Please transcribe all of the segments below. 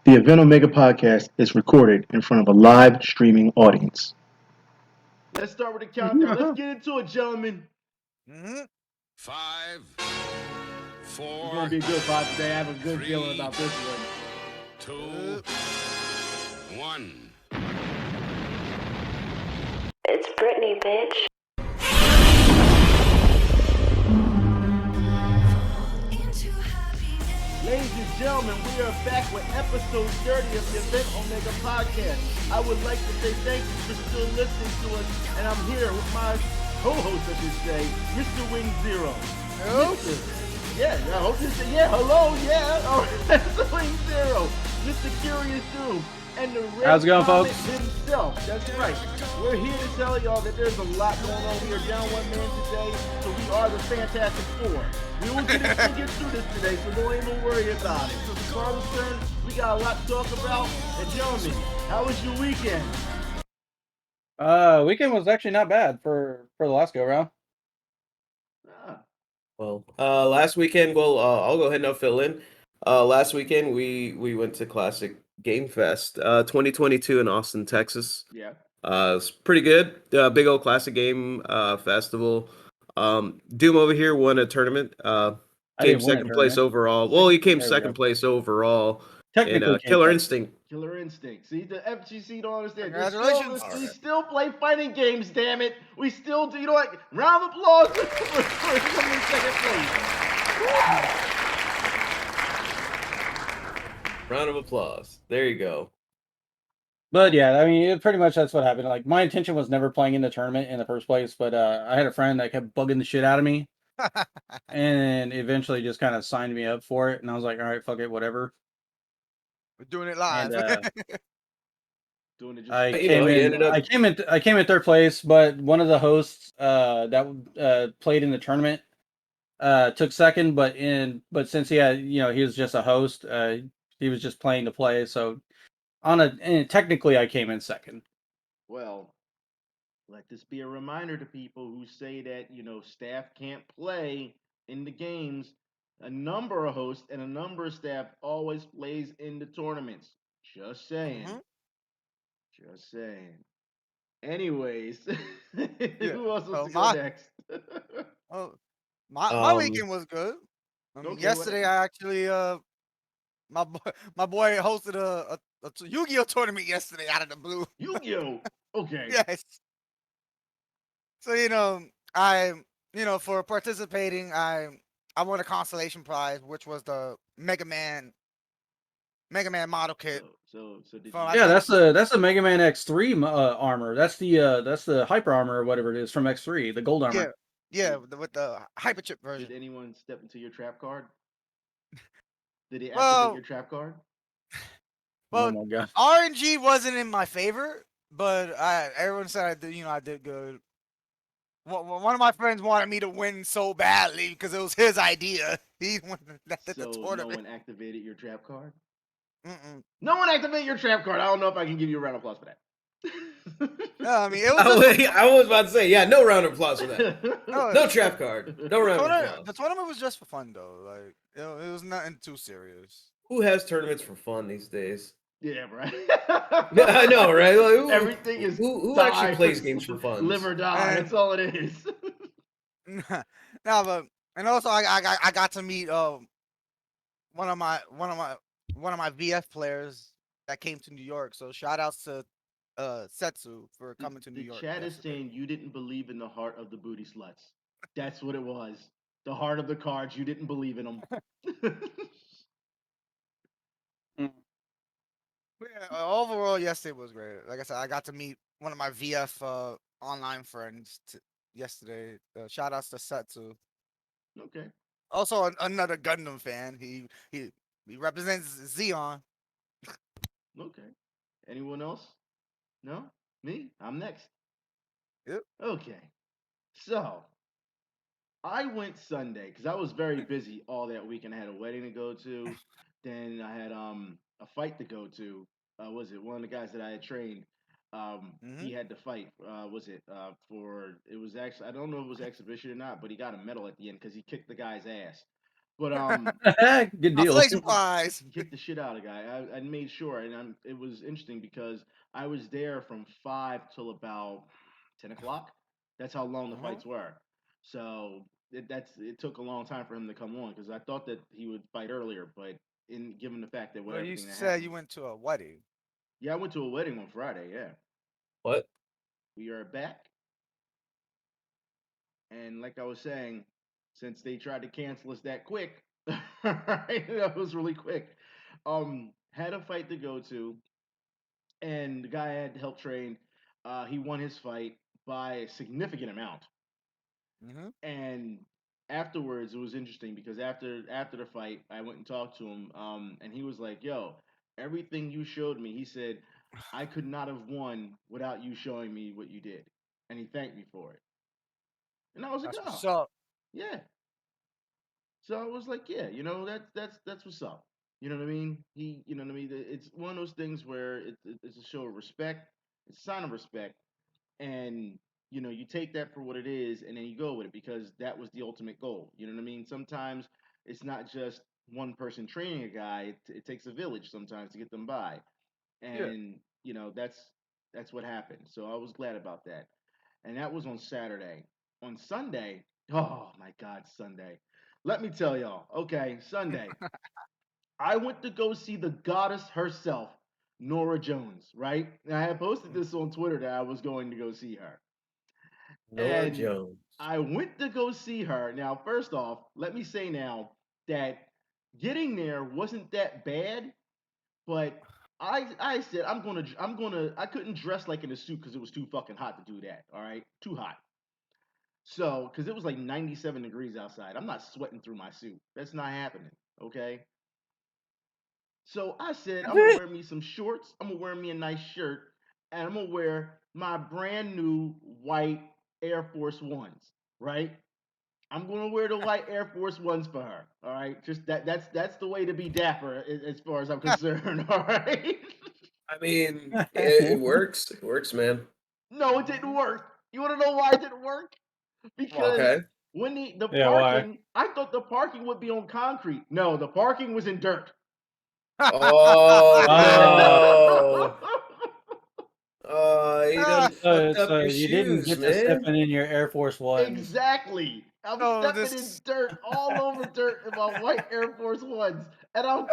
The Event Omega podcast is recorded in front of a live streaming audience. Let's start with the countdown. Let's get into it, gentlemen. Mm-hmm. 5, 4. It's gonna be a good pod today. I have a good feeling about this one. 2, 1. It's Britney, bitch. Ladies and gentlemen, we are back with episode 30 of the Event Omega podcast. I would like to say thank you for still listening to us, and I'm here with my co-host, I should say, Mr. Wing Zero. Hello? Yeah, I hope you say, yeah, hello, yeah, all right, Mr. Wing Zero, Mr. Curious Doom, and the Red How's it going, Comet folks? himself. That's right. We're here to tell y'all that there's a lot going on. We are down one man today, so we are the Fantastic Four. We will get through this today, so don't even worry about it. So as far as concerned, we got a lot to talk about. And gentlemen, how was your weekend? Weekend was actually not bad for the last go round. Well, last weekend, I'll go ahead and I'll fill in. Last weekend we went to Classic Game Fest 2022 in Austin, Texas. Yeah. It's pretty good. Big old classic game festival. Doom over here won a tournament. Came second place overall. Well, he came second place overall in Technically, Killer Instinct. Killer Instinct. See, the FGC don't understand. Congratulations. We still play fighting games, damn it. We still do. You know what? Round of applause for coming in second place. Round of applause. There you go. But yeah, I mean, pretty much that's what happened. Like, my intention was never playing in the tournament in the first place, but I had a friend that kept bugging the shit out of me, and eventually just kind of signed me up for it. And I was like, all right, fuck it, whatever. We're doing it live. And Doing it just I came in third place, but one of the hosts that played in the tournament took second, but since he had, he was just a host, he was just playing to play. So and technically I came in second. Well, let this be a reminder to people who say that, staff can't play in the games. A number of hosts and a number of staff always plays in the tournaments. Just saying. Mhm. Just saying. Anyways, Yeah. who else wants to my- go next? My weekend was good. Okay, Yesterday, I actually my boy hosted a Yu-Gi-Oh tournament yesterday out of the blue. Yu-Gi-Oh! Okay. Yes. So I for participating, I won a consolation prize, which was the Mega Man model kit. So did From- you, I Yeah, think- that's the Mega Man X3 armor. That's the hyper armor or whatever it is from X3, the gold armor. Yeah, with the hyper chip version. did anyone step into your trap card? Did he activate Well- your trap card? Well, Oh my god. RNG wasn't in my favor, but everyone said I did good. One of my friends wanted me to win so badly because it was his idea. He wanted that the So no tournament. one activated your trap card? Mm-mm. No one activated your trap card. I don't know if I can give you a round of applause for that. No, I mean it was just I was about to say, yeah, no round of applause for that. no, No trap card. No round of applause. the tournament was just for fun though. Like it was nothing too serious. Who has tournaments for fun these days? Yeah, right. I know, right? Like, who- Everything is who die actually plays games for fun? Live or die. And- That's all it is. No, but and also I got to meet one of my VF players that came to New York. So shout outs to Setsu for coming to New York. The chat is yesterday. saying you didn't believe in the heart of the booty sluts. That's what it was. The heart of the cards. You didn't believe in them. Yeah, overall, yesterday was great. Like I said, I got to meet one of my VF online friends yesterday. Shout outs to Setsu. Okay. Also, another Gundam fan. He represents Xeon. Okay. Anyone else? No? Me? I'm next. Yep. Okay. So, I went Sunday because I was very busy all that weekend. I had a wedding to go to. Then I had a fight to go to. Was it one of the guys that I had trained? He had to fight. It was actually, I don't know if it was exhibition or not, but he got a medal at the end because he kicked the guy's ass. But Good deal. Play supplies. get the shit out of the guy. I made sure, and it was interesting because I was there from 5 till about 10 o'clock. That's how long the fights were. So it took a long time for him to come on because I thought that he would fight earlier, but given the fact that Well, you everything that said happened, you went to a wedding. yeah, I went to a wedding on Friday. Yeah, What? we are back, and like I was saying, since they tried to cancel us that quick, right, that was really quick. Had a fight to go to, and the guy I had help train. He won his fight by a significant amount. Mm-hmm. And afterwards, it was interesting because after the fight, I went and talked to him, and he was like, "Yo, everything you showed me," he said, "I could not have won without you showing me what you did," and he thanked me for it. And I was like, That's "Oh, what's up. yeah." So I was like, "Yeah, that's what's up." You know what I mean? You know what I mean? It's one of those things where it's a show of respect. It's a sign of respect, and you take that for what it is and then you go with it because that was the ultimate goal. You know what I mean? Sometimes it's not just one person training a guy. It takes a village sometimes to get them by, Yeah. and that's what happened. So I was glad about that. And that was on Saturday. On Sunday, oh my God, Sunday, let me tell y'all. Okay, Sunday, I went to go see the goddess herself, Nora Jones, right? And I had posted this on Twitter that I was going to go see her. Nora And Jones. I went to go see her. Now, first off, let me say now that getting there wasn't that bad, but I said I'm gonna I couldn't dress like in a suit because it was too fucking hot to do that. All right, too hot. So because it was like 97 degrees outside, I'm not sweating through my suit. That's not happening. Okay. So I said I'm gonna wear me some shorts. I'm gonna wear me a nice shirt, and I'm gonna wear my brand new white Air Force Ones. Right? I'm gonna wear the white Air Force Ones for her. All right, just that's the way to be dapper as far as I'm concerned. All right. I mean, it works. It works, man. No, it didn't work. You want to know why it didn't work? Because Okay. when the Yeah, why? parking, I thought the parking would be on concrete. No, the parking was in dirt. Oh. You done fucked up So your you didn't shoes, get to man. stepping in your Air Force Ones. Exactly. I'm So stepping in this. dirt, all over dirt in my white Air Force Ones, and I'm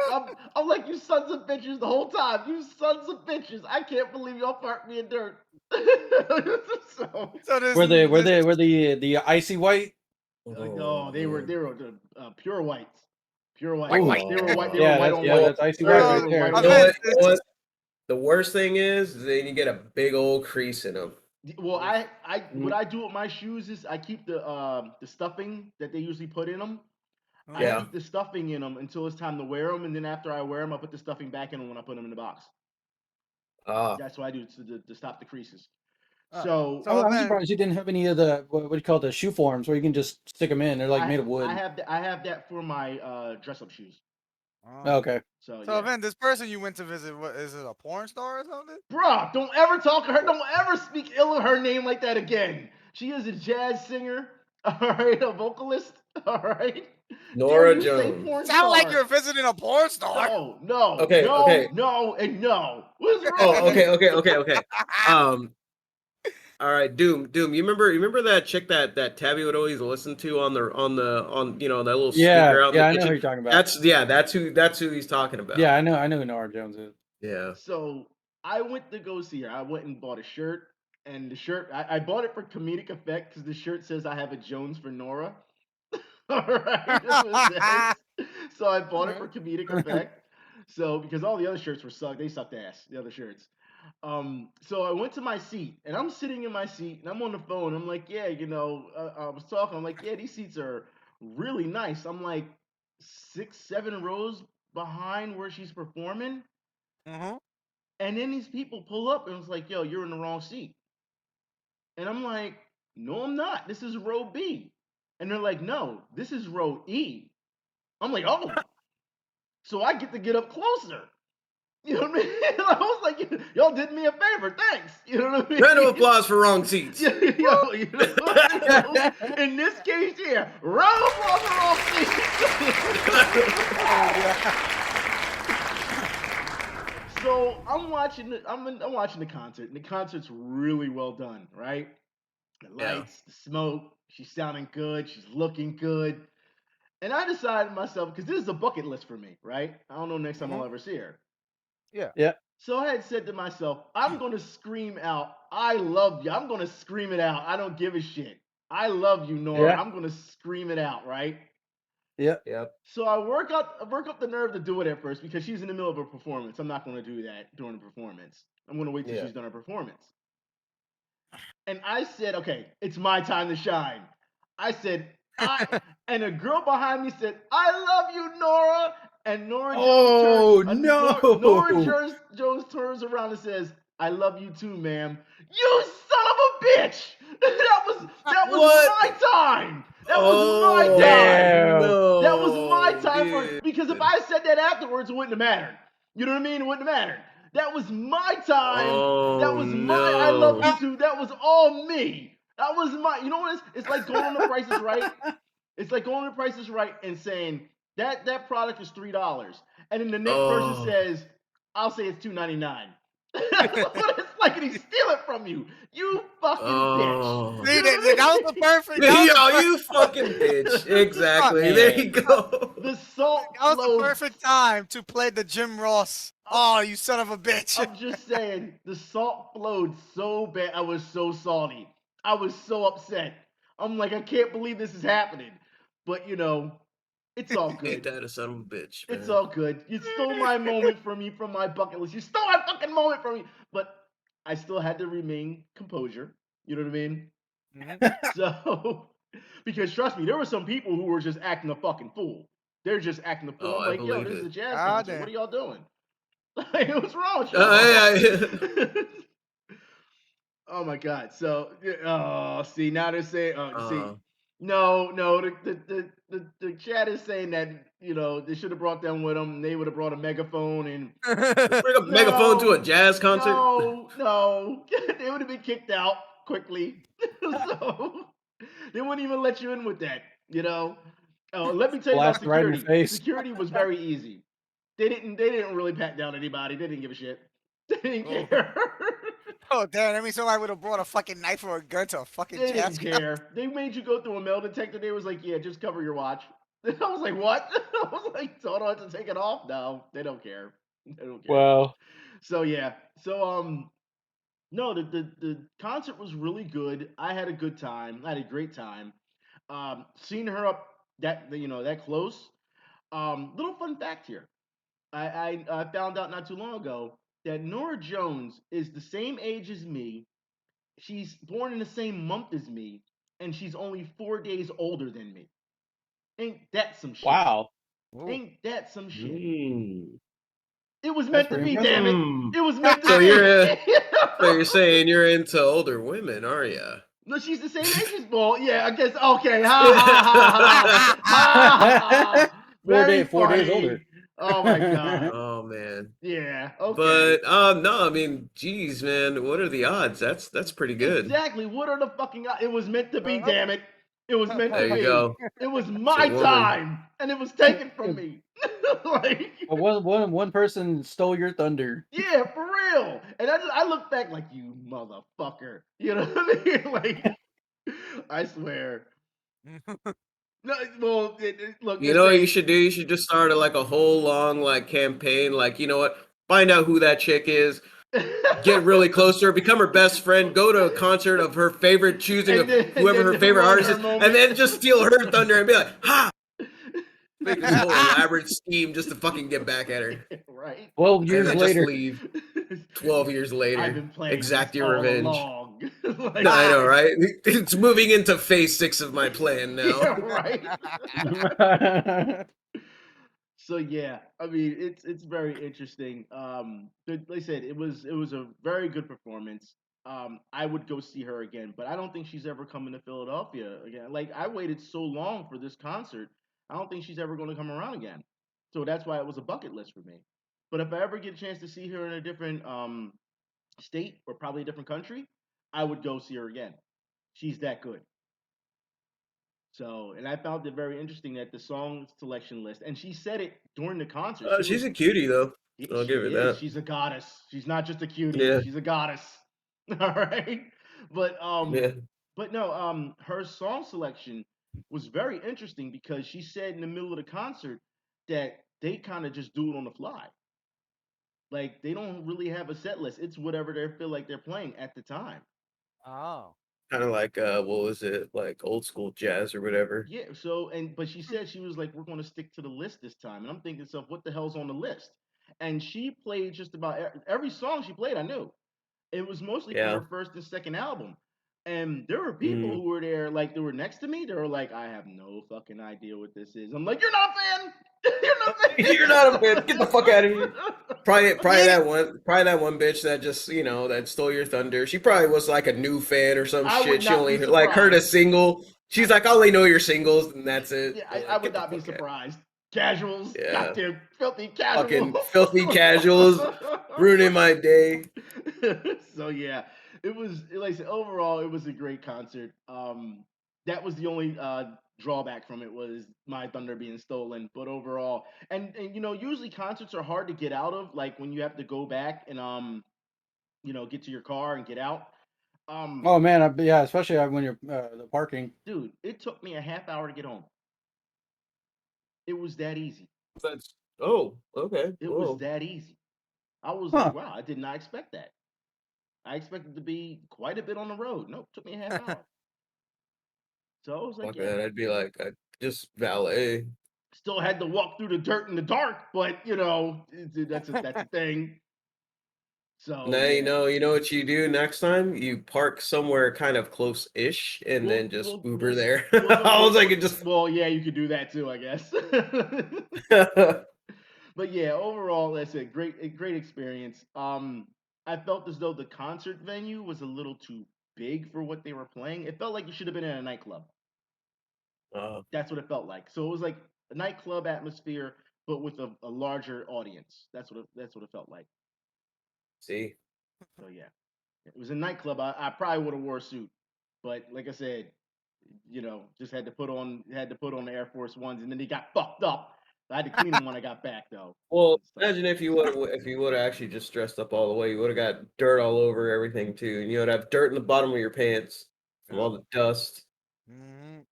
like, you sons of bitches the whole time. You sons of bitches. I can't believe y'all parked me in dirt. So, So this. Were they This. the icy white? no, they were pure whites, pure white. Oh, They were white. They were yeah, white that's on white. that's icy They white So right were there. white You on know white. what? You know what? The worst thing is then you get a big old crease in them. Well, what Mm. I do with my shoes is I keep the stuffing that they usually put in them. I Yeah. keep the stuffing in them until it's time to wear them, and then after I wear them, I put the stuffing back in them when I put them in the box. Ah. That's what I do to stop the creases. Uh, So so I'm then. surprised you didn't have any of the what do you call it, the shoe forms where you can just stick them in. They're like made of wood. I have that for my dress up shoes. Okay. So So yeah, then this person you went to visit, what is it? A porn star or something? bruh, don't ever talk to her. Don't ever speak ill of her name like that again. She is a jazz singer. All right, a vocalist. All right. Dare Nora you say Jones. porn Sound like star? you're visiting a porn star. No, no, Okay, no, okay. no, and no. What is wrong Oh, with you? okay. All right, Doom. You remember that chick that Tabby would always listen to on that little Yeah, speaker out in the yeah, I know who kitchen? you're talking about. That's who he's talking Yeah, about. I know who Nora Jones is. Yeah. So I went to go see her. I went and bought a shirt, and the shirt I bought it for comedic effect because the shirt says I have a Jones for Nora. All right, that's what it says. So I bought it for comedic effect. So because all the other shirts they sucked ass. The other shirts. So I went to my seat, and I'm sitting in my seat, and I'm on the phone. I'm like, yeah, I was talking. I'm like, yeah, these seats are really nice. I'm like 6, 7 rows behind where she's performing. Mm-hmm. And then these people pull up and it's like, yo, you're in the wrong seat. And I'm like, no, I'm not. This is row B. And they're like, no, this is row E. I'm like, oh, so I get to get up closer. You know what I mean? I was like, y'all did me a favor. Thanks. You know what I mean? Round of applause for wrong seats. Yo, you know, in this case, yeah, round of applause for wrong seats. So I'm watching the concert, and the concert's really well done, right? The lights, the smoke, she's sounding good, she's looking good. And I decided myself, because this is a bucket list for me, right? I don't know next time I'll ever see her. Yeah. So I had said to myself, I'm going to scream out, I love you. I'm going to scream it out. I don't give a shit. I love you, Nora. Yeah. I'm going to scream it out, right? Yep. So I work up the nerve to do it at first because she's in the middle of a performance. I'm not going to do that during the performance. I'm going to wait till she's done her performance. And I said, okay, it's my time to shine. I said, and a girl behind me said, I love you, Nora. And Nora Jones turns around and says, I love you too, ma'am. You son of a bitch! that was my time. That was my time. No, That was my time dude. because if I said that afterwards, it wouldn't have mattered. You know what I mean? It wouldn't have mattered. That was my time. That was my I love you too. That was all me. That was my. You know what? It's like going on The Price is Right. It's like going on The Price is Right and saying that product is $3, and then the next person says, "I'll say it's $2.99." That's what it's like, and he steal it from you. You fucking bitch. See, that was the perfect. You fucking bitch. Exactly. There you go. The salt That was the flowed. perfect time to play the Jim Ross. Oh, you son of a bitch. I'm just saying, the salt flowed so bad. I was so salty. I was so upset. I'm like, I can't believe this is happening. But you know, it's all Ain't good. that a son of a bitch, man? It's all good. You stole my moment from me, from my bucket list. You stole my fucking moment from me. But I still had to remain composure. You know what I mean? So, because trust me, there were some people who were just acting a fucking fool. They're just acting a fool. Oh, I'm I like, yo, believe this is a it. jazz God concert. damn. What are y'all doing? Like, what's wrong with y'all? Oh my god. So, see, now they're saying, no, the chat is saying that they should have brought them with them. They would have brought a megaphone and Bring a megaphone to a jazz concert. No, they would have been kicked out quickly. So they wouldn't even let you in with that. Let me tell you about Blast right in your security. face. Security was very easy. They didn't really pat down anybody. They didn't give a shit. They didn't care. Oh damn! That means somebody would have brought a fucking knife or a gun to a fucking They jazz. didn't care. They made you go through a metal detector. They was like, yeah, just cover your watch. I was like, what? I was like, so I don't have to take it off? No, they don't care. They don't care. Well, So yeah. So no, the concert was really good. I had a good time. I had a great time. Seeing her up that close. Little fun fact here. I found out not too long ago that Nora Jones is the same age as me. She's born in the same month as me, and she's only 4 days older than me. Ain't that some shit? wow. Ain't that some shit? It was That's meant to pretty be, impressive. damn it. It was meant to So be. you're saying you're into older women, are you? No, she's the same age as Ball. Yeah, I guess. Okay. Ha ha ha ha ha. Ha. Very 4 days funny. older. Oh my god. Oh man. Yeah. Okay. But no, I mean, geez, man, what are the odds? That's pretty good. Exactly. What are the fucking? It was meant to be. Damn it. It was meant There to you be. go. It was It's my a woman. time, and it was taken from me. Like, One person stole your thunder. yeah, for real. And I look back like, you motherfucker. You know what I mean? Like, I swear. No, well, look. You know what you should do? You should just start like a whole long like campaign. Like, you know what? Find out who that chick is. Get really close to her, become her best friend, go to a concert of her favorite choosing of whoever her favorite artist is, and then just steal her thunder and be like, ha! Make this whole elaborate scheme just to fucking get back at her. Right. 12 And years then later. just leave. 12 years later. I've been playing exact this your all revenge. along. Like, I know, right? It's moving into phase 6 of my plan now. Yeah, right. So yeah, I mean it's very interesting. Like I said, it was a very good performance. I would go see her again, but I don't think she's ever coming to Philadelphia again. Like I waited so long for this concert, I don't think she's ever going to come around again. So that's why it was a bucket list for me. But if I ever get a chance to see her in a different state or probably a different country, I would go see her again. She's that good. So, and I found it very interesting that the song selection list, and she said it during the concert. She She's was, a cutie though. yeah, I'll she give it is. that. She's a goddess. She's not just a cutie. Yeah, She's a goddess. All right. But yeah. no, her song selection was very interesting because she said in the middle of the concert that they kind of just do it on the fly. Like they don't really have a set list. It's whatever they feel like they're playing at the time. Oh. Kind of like what was it? Like old school jazz or whatever. Yeah. So but she said she was like, we're going to stick to the list this time, and I'm thinking to myself, what the hell's on the list? And she played just about every song she played. I knew it was mostly from Yeah. her first and second album. And there were people Mm. who were there, like they were next to me. They were like, "I have no fucking idea what this is." I'm like, "You're not a fan. You're not a fan. You're not a fan. Get the fuck out of here. Probably Yeah. that one bitch that just that stole your thunder. She probably was like a new fan or some I would shit. She not be only like heard a surprised. single. She's like, I only know your singles, and that's it. Yeah, I'm I like, would get the not be fuck out. surprised. Casuals, Yeah, goddamn filthy casuals. fucking filthy casuals ruining my day. So yeah, it was like I said, overall it was a great concert. That was the only drawback from it was my thunder being stolen. But overall, and usually concerts are hard to get out of, like when you have to go back and get to your car and get out. Oh man, yeah, especially when you're the parking. Dude, it took me a half hour to get home. It was that easy. That's okay. It was Whoa. that easy. I was Huh. like, wow, I did not expect that. I expected to be quite a bit on the road. Nope, took me a half hour. So I was like, Fuck yeah. that. I'd be like, I just valet. Still had to walk through the dirt in the dark, but that's a thing. So Now yeah. you know what you do next time? You park somewhere kind of close-ish and Well, then just well, Uber well, there. well, no, I well, was like, well, it just well, yeah, you could do that too, I guess. But yeah, overall, that's a great experience. I felt as though the concert venue was a little too big for what they were playing. It felt like you should have been in a nightclub. That's what it felt like. So it was like a nightclub atmosphere, but with a larger audience. That's what it felt like. see. So yeah, it was a nightclub. I probably would have wore a suit, but like I said, just had to put on the Air Force Ones, and then they got fucked up. I had to clean them when I got back though. Well, So imagine if you would have actually just dressed up all the way, you would have got dirt all over everything too, and you would have dirt in the bottom of your pants from all the dust. Mhm.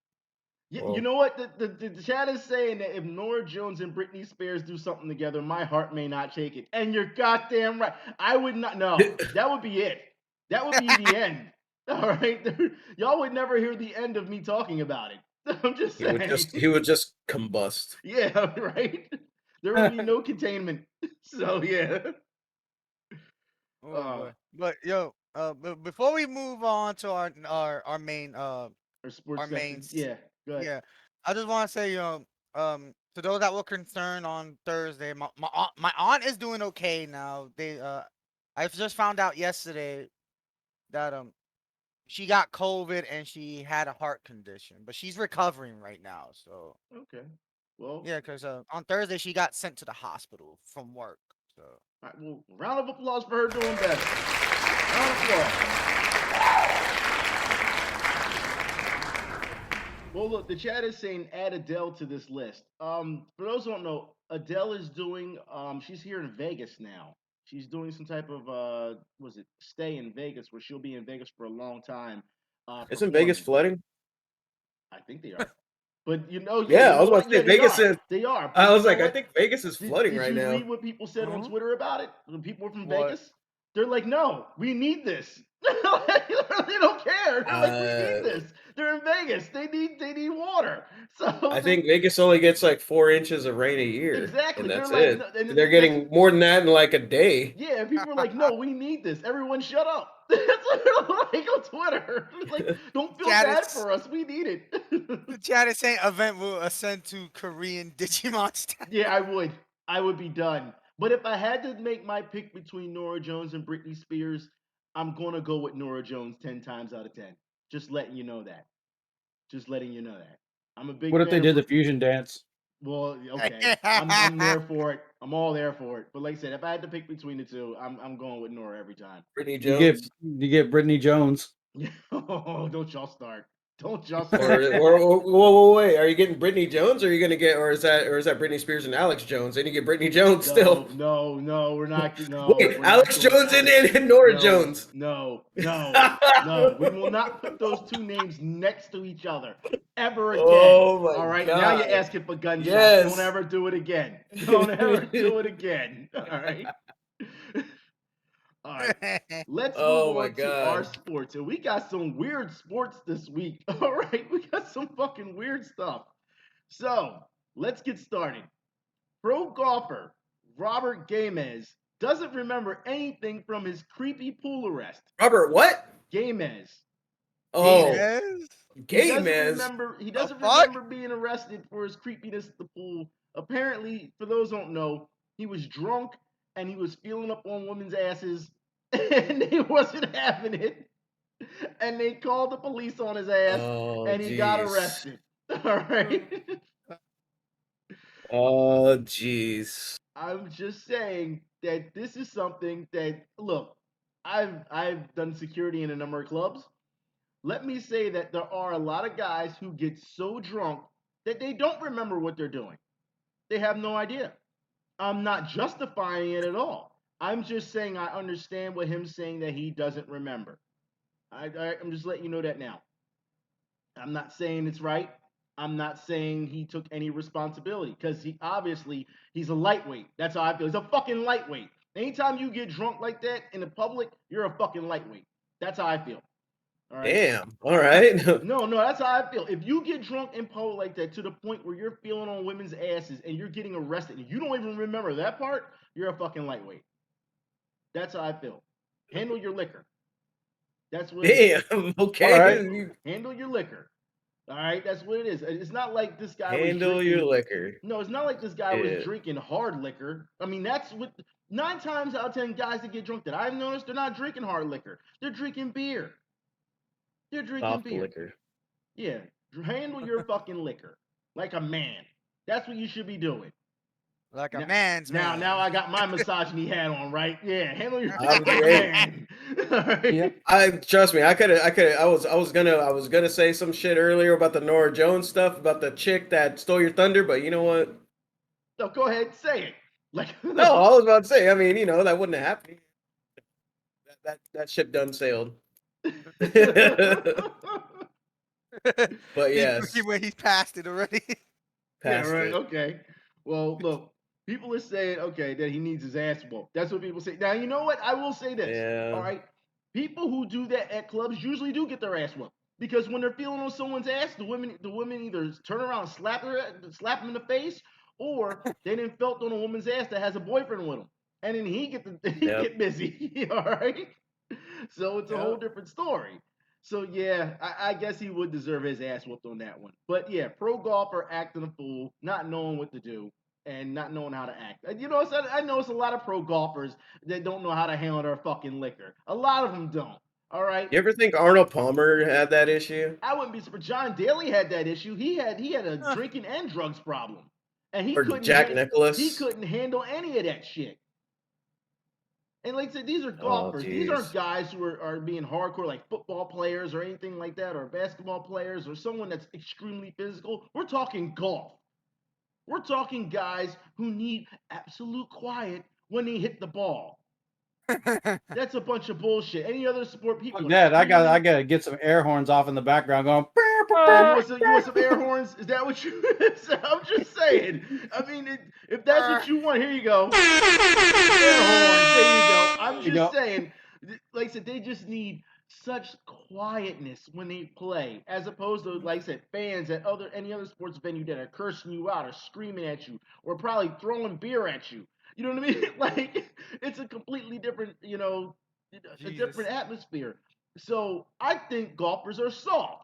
yeah, you Well, know what? The chat is saying that if Nora Jones and Britney Spears do something together, my heart may not take it. And you're goddamn right. I would not. No, that would be it. That would be the end. All right, y'all would never hear the end of me talking about it. I'm just saying. he would just combust. Yeah, right. There would be no containment. So yeah. Oh Uh, boy. But yo, before we move on to our main or sports our main section. Yeah. Go ahead. yeah, I just want to say to those that were concerned on Thursday, my aunt is doing okay now. I just found out yesterday that she got COVID and she had a heart condition, but she's recovering right now. So Okay. Well, yeah, because on Thursday she got sent to the hospital from work. So all right, well, round of applause for her doing better. Round of applause. Well, look, the chat is saying add Adele to this list. For those who don't know, Adele is doing. She's here in Vegas now. She's doing some type of was it stay in Vegas where she'll be in Vegas for a long time, Isn't Vegas performing. flooding? I think they are. But yeah, Yeah, you I know was about what? to say Yeah, they Vegas are. is. They are. I But you was know like, I what? think Vegas is flooding Did right you now. read what people said on Mhm. Twitter about it? The people from What? Vegas? They're like, no, we need this. They don't care. They're like, we need Uh, this. They're in Vegas. They need water. So I think Vegas only gets like 4 inches of rain a year, exactly. and They're that's like, it. no, and They're that's getting more than that in like a day. yeah. And people are like, no, we need this. Everyone, shut up. That's what they're like on Twitter. It's like, don't feel Chat bad is for us. We need it. the chat is saying event will ascend to Korean Digimon status. Yeah, I would. I would be done. But if I had to make my pick between Nora Jones and Britney Spears, I'm gonna go with Nora Jones 10 times out of 10. Just letting you know that. Just letting you know that. I'm a big What if they fan of did the fusion dance? Well, okay. I'm there for it. I'm all there for it. But like I said, if I had to pick between the two, I'm going with Nora every time. Brittany You get Jones. you get Brittany Jones. Oh, don't y'all start. Don't y'all Or, start. whoa, wait! Are you getting Brittany Jones, or are you gonna get, or is that Britney Spears and Alex Jones? Then you get Brittany Jones still. No, we're not. No, Wait, we're Alex not doing Jones Alex. and Nora No, Jones. no. We will not put those two names next to each other ever again. Oh my All right. God. Now you're asking for gunshots. Yes. Don't ever do it again. Don't ever do it again. All right. All right. Let's Oh move my on to our God. sports. And we got some weird sports this week. All right. We got some fucking weird stuff. So let's get started. Pro golfer Robert Gamez doesn't remember anything from his creepy pool arrest. Robert, what? Gamez. Oh, Yes. gay He doesn't man. remember. He doesn't fuck? remember being arrested for his creepiness at the pool. Apparently, for those who don't know, he was drunk and he was feeling up on women's asses, and he wasn't having it. And they called the police on his ass, Oh, and he got jeez. arrested. All right. Oh, jeez. I'm just saying that this is something that, look, I've done security in a number of clubs. Let me say that there are a lot of guys who get so drunk that they don't remember what they're doing. They have no idea. I'm not justifying it at all. I'm just saying I understand what him saying that he doesn't remember. I'm just letting you know that now. I'm not saying it's right. I'm not saying he took any responsibility because he's a lightweight. That's how I feel. He's a fucking lightweight. Anytime you get drunk like that in the public, you're a fucking lightweight. That's how I feel. All right. Damn. All right. No, that's how I feel. If you get drunk in public like that to the point where you're feeling on women's asses and you're getting arrested and you don't even remember that part, you're a fucking lightweight. That's how I feel. Handle your liquor. That's what it is. Damn. Okay. All right. Handle your liquor. All right, that's what it is. It's not like this guy Handle was drinking. your liquor. No, it's not like this guy was Yeah. drinking hard liquor. I mean, that's what 9 times out of 10 guys that get drunk that I've noticed, they're not drinking hard liquor. They're drinking beer. They're drinking Soft beer. liquor. Yeah, handle your fucking liquor like a man. That's what you should be doing. Like a Now- man. Now I got my misogyny hat on, right? Yeah, handle your I'm liquor like a great. man. All right? Yeah. I trust me. I was gonna say some shit earlier about the Nora Jones stuff, about the chick that stole your thunder, but you know what? So go ahead, say it. Like No, I was about to say. I mean, that wouldn't have happened. That ship done sailed. But yes, When he's passed it already. past yeah, right. it. Okay. Well, look, people are saying okay that he needs his ass whooped. That's what people say. Now you know what? I will say this. Yeah. All right. People who do that at clubs usually do get their ass whooped because when they're feeling on someone's ass, the women either turn around and slap them in the face, or they didn't felt on a woman's ass that has a boyfriend with them, and then he Yep. get busy. All right. So it's a whole Yep. different story. So yeah, I guess he would deserve his ass whooped on that one. But yeah, pro golfer acting a fool, not knowing what to do, and not knowing how to act. You know, I know it's a lot of pro golfers that don't know how to handle their fucking liquor. A lot of them don't. All right. You ever think Arnold Palmer had that issue? I wouldn't be surprised. John Daly had that issue. He had a drinking and drugs problem, and he Or couldn't. Jack Nicklaus? He couldn't handle any of that shit. And like I said, these are golfers. These aren't jeez. guys who are being hardcore like football players or anything like that, or basketball players or someone that's extremely physical. We're talking golf. We're talking guys who need absolute quiet when they hit the ball. That's a bunch of bullshit. Any other sport people Fuck are that. I screaming. gotta get some air horns off in the background going. You want some air horns? Is that what you? I'm just saying. I mean, if that's what you want, here you go. Air horns. There you go. I'm you just go. saying. Like I said, they just need such quietness when they play, as opposed to, like I said, fans at any other sports venue that are cursing you out or screaming at you or probably throwing beer at you. You know what I mean? Like it's a completely different, a different atmosphere. So I think golfers are soft.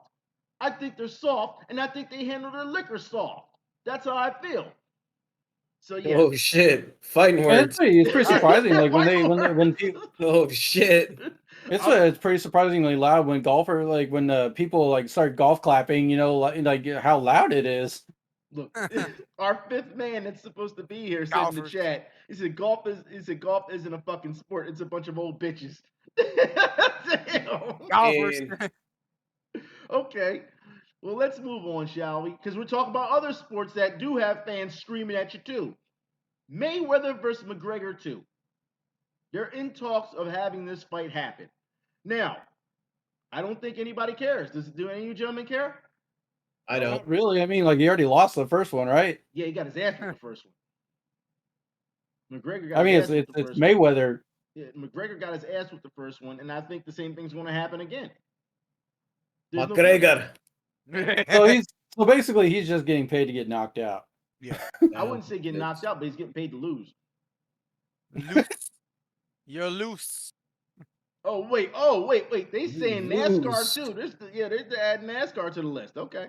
I think they're soft, and I think they handle their liquor soft. That's how I feel. So yeah. Oh shit! Fighting And words. it's pretty surprising. Like when people. Oh shit! It's pretty surprisingly loud when people like start golf clapping. You know, like how loud it is. Look, our fifth man that's supposed to be here said in the Golfers. chat. He said golf isn't a fucking sport. It's a bunch of old bitches. Damn. Golfers. And Okay. Well, let's move on, shall we? Because we're talking about other sports that do have fans screaming at you too. Mayweather versus McGregor too. They're in talks of having this fight happen. Now, I don't think anybody cares. Do any of you gentlemen care? I don't. Not really. I mean, like he already lost the first one, right? Yeah, he got his ass with the first one. McGregor got I mean, his it's ass with it's, the it's first one. Mayweather. Yeah, McGregor got his ass with the first one, and I think the same thing's going to happen again. There's no McGregor. So basically he's just getting paid to get knocked out. Yeah. I wouldn't say get knocked out, but he's getting paid to lose. Loose. You're loose. Oh wait. They saying NASCAR too. They're adding NASCAR to the list. Okay.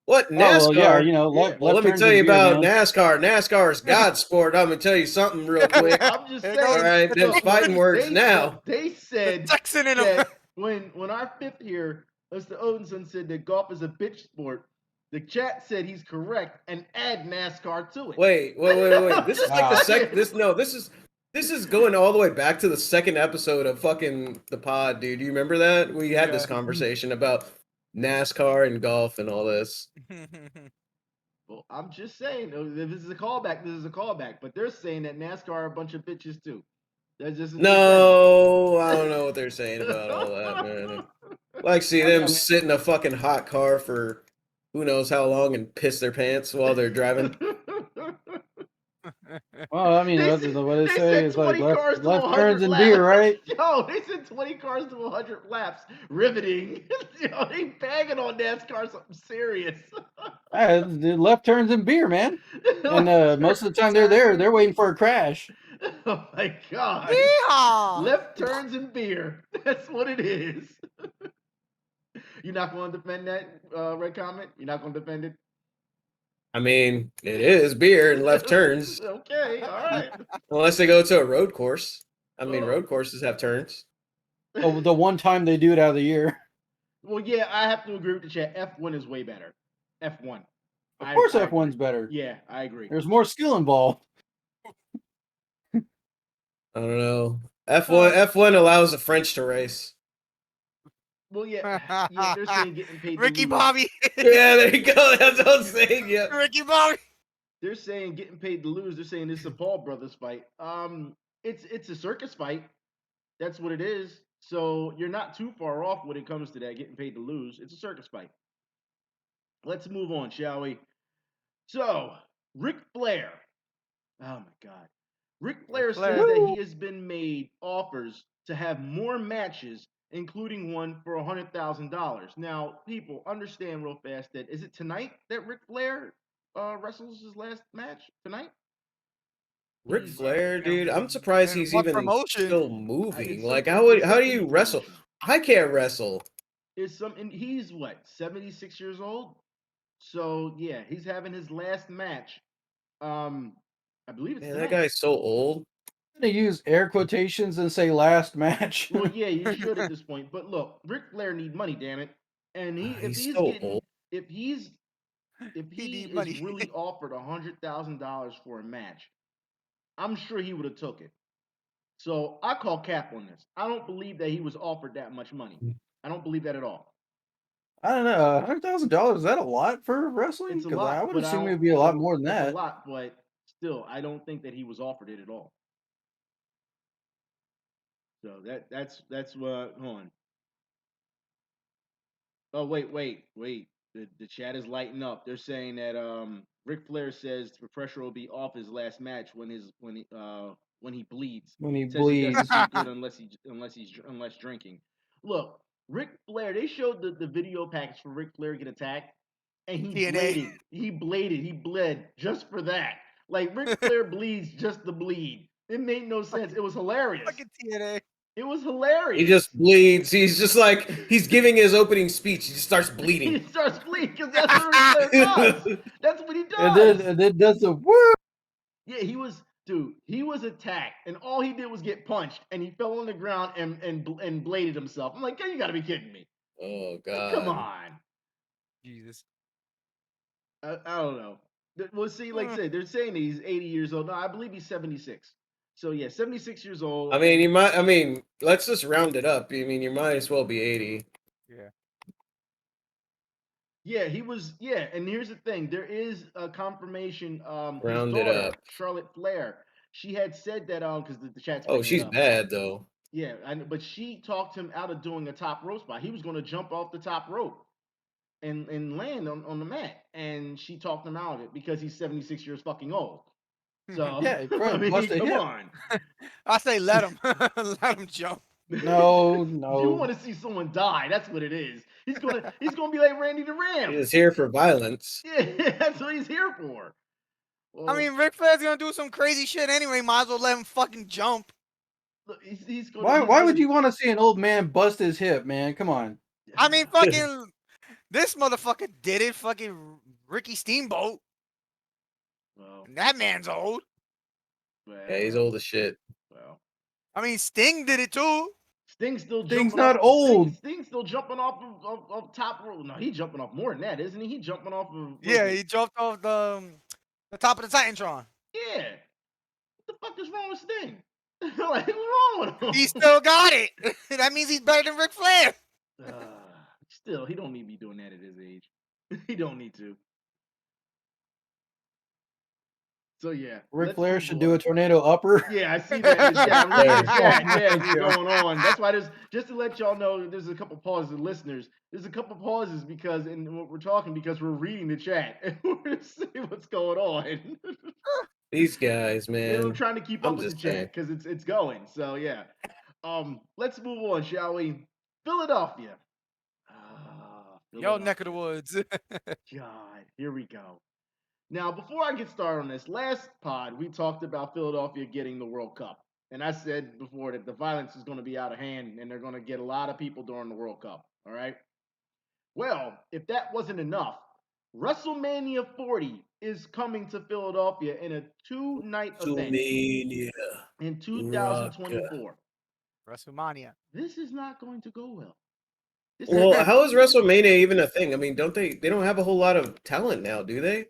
What Oh, NASCAR? well, yeah, you know, Yeah. left, Well, left let me turns tell and you beer, about man. NASCAR. NASCAR is God's sport. I'm gonna tell you something real quick. I'm just Here saying. goes All right, them Look, fighting words they, now. They said Texan in him. that when our fifth here, Mr. Odinson said that golf is a bitch sport. The chat said he's correct and add NASCAR to it. Wait. This is like the Wow. second. This is going all the way back to the second episode of fucking the pod, dude. Do you remember that? We had this Yeah. conversation about NASCAR and golf and all this. Well, I'm just saying, if this is a callback, this is a callback. But they're saying that NASCAR are a bunch of bitches too. That's just No, I don't know what they're saying about all that, man. Like, see them sit in a fucking hot car for who knows how long and piss their pants while they're driving. Well, I mean, They what said- they they say said is like 20 cars left to 100 turns and laps. beer, right? Yo, they said 20 cars to 100 laps. Riveting. Yo, they bagging on NASCAR something serious. The left turns and beer, man. And most of the time they're waiting for a crash. Oh my God. Yeehaw! Left turns and beer. That's what it is. You're not going to defend that red comment? You're not going to defend it? I mean, it is beer and left turns, Okay, all right. unless they go to a road course. I mean, Oh. road courses have turns. The one time they do it out of the year. Well, yeah, I have to agree with the chat. F1 is way better. F1. Of course, I F1's agree. better. Yeah, I agree. There's more skill involved. I don't know. F1 allows the French to race. Well, yeah, they're saying getting paid to Ricky lose. Bobby. Yeah, there you go. That's what I'm saying. Yeah. Ricky Bobby. They're saying getting paid to lose. They're saying this is a Paul brothers fight. It's a circus fight. That's what it is. So you're not too far off when it comes to that getting paid to lose. It's a circus fight. Let's move on, shall we? So Ric Flair. Oh my God. Ric Flair Flair. says that he has been made offers to have more matches, including one for $100,000. Now, people understand real fast that is it tonight that Ric Flair wrestles his last match tonight? Ric Flair, dude. I'm surprised And he's what even promotion? still It's moving. some- Like, it's how some do you indie wrestle? promotion. I can't wrestle. And he's what, 76 years old? So yeah, he's having his last match. I believe it's Man, tonight. that guy's so old. I'm gonna use air quotations and say last match. Well, yeah, you should at this point. But look, Ric Flair need money, damn it. And if He's he's so getting old. if he need is money. really offered $100,000 for a match, I'm sure he would have took it. So I call cap on this. I don't believe that he was offered that much money. I don't believe that at all. I don't know. $100,000, is that a lot for wrestling? It's a Because lot. I would but assume don't- it'd be a lot more than it's that. a lot, but still, I don't think that he was offered it at all. So that's what. Hold on. Oh wait. The chat is lighting up. They're saying that Ric Flair says the pressure will be off his last match when he bleeds. When he Says it bleeds. doesn't feel good unless drinking. Look, Ric Flair. They showed the video package for Ric Flair get attacked, and he TNA. bladed. He bled just for that. Like Ric Flair bleeds just to bleed. It made no sense. It was hilarious. Fucking TNA. It was hilarious. He just bleeds. He's just like he's giving his opening speech. He just starts he bleeding. starts bleeding because that's what Ric Flair does. That's what he And does. then does the woo. Yeah, he was attacked, and all he did was get punched, and he fell on the ground and bladed himself. I'm like, you got to be kidding me! Oh Like, God. come on. Jesus. I don't know. Well, see, like I said, they're saying he's 80 years old. No, I believe he's 76. So yeah, 76 years old. I mean, you might. I mean, let's just round it up. I mean, you might as well be 80. Yeah. Yeah, he was. Yeah, and here's the thing: there is a confirmation. His Round it daughter, up. Charlotte Flair, she had said that because the chat's Oh, bringing she's it up. bad though. Yeah, but she talked him out of doing a top rope spot. He was going to jump off the top rope and land on the mat, and she talked him out of it because he's 76 years fucking old. So Yeah, he I probably mean, busted come hip. on. I say let him, let him jump. No, You no. want to see someone die? That's what it is. He's gonna be like Randy the Ram. He's here for violence. Yeah, that's what he's here for. Well, I mean, Ric Flair's gonna do some crazy shit anyway. Might as well let him fucking jump. look, he's gonna. Why? He's Why gonna, would you want to see an old man bust his hip, man? Come on. I mean, fucking this motherfucker did it. Fucking Ricky Steamboat. Well, That man's old. Yeah, he's old as shit. Well, I mean, Sting did it too. Sting's still Sting's jumping not off. old. Sting's still jumping off of top rope. No, he's jumping off more than that, isn't he? He's jumping off of. what Yeah, is it? he jumped off the top of the Titantron. Yeah. What the fuck is wrong with Sting? Like, what's wrong with him? He still got it. That means he's better than Ric Flair. Still, he don't need to be doing that at his age. He don't need to. So yeah, Ric let's Flair move should on. do a tornado upper. Yeah, I see that in the chat. I'm reading the chat. Yeah, Thank what's you. going on? That's why there's, just to let y'all know, there's a couple pauses, listeners. There's a couple pauses because in what we're talking because we're reading the chat and we're seeing what's going on. These guys, You know, man. I'm trying to keep I'm up with the just saying. chat because it's going. So yeah, let's move on, shall we? Philadelphia. Yo, neck of the woods. God, here we go. Now, before I get started on this, last pod we talked about Philadelphia getting the World Cup, and I said before that the violence is going to be out of hand and they're going to get a lot of people during the World Cup. All right. Well, if that wasn't enough, WrestleMania 40 is coming to Philadelphia in a 2-night event WrestleMania. in 2024. WrestleMania. This is not going to go well. Well, how is WrestleMania even a thing? I mean, they don't have a whole lot of talent now, do they?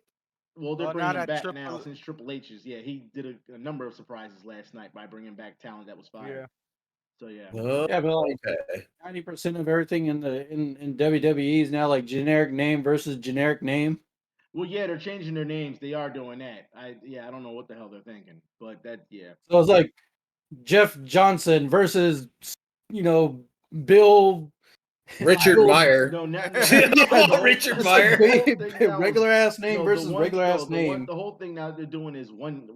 Well, they're Well, bringing now him that back now Triple- since Triple H's. Yeah, he did a number of surprises last night by bringing back talent that was fired. Yeah. So yeah. Oh, Yeah, but like okay. 90% of everything in WWE is now like generic name versus generic name. Well, yeah, they're changing their names. They are doing that. I don't know what the hell they're thinking, but that yeah. So it's like Jeff Johnson versus Bill Richard Bill- Meyer. No, not Richard the Meyer. whole thing now is- regular ass name no, versus regular ass the name. The whole thing now they're doing is one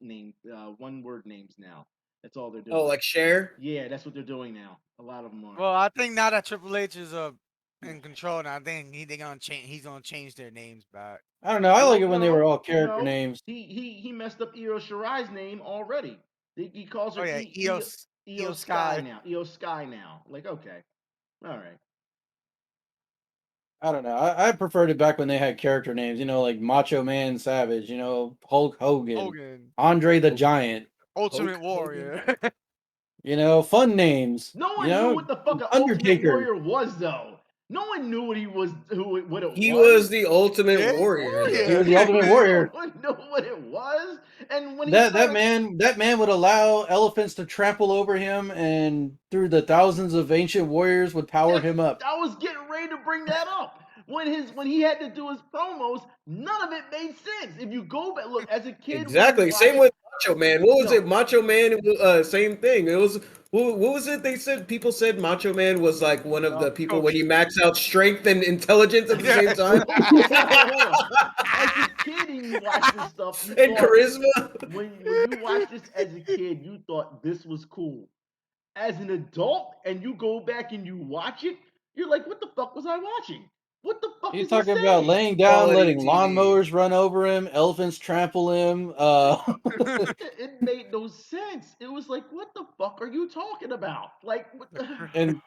name, one word names now. That's all they're doing. Oh, like Cher? Yeah, that's what they're doing now. A lot of them are. Well, I think now that Triple H is in control, now I think he's gonna change their names back. I don't know. I like it Well, when they no, were all character no. names. He messed up Io Shirai's name already. He calls her Oh yeah, Io Sky now. Io Sky now. Like, okay. All right. I don't know. I preferred it back when they had character names, like Macho Man Savage, Hulk Hogan, Andre the Giant, Ultimate Hulk Warrior. fun names. No one knew what the fuck an Ultimate Undertaker. Warrior was, though. No one knew what he was, what it He was. was the Ultimate Yeah. Warrior. Yeah. He was the Ultimate Warrior. No one knew what it was. And when he That man would allow elephants to trample over him, and through the thousands of ancient warriors would power him up. I was getting ready to bring that up. When he had to do his promos, none of it made sense. If you go back, look, as a kid, Exactly. Same with Macho Man. What was it? Macho Man, same thing. It was what was it they said? People said Macho Man was like one of the people when you max out strength and intelligence at the same time. Hold on. As a kid and you watch this stuff, you And thought, charisma. when you watch this as a kid, you thought this was cool. As an adult, and you go back and you watch it, you're like, what the fuck was I watching? What the fuck He's is talking he about saying? laying down, Quality letting TV. lawnmowers run over him, elephants trample him. It made no sense. It was like, what the fuck are you talking about? Like, what the... And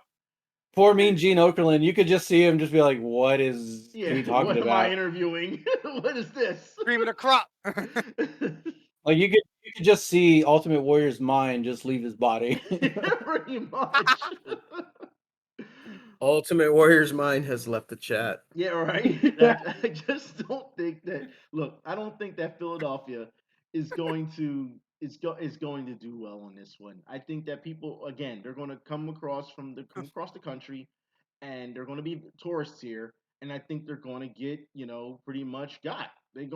poor mean Gene Okerlund, you could just see him just be like, "What is he talking what am about?" I interviewing? What is this? Cream of the crop. Like you could just see Ultimate Warrior's mind just leave his body. Pretty much. Ultimate Warrior's mind has left the chat. Yeah, right. I just don't think that. Look, I don't think that Philadelphia is going to is going to do well on this one. I think that people again they're going to come across the country, and they're going to be tourists here, and I think they're going to get pretty much got. They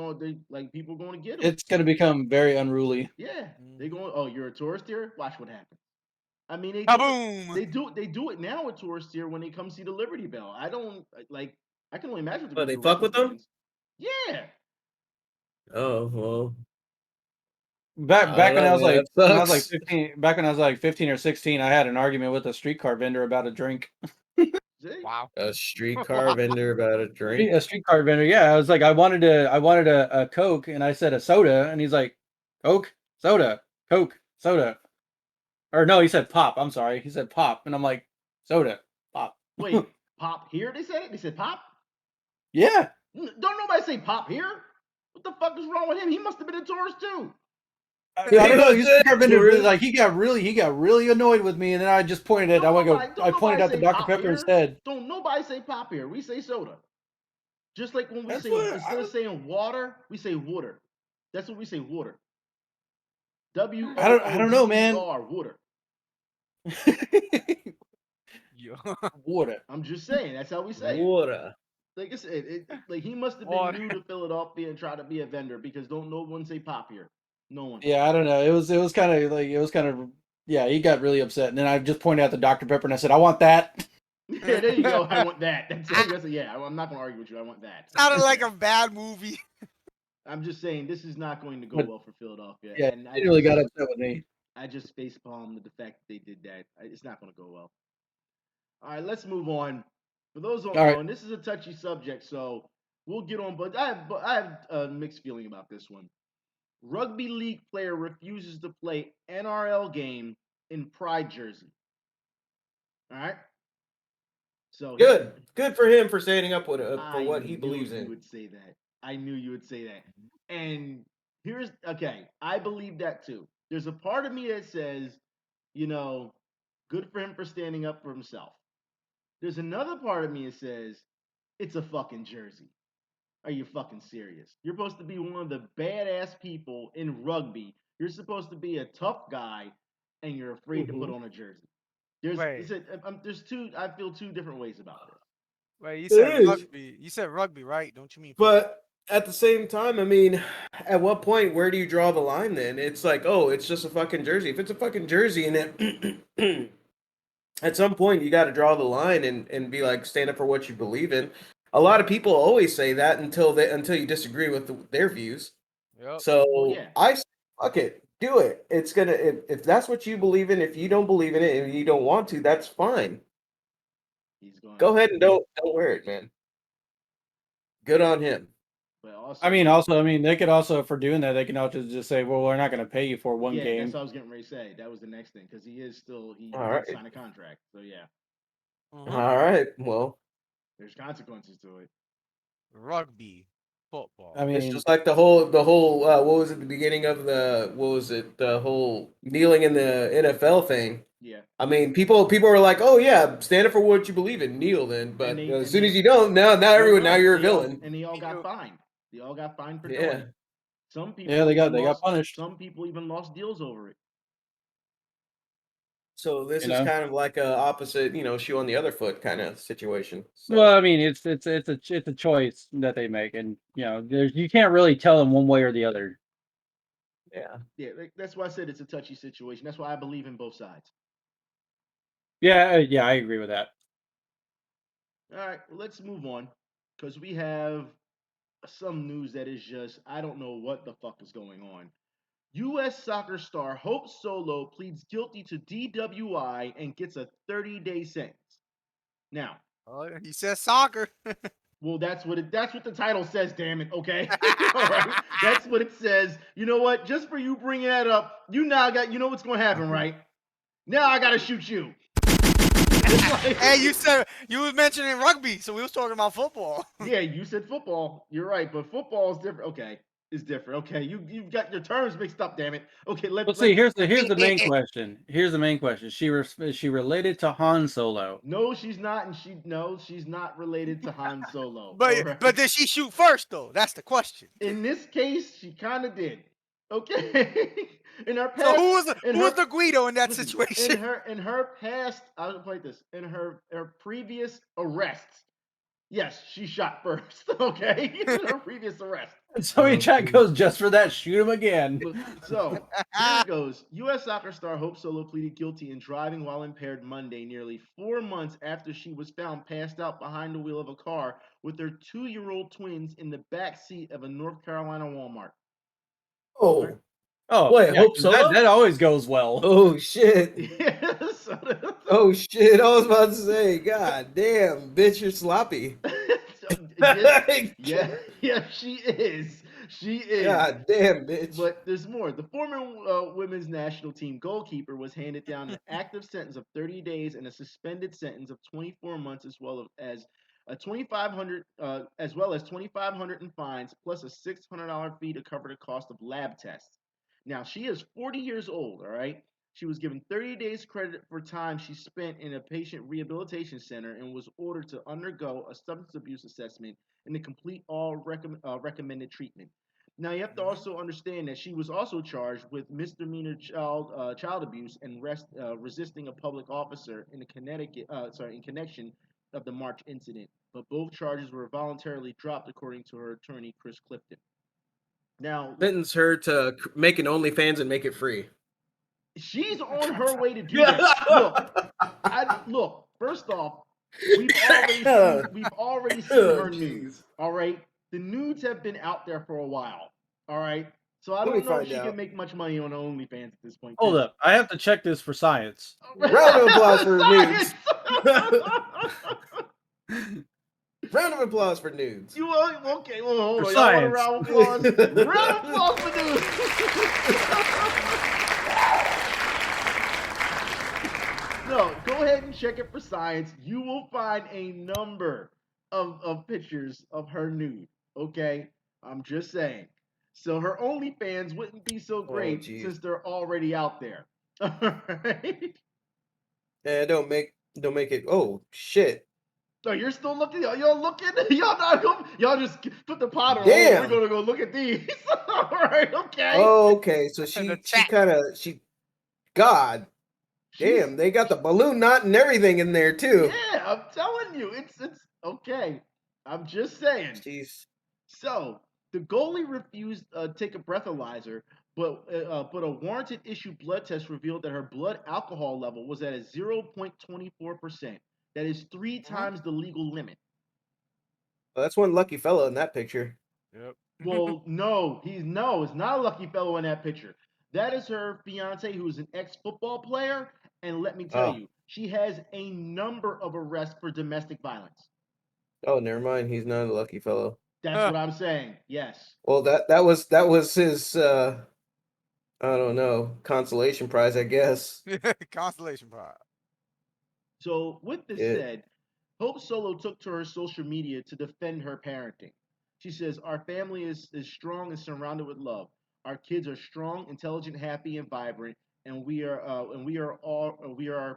like people going to get them. It's going to become very unruly. Yeah, they going. Oh, you're a tourist here. Watch what happens. I mean, Kaboom! They do it now with tourists here when they come see the Liberty Bell. I don't like. I can only imagine what But they're they going to do fuck with them? fans. Yeah. Oh well. Back when I was man, like that when I was like sucks. 15, back when I was like 15 or 16, I had an argument with a streetcar vendor about a drink. See? Wow. A streetcar vendor about a drink. A streetcar vendor, yeah. I was like, I wanted a Coke, and I said a soda, and he's like, Coke, soda, Coke, soda. Or no, he said pop. I'm sorry, he said pop, and I'm like, soda, pop. Wait, pop here? They said it. They said pop. Yeah. Don't nobody say pop here. What the fuck is wrong with him? He must have been a tourist too. I don't know. He's a streetcar vendor, but Tourist. like he got really annoyed with me, and then I just pointed at. I pointed out the Dr. Pepper here. instead. Don't nobody say pop here. We say soda. Just like when we That's say what instead of saying water, we say water. That's what we say, water. I don't know, man. Water. Yo. Water. I'm just saying. That's how we say it. Water. Like I said, like he must have been Water. new to Philadelphia and tried to be a vendor because don't no one say pop here. No one. Yeah, I don't know. It was kind of yeah. He got really upset, and then I just pointed out the Dr. Pepper, and I said, I want that. Yeah, there you go. I want that. Yeah, I'm not gonna argue with you. I want that. Sounded like a bad movie. I'm just saying this is not going to go But- well for Philadelphia. Yeah, and he really got upset with me. I just facepalmed the fact that they did that. It's not going to go well. All right, let's move on. For those who don't All know, right. and this is a touchy subject, so we'll get on. But I have a mixed feeling about this one. Rugby league player refuses to play NRL game in pride jersey. All right. So Good for him for standing up with for what he I believes knew you in. would say that. I knew you would say that. And here's okay. I believe that too. There's a part of me that says, good for him for standing up for himself. There's another part of me that says, it's a fucking jersey. Are you fucking serious? You're supposed to be one of the badass people in rugby. You're supposed to be a tough guy, and you're afraid to put on a jersey. There's two. I feel two different ways about this. Wait, you It said is. rugby. You said rugby, right? Don't you mean football? But at the same time, I mean, at what point, where do you draw the line then? It's like, oh, it's just a fucking jersey. If it's a fucking jersey and it, at some point you got to draw the line and be like, stand up for what you believe in. A lot of people always say that until you disagree with their views. Yep. So yeah. I say, fuck it, do it. It's gonna if that's what you believe in. If you don't believe in it and you don't want to, that's fine. He's going. Go ahead and don't wear it, man. Good on him. But also, I mean, they could also, for doing that, they can also just say, well, we're not going to pay you for one yeah, game. that's what I was getting ready to say. That was the next thing because he did right. sign a contract. So yeah, All right, well, there's consequences to it. Rugby, football. I mean, it's just like the whole what was it, the beginning of the whole kneeling in the NFL thing. Yeah. I mean, people were like, "Oh yeah, stand up for what you believe in, kneel then." But as soon as you don't, now you're a villain. And they all got fined. They all got fined for doing Yeah. it. Some people yeah, they even got punished. Some people even lost deals over it. So this You is know? kind of like a opposite, shoe on the other foot kind of situation. So. Well, I mean, it's a choice that they make, and you can't really tell them one way or the other. Yeah. Yeah, that's why I said it's a touchy situation. That's why I believe in both sides. Yeah, I agree with that. All right, let's move on because we have some news that is just I don't know what the fuck is going on. U.S. soccer star Hope Solo pleads guilty to DWI and gets a 30-day sentence. Now, Oh, he says soccer. well, that's what the title says. Damn it, okay, all right, that's what it says. You know what? Just for you bringing that up, you know what's going to happen, right? Now I got to shoot you. Hey, you was mentioning rugby, so we was talking about football. Yeah, you said football. You're right, but football is different. Okay, is different. Okay, you've got your terms mixed up. Damn it. Okay, Let's see. Here's the main question. Here's the main question. Is she related to Han Solo? No, she's not, and she's not related to Han Solo. But did she shoot first though? That's the question. In this case, she kind of did. Okay. In her past, So who was the Guido in that listen, situation? In her past, I'll play this. In her previous arrests, yes, she shot first. Okay, in her previous arrest. So he chat goes just for that. Shoot him again. So here it goes. U.S. soccer star Hope Solo pleaded guilty in driving while impaired Monday, nearly 4 months after she was found passed out behind the wheel of a car with her 2-year-old twins in the back seat of a North Carolina Walmart. Oh, wait, yeah, Hope 'cause Solo? that always goes well. Oh shit. Yes. Oh shit. I was about to say, God damn, bitch, you're sloppy. Yeah, she is. She is. God damn, bitch. But there's more. The former women's national team goalkeeper was handed down an active sentence of 30 days and a suspended sentence of 24 months, as well as a 2,500, as well as 2,500 in fines, plus a $600 fee to cover the cost of lab tests. Now she is 40 years old. All right. She was given 30 days credit for time she spent in a patient rehabilitation center and was ordered to undergo a substance abuse assessment and to complete all recommended treatment. Now you have to also understand that she was also charged with misdemeanor child abuse and resisting a public officer in in connection of the March incident. But both charges were voluntarily dropped, according to her attorney Chris Clifton. Now Sentence her to make an OnlyFans and make it free. she's on her way to do that. Look. First off, we've already seen her nudes. All right, the nudes have been out there for a while. All right, so I don't know if she can make much money on OnlyFans at this point. Hold up, I have to check this for science. Round of applause for nudes. Round of applause for nudes. You okay? Well, hold For on. Y'all want a science. round of applause? Round of applause for nudes. No, go ahead and check it for science. You will find a number of pictures of her nude. Okay, I'm just saying. So her OnlyFans wouldn't be so great since they're already out there. All right. Yeah, don't make it. Oh shit. So you're still looking? Y'all looking? Y'all not going? Y'all just put the pot on. Damn. Oh, we're gonna go look at these. All right. Okay. Oh, okay. So And the she chat. kind of God. She's- Damn, they got the balloon knot and everything in there too. Yeah, I'm telling you, it's okay. I'm just saying. Jeez. So the goalie refused take a breathalyzer, but a warranted issue blood test revealed that her blood alcohol level was at a 0.24%. That is 3 times the legal limit. Well, that's one lucky fellow in that picture. Yep. Well, no, it's not a lucky fellow in that picture. That is her fiance, who is an ex-football player, and let me tell you, she has a number of arrests for domestic violence. Oh, never mind. He's not a lucky fellow. That's what I'm saying. Yes. Well, that was his I don't know, consolation prize, I guess. Constellation prize. So with this said, Hope Solo took to her social media to defend her parenting. She says, "Our family is strong and surrounded with love. Our kids are strong, intelligent, happy, and vibrant, and we are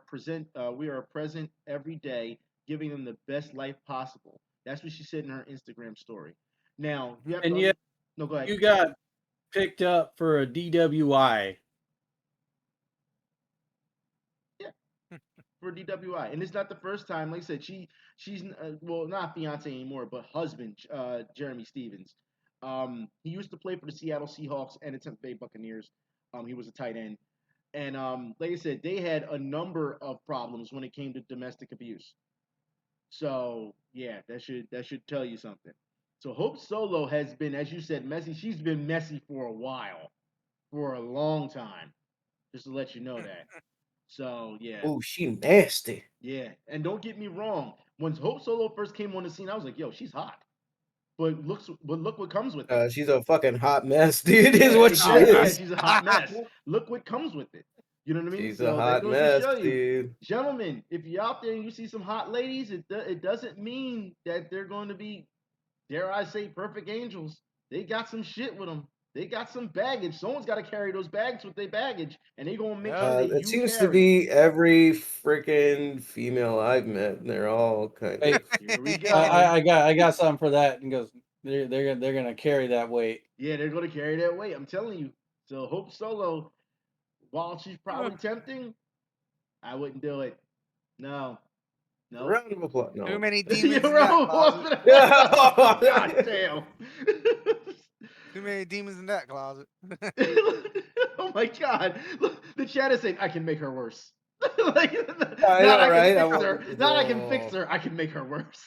present every day, giving them the best life possible." That's what she said in her Instagram story. Now, you have And to yet, no, go ahead. you got picked up for a DWI. For DWI, and it's not the first time. Like I said, she's well, not fiance anymore, but husband, Jeremy Stevens. He used to play for the Seattle Seahawks and the Tampa Bay Buccaneers. He was a tight end, and like I said, they had a number of problems when it came to domestic abuse. So yeah, that should tell you something. So Hope Solo has been, as you said, messy. She's been messy for a while, for a long time. Just to let you know that. So yeah. Oh, she nasty. Yeah, and don't get me wrong. When Hope Solo first came on the scene, I was like, "Yo, she's hot," but look what comes with it. She's a fucking hot mess, dude. Is what she Yeah, is. she's a hot mess. Look what comes with it. You know what I mean? She's So a that hot goes to mess, show you, dude. gentlemen, if you're out there and you see some hot ladies, it doesn't mean that they're going to be, dare I say, perfect angels. They got some shit with them. They got some baggage. Someone's got to carry those bags with their baggage, and they gonna make sure that It you seems to carry. be every freaking female I've met. And they're all kind Hey, of. Here we go. I got something for that. And goes, they're gonna carry that weight. Yeah, they're gonna carry that weight. I'm telling you. So Hope Solo, while she's probably tempting, I wouldn't do it. No. No. Round of applause. Too No. many demons You're in that wrong. closet. God damn. Too many demons in that closet. Oh my god. Look, the chat is saying I can make her worse. Like, I not know, I right? can fix her. Not I can fix her. I can make her worse.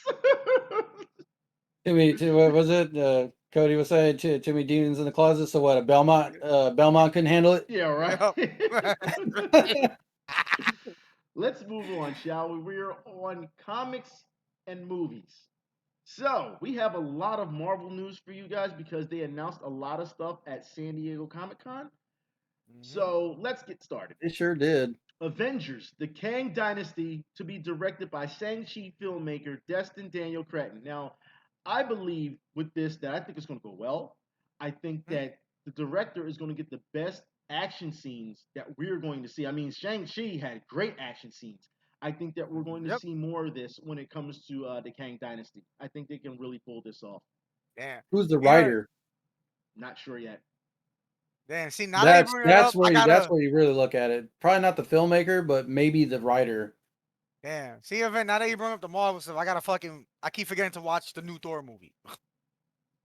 What was it? Cody was saying too many demons in the closet. So what? A Belmont couldn't handle it. Yeah, right. Yep. Let's move on, shall we? We're on comics and movies. So we have a lot of Marvel news for you guys because they announced a lot of stuff at San Diego Comic-Con. So let's get started. They sure did. Avengers, the Kang Dynasty, to be directed by Shang-Chi filmmaker Destin Daniel Cretton. Now, I believe with this that I think it's going to go well. I think that the director is going to get the best action scenes that we're going to see. I mean, Shang-Chi had great action scenes. I think that we're going to Yep. see more of this when it comes to the Kang Dynasty. I think they can really pull this off. Damn. Who's the Yeah. writer? Not sure yet. Damn. See, now that you bring it up, I gotta. That's where you really look at it. Probably not the filmmaker, but maybe the writer. Damn. See, Event, now that you bring up the Marvel stuff, I keep forgetting to watch the new Thor movie.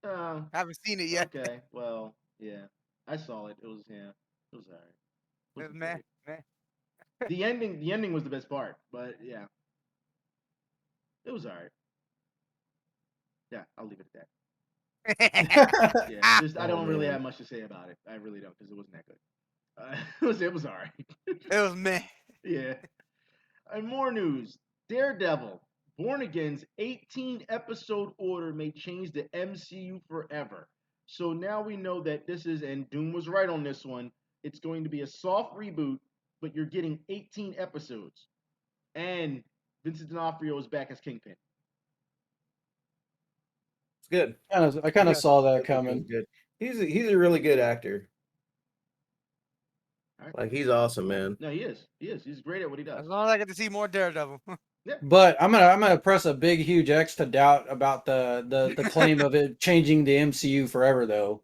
I haven't seen it yet. Okay, well, yeah. I saw it. It was it was alright. Wasn't Man, great. man. The ending was the best part, but yeah. It was alright. Yeah, I'll leave it at that. Yeah, I don't really have much to say about it. I really don't, because it wasn't that good. It was alright. It was meh. Yeah. And more news. Daredevil, Born Again's 18-episode order may change the MCU forever. So now we know that this is, and Doom was right on this one, it's going to be a soft reboot, but you're getting 18 episodes. And Vincent D'Onofrio is back as Kingpin. It's good. I kind of saw that coming. Good. He's a really good actor. Right. Like, he's awesome, man. No, he is. He is. He's great at what he does. As long as I get to see more Daredevil. But I'm gonna press a big huge X to doubt about the claim of it changing the MCU forever though.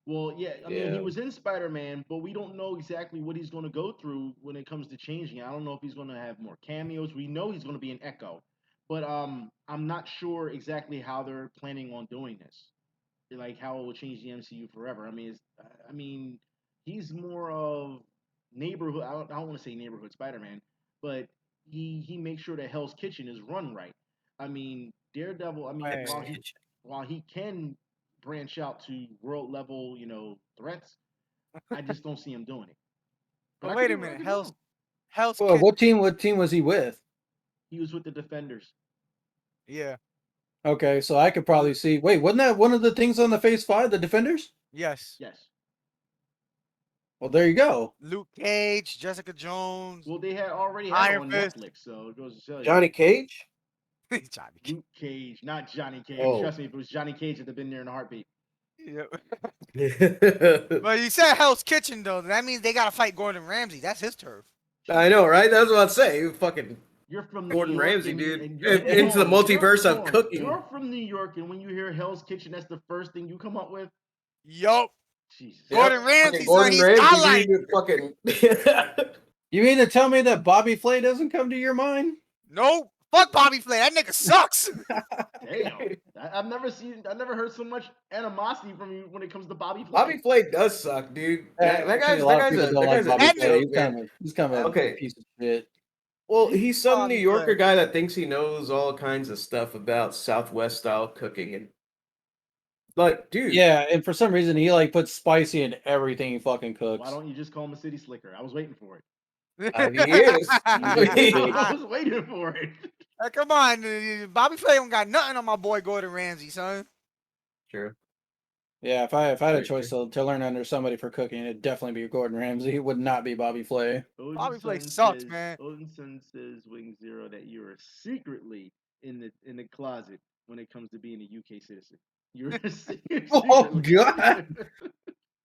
Well, yeah, I mean, he was in Spider-Man, but we don't know exactly what he's going to go through when it comes to changing. I don't know if he's going to have more cameos. We know he's going to be an Echo, but I'm not sure exactly how they're planning on doing this. Like how it will change the MCU forever. I mean, he's more of neighborhood. I don't want to say neighborhood Spider-Man, but he makes sure that Hell's Kitchen is run right. I mean, Daredevil. I mean, Right. while he can branch out to world level, threats, I just don't see him doing it. But I wait could a be- I minute, could be wrong. Hell's Well, Kitchen. what team was he with? He was with the Defenders. Yeah. Okay, so I could probably see. Wait, wasn't that one of the things on the Phase 5, the Defenders? Yes. Yes. Well, there you go. Luke Cage, Jessica Jones. Well, they had already had it Iron on Fist. Netflix, so it goes to show you. Johnny Cage? Johnny Cage. Luke Cage, not Johnny Cage. Oh. Trust me, if it was Johnny Cage, it'd have been there in a heartbeat. Yep. I But you said Hell's Kitchen though. That means they gotta fight Gordon Ramsay. That's his turf. know, right? That's what I'd say. Fucking You're from Gordon New York Ramsay, and- dude. and you're- Into the multiverse of hold on. cooking. You're from New York, and when you hear Hell's Kitchen, that's the first thing you come up with. Yup. Jesus. Gordon Ramsay, Gordon son, he's Ramsay, Starlight. dude, fucking. You mean to tell me that Bobby Flay doesn't come to your mind? Nope. Fuck Bobby Flay. That nigga sucks. Damn. I've never heard so much animosity from you when it comes to Bobby Flay. Bobby Flay does suck, dude. That Actually, guy's a lot of a people don't like a Bobby that Flay. joke, man. He's kind of Okay. a piece of shit. Well, he's some Bobby New Yorker Flay. guy that thinks he knows all kinds of stuff about Southwest style cooking, and like, dude, Yeah, and for some reason he like puts spicy in everything he fucking cooks. Why don't you just call him a city slicker? I was waiting for it. he is. I was waiting for it. Hey, come on, Bobby Flay don't got nothing on my boy Gordon Ramsay, son. True. Yeah, if I had a Very choice to learn under somebody for cooking, it'd definitely be Gordon Ramsay. It would not be Bobby Flay. Bobby Flay sucks, man. Odinson says Wing Zero that you are secretly in the closet when it comes to being a UK citizen. You're Oh, secretly. God.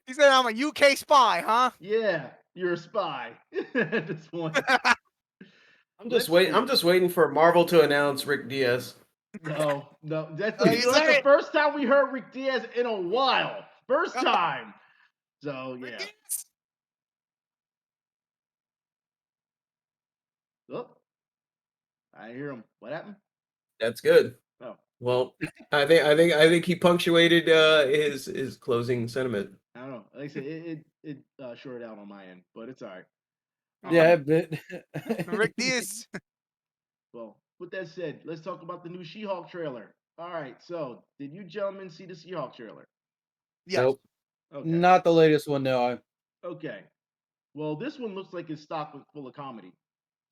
He said I'm a UK spy, huh? Yeah, you're a spy at this point. I'm just Let's waiting. see. I'm just waiting for Marvel to announce Rick Diaz. No, that's You that's said the it. first time we heard Rick Diaz in a while. First time. So yeah. Ridiculous. Oh, I hear him. What happened? That's good. Oh, Well, I think he punctuated his closing sentiment. I don't know. Like I said, it shorted out on my end, but it's all right. Yeah, but Rick Diaz. Well, with that said, let's talk about the new She-Hulk trailer. All right. So, did you gentlemen see the She-Hulk trailer? Yes. Nope. Okay. not the latest one. No, Okay. Well, this one looks like it's stocked with full of comedy.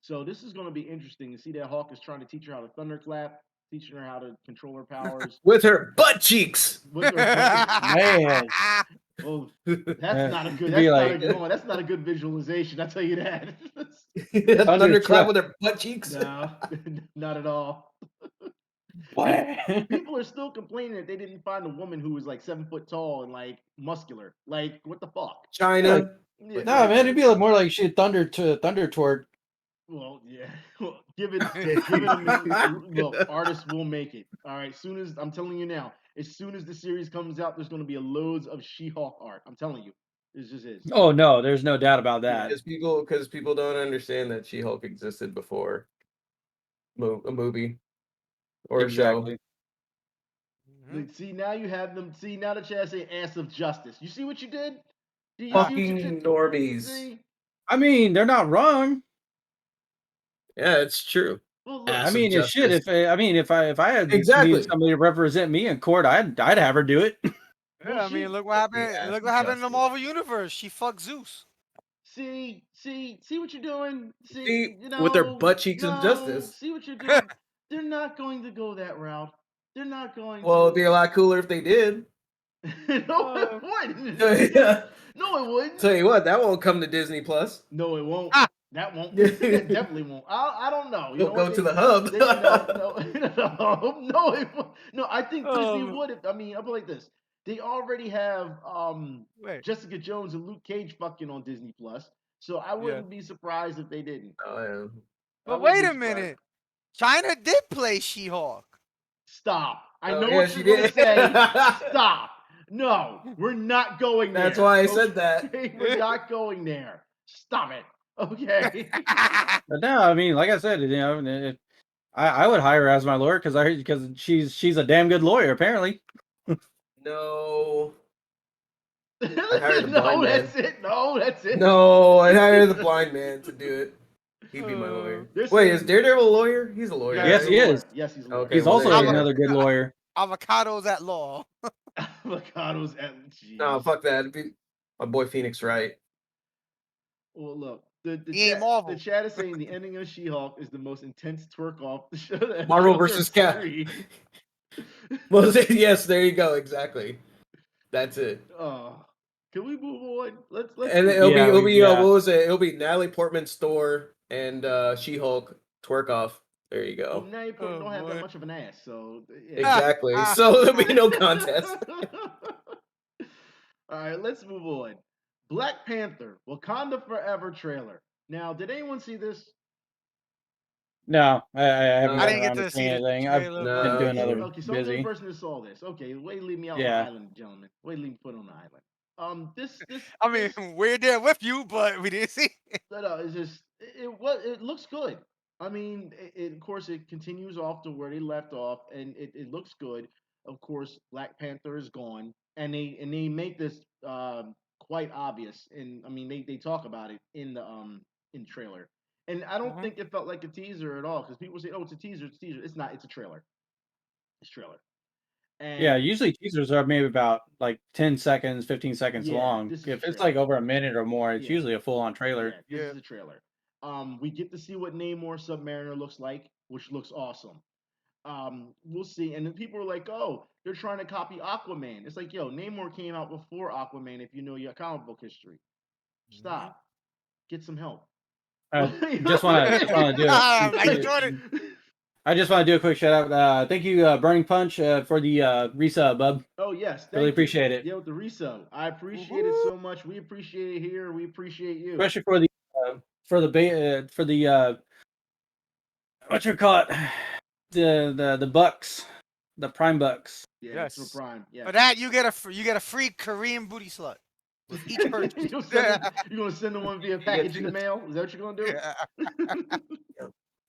So this is going to be interesting to see that Hawk is trying to teach her how to thunderclap, teaching her how to control her powers With her butt cheeks. with her. man. Oh, that's not a good. It'd That's be not like, a no. That's not a good visualization. I tell you that. Thunderclap with her butt cheeks. No, not at all. what? People are still complaining that they didn't find a woman who was like 7 foot tall and like muscular. Like what the fuck? China. Yeah, No, like, man, it'd be like more like shit thunder toward. well, yeah. Well, give it a minute. Look, artists will make it. All right. Soon as I'm telling you now, as soon as the series comes out, there's going to be a loads of She-Hulk art. I'm telling you, this just is. Oh no, there's no doubt about that. Because people don't understand that She-Hulk existed before a movie or a show. Exactly. Like, see now you have them. See now the chat say ass of justice. You see what you did? Do you see what you Fucking did? normies. See? I mean, they're not wrong. Yeah, it's true. Well, look. I Ass of mean, it's shit. justice. If I had Exactly. needed somebody to represent me in court, I'd have her do it. Yeah, I mean, look what The happened. ass Look of what happened in the justice. Marvel universe. She fucked Zeus. See what you're doing. See, You know, with their butt cheeks of no, justice. see what you're doing. They're not going to go that route. They're not going Well, it'd to. be a lot cooler if they did. No, it wouldn't. Yeah. No, it wouldn't. Tell you what, that won't come to Disney Plus. No, it won't. Ah. That won't. That definitely won't. I don't know. You You'll know go what? to the hub. No, it won't. No, I think Disney Um, would. I mean, I'll put it like this. They already have Wait. Jessica Jones and Luke Cage fucking on Disney Plus, so I wouldn't be surprised if they didn't. Oh, yeah. I But wouldn't wait be a surprised. minute. China did play She-Hulk. Stop. I Oh, know yeah, what she you're going to did. say. Stop. No, we're not going there. That's why I said that. Okay? We're not going there. Stop it. Okay. But no, I mean, like I said, I would hire her as my lawyer because she's a damn good lawyer apparently. No. I hired the blind No, man. that's it. No, that's it. No, I hired the blind man to do it. He'd be my lawyer. They're Wait, saying- is Daredevil a lawyer? He's a lawyer. Yes, he's he a lawyer. is. Yes, he's a lawyer. Okay, He's well, also there you go. another good lawyer. Avocados at law. Avocados at jeez. No, fuck that. It'd be my boy Phoenix Wright. Well, look, the He ain't chat, Marvel. the chat is saying the ending of She-Hulk is the most intense twerk off the show. that Marvel Joker versus Cap. 3. Well, yes, there you go. Exactly. That's it. Can we move on? Let's. And move it'll on. be yeah. what was it? It'll be Natalie Portman's store and She-Hulk twerk off. There you Well, go. now you Oh, don't have that boy. much of an ass, so yeah. Exactly. So there'll be no contest. All right, let's move on. Black Panther: Wakanda Forever trailer. Now, did anyone see this? No, I haven't I gotten didn't get around to to see seeing the anything. I've trailer, No. been doing Okay, other Okay, so I'm the busy. only person that saw this. Okay, wait, leave me out Yeah. on the island, gentlemen. Wait, leave me put on the island. This. I mean, we're there with you, but we didn't see it. No, it's just it looks good. I mean, of course it continues off to where they left off, and it looks good. Of course, Black Panther is gone, and they make this quite obvious. And I mean, they talk about it in the trailer. And I don't Mhm. think it felt like a teaser at all because people say, "Oh, it's a teaser, it's a teaser." It's not. It's a trailer. It's a trailer. And Yeah, usually teasers are maybe about like 10 seconds, 15 seconds Yeah, long. this is If a it's trailer. like over a minute or more, it's Yeah. usually a full-on trailer. Yeah, this is a trailer. We get to see what Namor Submariner looks like, which looks awesome. We'll see. And then people are like, "Oh, they're trying to copy Aquaman." It's like, yo, Namor came out before Aquaman. If you know your comic book history, stop. Get some help. I just want to do I'm like, it. Jordan. I just want to do a quick shout out. Thank you, Burning Punch, for the resub, bub. Oh yes, thank Really you. appreciate it. Yeah, with the resub, I appreciate it so much. We appreciate it here. We appreciate you. Especially for the what you call it, the bucks, the Prime bucks. Yeah, Yes. that's for Prime. Yeah. For that, you get a free Korean booty slut with each purchase. You're gonna send them one via package in the mail? Is that what you're gonna do? Yeah.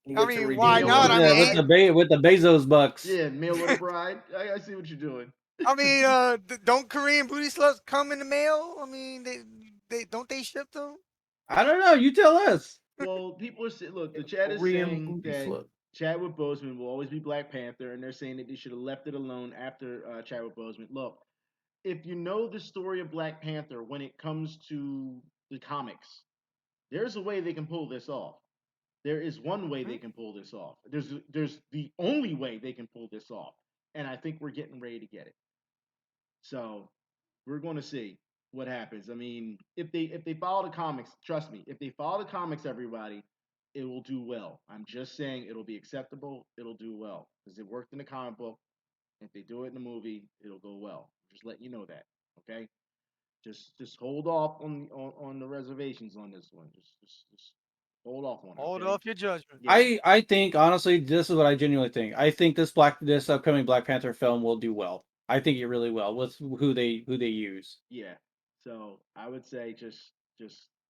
You I get to mean, redeem why it not? with- I mean, with the Bezos bucks. Yeah, mail order bride. I see what you're doing. I mean, don't Korean booty sluts come in the mail? I mean, they don't they ship them? I don't know. You tell us. Well, people are saying, look, the chat is Korean saying booty that slut. Chadwick Boseman will always be Black Panther, and they're saying that they should have left it alone after Chadwick Boseman. Look, if you know the story of Black Panther when it comes to the comics, there's a way they can pull this off. There is one way they can pull this off. There's the only way they can pull this off, and I think we're getting ready to get it. So we're going to see what happens. I mean, if they follow the comics, trust me, if they follow the comics, everybody, it will do well. I'm just saying it'll be acceptable. It'll do well because it worked in the comic book. If they do it in the movie, it'll go well. Just let you know that. Okay. Just hold off on the reservations on this one. Just hold off on it. Hold okay? off your judgment. Yeah. I think honestly, this is what I genuinely think. I think this upcoming Black Panther film will do well. I think it really will with who they use. Yeah. So I would say just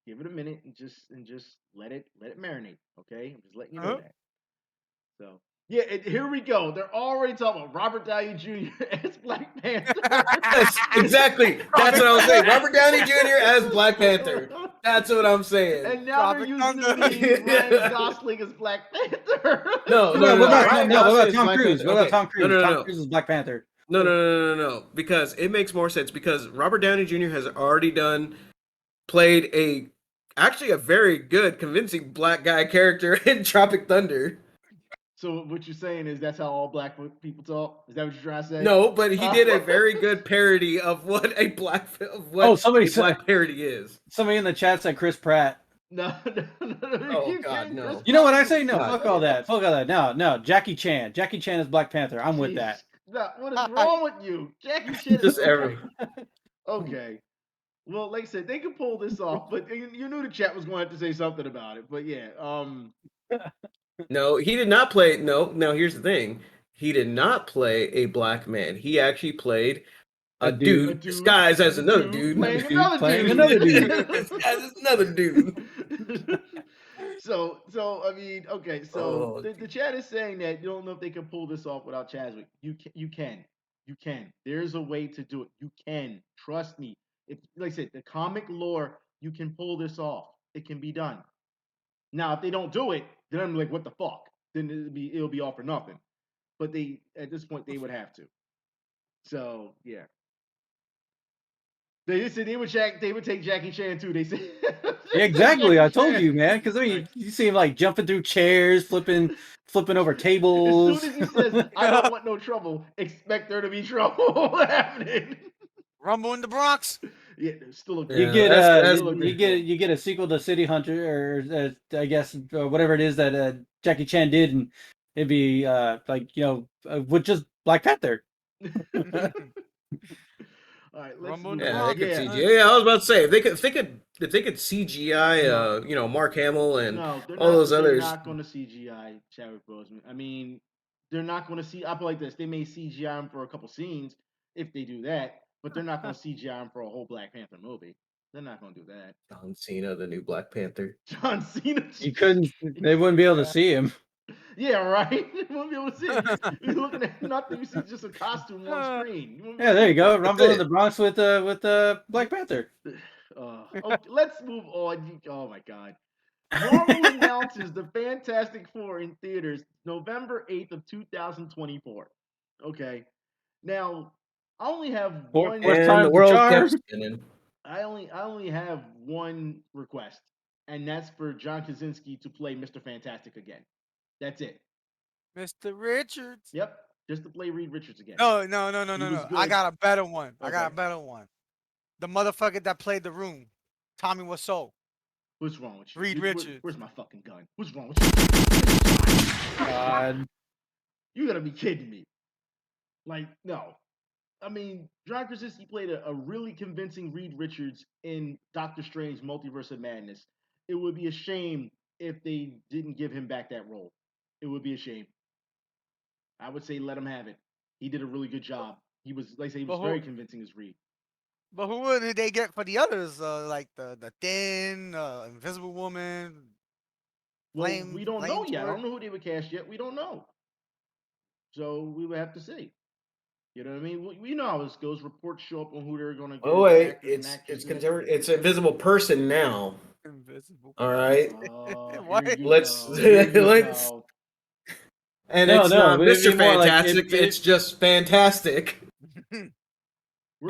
give it a minute and just let it marinate. Okay. I'm just letting you know that. So yeah, here we go. They're already talking about Robert Downey Jr. as Black Panther. Yes, exactly. That's what I was saying. Robert Downey Jr. as Black Panther. That's what I'm saying. And now they're using the meme Ryan Gosling as Black Panther. No, What about Ryan Tom Gosling is Black Cruise? Panther. What about Okay. Tom Cruise? No. Tom Cruise is Black Panther. No. Because it makes more sense because Robert Downey Jr. has already played actually a very good, convincing black guy character in Tropic Thunder. So what you're saying is that's how all black people talk? Is that what you're trying to say? No, but he did a very good parody of what a black parody is. Somebody in the chat said Chris Pratt. No. Oh God, no. You know what I say? No, God. fuck all that. Fuck all that. No, Jackie Chan. Jackie Chan is Black Panther. I'm with that. No, what is wrong with you? Jackie Chan is Just every. Okay. Well, like I said, they can pull this off, but you knew the chat was going to have to say something about it. But yeah, No, he did not play. No, here's the thing. He did not play a black man. He actually played a dude disguised as another dude. Playing another dude. Disguised as another dude. So I mean, okay. So the chat is saying that you don't know if they can pull this off without Chadwick. You can. There's a way to do it. You can. Trust me. If, like I said, the comic lore, you can pull this off. It can be done. Now, if they don't do it, then I'm like, what the fuck? Then it'll be all for nothing. But at this point they would have to. So yeah. They said they would take Jackie Chan too. They said Exactly. I told you, man. Because I mean, you see him like jumping through chairs, flipping over tables. As soon as he says, "I don't want no trouble," expect there to be trouble happening. Rumble in the Bronx. Yeah, still a You get a sequel to City Hunter, or I guess whatever it is that Jackie Chan did, and it'd be with just Black Panther. All right, let's Rumble move in the on. Bronx. Yeah, I was about to say if they could CGI, Mark Hamill and all those others. They're not going to CGI Chadwick Boseman. I mean, they're not going to see. I put it like this: they may CGI him for a couple scenes if they do that, but they're not going to CGI him for a whole Black Panther movie. They're not going to do that. John Cena, the new Black Panther. John Cena. They wouldn't be able to see him. Yeah, right. You won't be able to see it. You're looking at nothing. You see just a costume on screen. Yeah, there you go. Rumble in the Bronx with Black Panther. Okay, let's move on. Oh my God. Marvel announces the Fantastic Four in theaters November 8th of 2024. Okay. Now, I only have one. And the world kept spinning. I only have one request, and that's for John Krasinski to play Mr. Fantastic again. That's it. Mr. Richards. Yep, just to play Reed Richards again. No. was I good. got a better one. Okay. The motherfucker that played the Room, Tommy Wiseau. What's wrong with you? Reed Richards. Where's my fucking gun? What's wrong with you? God. You gotta be kidding me. Like, no. I mean, John Krasinski played a really convincing Reed Richards in Doctor Strange Multiverse of Madness. It would be a shame if they didn't give him back that role. It would be a shame. I would say let him have it. He did a really good job. He was, like I say, he was But very who? convincing as Reed. But who did they get for the others? Like the Thin, Invisible Woman, Well, we don't know Flame yet. I Sword. don't know who they would cast yet. We don't know. So we would have to see. You know what I mean? We know how this goes. Reports show up on who they're going to get Oh as wait, actors and actresses. it's Invisible Person now. Invisible. All right, Oh, What? here you let's go. Here you let's. go. And No, it's no, not but it'd be Mr. more like Fantastic. It's just fantastic. We're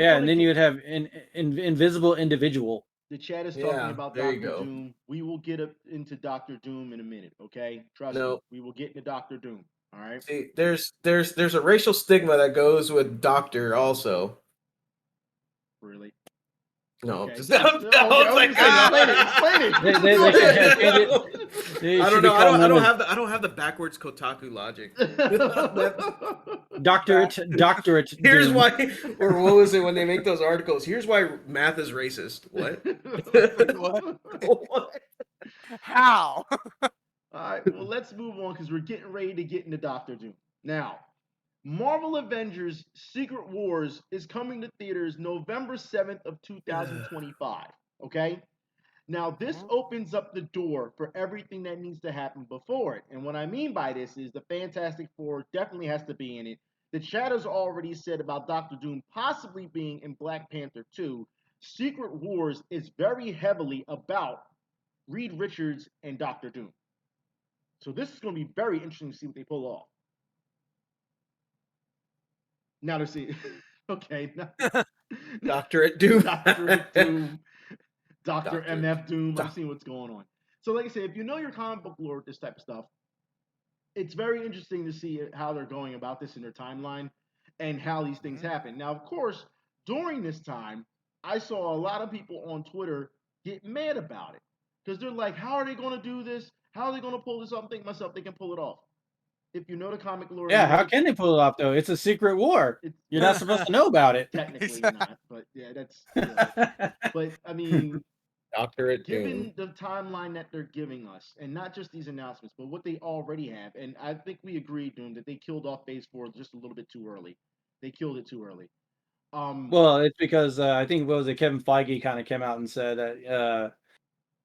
yeah, gonna and then get, you would have an invisible individual. the chat is talking Yeah, about there you Doctor go. Doom. We will get up into Doctor Doom in a minute, okay? Trust me. No, We will get into Doctor Doom. All right. see, there's a racial stigma that goes with doctor also. Really? No, Okay. just Okay. I was gonna say, explain it. They Go should ahead. change it. They I should don't know. become known as I don't have the backwards Kotaku logic. doctorate Here's Doom. why, or what was it when they make those articles? Here's why math is racist. What? What? How? All right. Well, let's move on because we're getting ready to get into Doctor Doom. Now, Marvel Avengers Secret Wars is coming to theaters November 7th of 2025. Okay? Now, this opens up the door for everything that needs to happen before it. And what I mean by this is the Fantastic Four definitely has to be in it. The chat has already said about Doctor Doom possibly being in Black Panther 2. Secret Wars is very heavily about Reed Richards and Doctor Doom. So this is going to be very interesting to see what they pull off. Now to see, okay, Doctorate Doom. Doctorate Doom, Doctor Doctorate. MF Doom. I'm seeing what's going on. So, like I said, if you know your comic book lore, this type of stuff, it's very interesting to see how they're going about this in their timeline and how these things happen. Now, of course, during this time, I saw a lot of people on Twitter get mad about it because they're like, "How are they going to do this? How are they going to pull this off?" I'm thinking to myself, they can pull it off. If you know the comic lore, Yeah, how can they pull it off though? It's a secret war. You're not supposed to know about it. Technically not, but yeah, that's. But I mean, Doctorate given Doom. the timeline that they're giving us, and not just these announcements, but what they already have, and I think we agreed, Doom, that they killed off Phase 4 just a little bit too early. They killed it too early. Well, it's because I think what was it? Kevin Feige kind of came out and said that